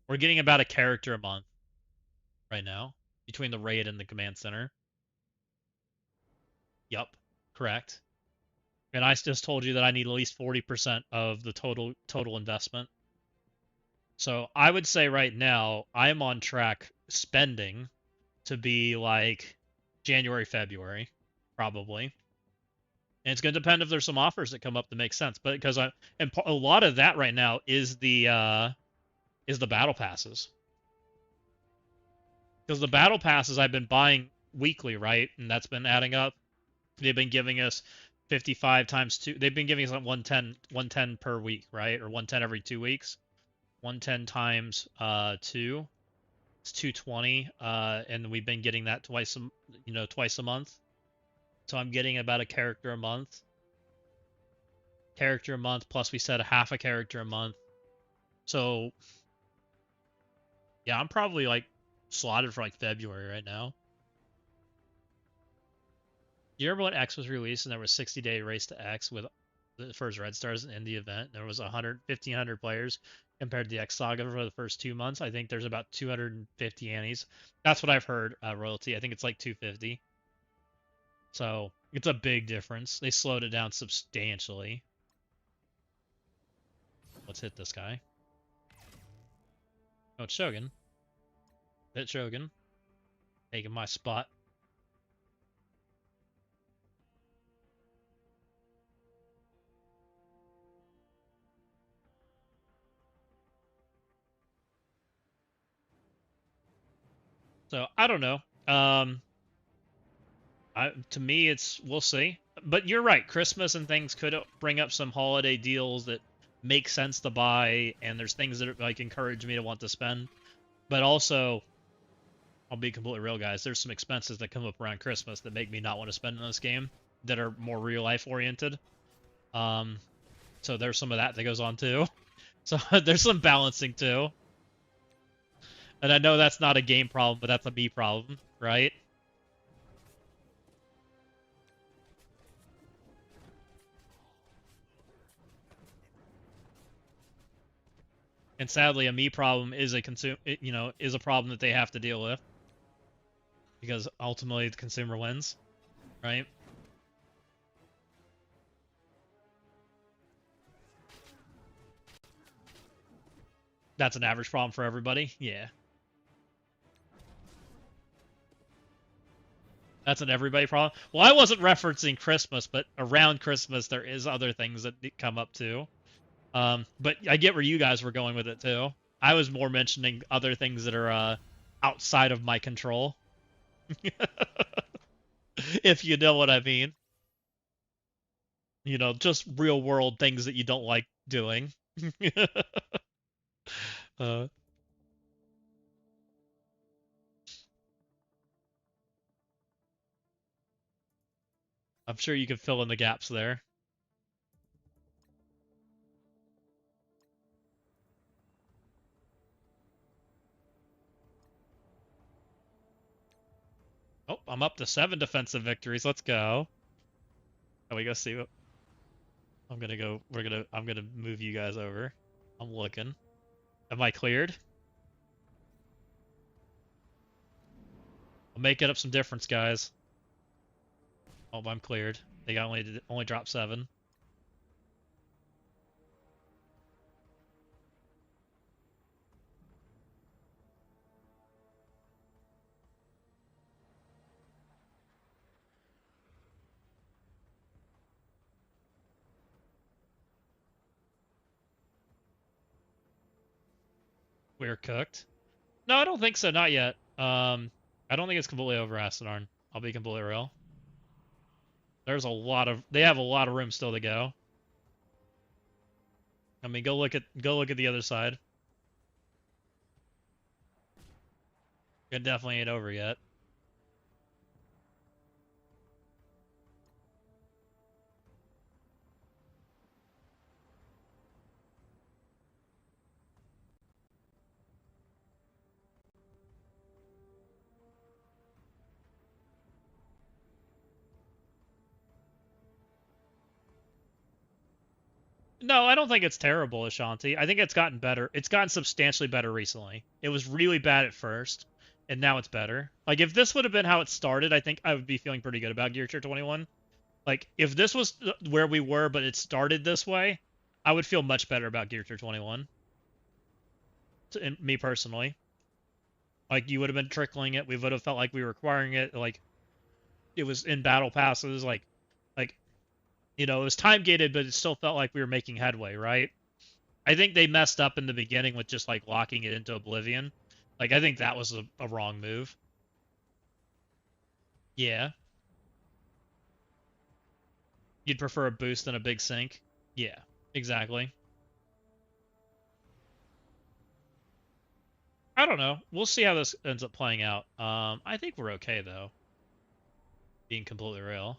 We're getting about a character a month right now between the raid and the command center. Yup, correct. And I just told you that I need at least 40% of the total investment. So I would say right now I'm on track spending to be like January, February, probably. And it's going to depend if there's some offers that come up that make sense. But because a lot of that right now is the battle passes. Because the battle passes I've been buying weekly, right? And that's been adding up. They've been giving us 55 times 2. They've been giving us like 110 per week, right? Or 110 every 2 weeks. 110 times 2. It's 220, and we've been getting that twice a month. So I'm getting about a character a month. Character a month, plus we said a half a character a month. So yeah, I'm probably like slotted for like February right now. You remember when X was released and there was 60-day race to X with the first Red Stars in the event? There was 1,500 players compared to the X Saga for the first 2 months. I think there's about 250 annies. That's what I've heard, royalty. I think it's like 250. So it's a big difference. They slowed it down substantially. Let's hit this guy. Oh, it's Shogun. Hit Shogun. Taking my spot. So I don't know. To me, we'll see. But you're right. Christmas and things could bring up some holiday deals that make sense to buy, and there's things that like encourage me to want to spend. But also, I'll be completely real, guys. There's some expenses that come up around Christmas that make me not want to spend on this game that are more real life oriented. So there's some of that goes on too. So there's some balancing too. And I know that's not a game problem, but that's a me problem, right? And sadly, a me problem is is a problem that they have to deal with because ultimately the consumer wins, right? That's an average problem for everybody. Yeah. That's an everybody problem. Well, I wasn't referencing Christmas, but around Christmas there is other things that come up too. But I get where you guys were going with it too. I was more mentioning other things that are outside of my control. If you know what I mean. Just real world things that you don't like doing. uh, I'm sure you can fill in the gaps there. Oh, I'm up to 7 defensive victories. Let's go. Oh, we go see what I'm gonna go. I'm gonna move you guys over. I'm looking. Am I cleared? I'm making up some difference, guys. Oh, I'm cleared. They got only dropped 7. We're cooked. No, I don't think so. Not yet. I don't think it's completely over, Acidorn. I'll be completely real. They have a lot of room still to go. I mean, go look at the other side. It definitely ain't over yet. No, I don't think it's terrible, Ashanti. I think it's gotten better. It's gotten substantially better recently. It was really bad at first, and now it's better. Like, if this would have been how it started, I think I would be feeling pretty good about Gear Tier 21. Like, if this was where we were, but it started this way, I would feel much better about Gear Tier 21. Me personally. Like, you would have been trickling it. We would have felt like we were requiring it. Like, it was in battle passes. Like, it was time gated, but it still felt like we were making headway, right? I think they messed up in the beginning with just like locking it into oblivion. Like, I think that was a wrong move. Yeah. You'd prefer a boost than a big sink? Yeah, exactly. I don't know. We'll see how this ends up playing out. I think we're okay though, being completely real.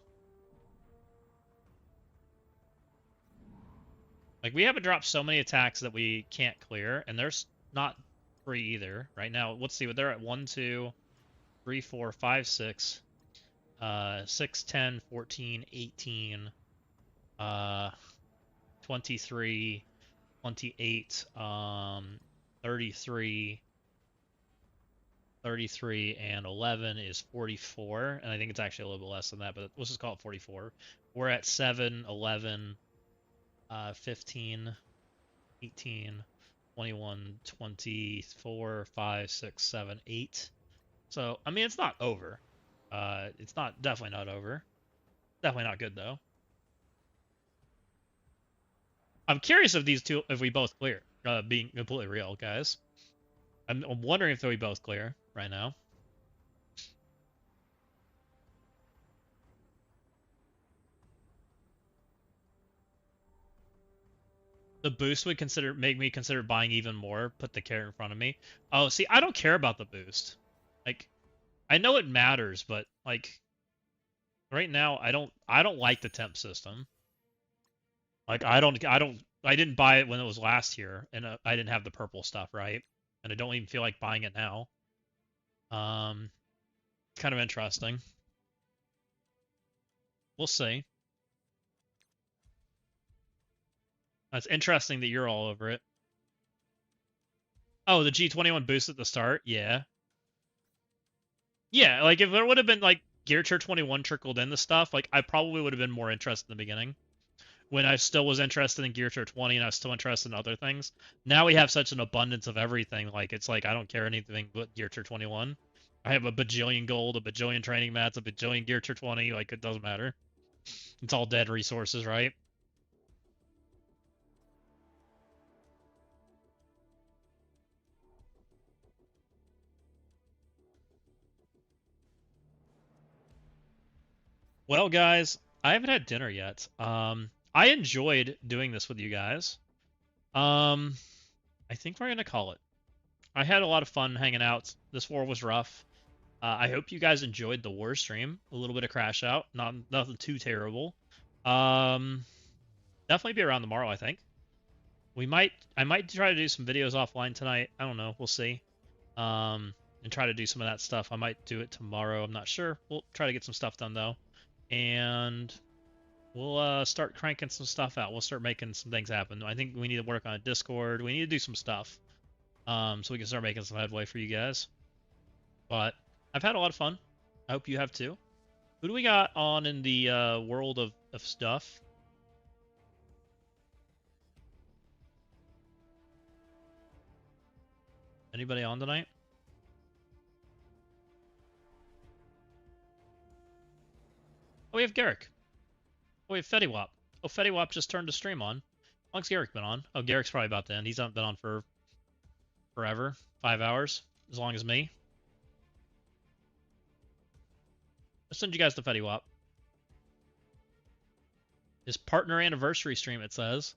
Like, we haven't dropped so many attacks that we can't clear, and there's not free either right now. Let's see what they're at: 1, 2, 3, 4, 5, 6, 6, 10, 14, 18, 23, 28, 33, 33, and 11 is 44, and I think it's actually a little bit less than that, but let's just call it 44. We're at 7, 11, 15, 18, 21, 24, 5, 6, 7, 8. So, I mean, it's not over. It's not definitely not over. Definitely not good though. I'm curious if we both clear. Being completely real, guys. I'm wondering if we both clear right now. The boost would make me consider buying even more. Put the carrot in front of me. Oh, see, I don't care about the boost. Like, I know it matters, but like right now, I don't like the temp system. Like, I didn't buy it when it was last year, and I didn't have the purple stuff, right? And I don't even feel like buying it now. Um, kind of interesting. We'll see. It's interesting that you're all over it. Oh, the G21 boost at the start? Yeah. Yeah, like if there would have been like Gear Tier 21 trickled in the stuff, like I probably would have been more interested in the beginning. When I still was interested in Gear Tier 20 and I was still interested in other things. Now we have such an abundance of everything, like it's like I don't care anything but Gear Tier 21. I have a bajillion gold, a bajillion training mats, a bajillion Gear Tier 20, like it doesn't matter. It's all dead resources, right? Well, guys, I haven't had dinner yet. I enjoyed doing this with you guys. Um, I think we're gonna call it. I had a lot of fun hanging out. This war was rough. I hope you guys enjoyed the war stream. A little bit of crash out, not nothing too terrible. Um, definitely be around tomorrow. I think I might try to do some videos offline tonight. I don't know. We'll see. And try to do some of that stuff. I might do it tomorrow. I'm not sure. We'll try to get some stuff done though, and we'll start cranking some stuff out. We'll start making some things happen. I think we need to work on a Discord. We need to do some stuff, so we can start making some headway for you guys. But I've had a lot of fun. I hope you have too. Who do we got on in the world of stuff? Anybody on tonight? Oh, we have Garrick. Oh, we have Fetty Oh, Fetty just turned the stream on. How long's Garrick been on? Oh, Garrick's probably about to end. He's not been on for forever. 5 hours. As long as me. I'll send you guys the Fetty His partner anniversary stream, it says.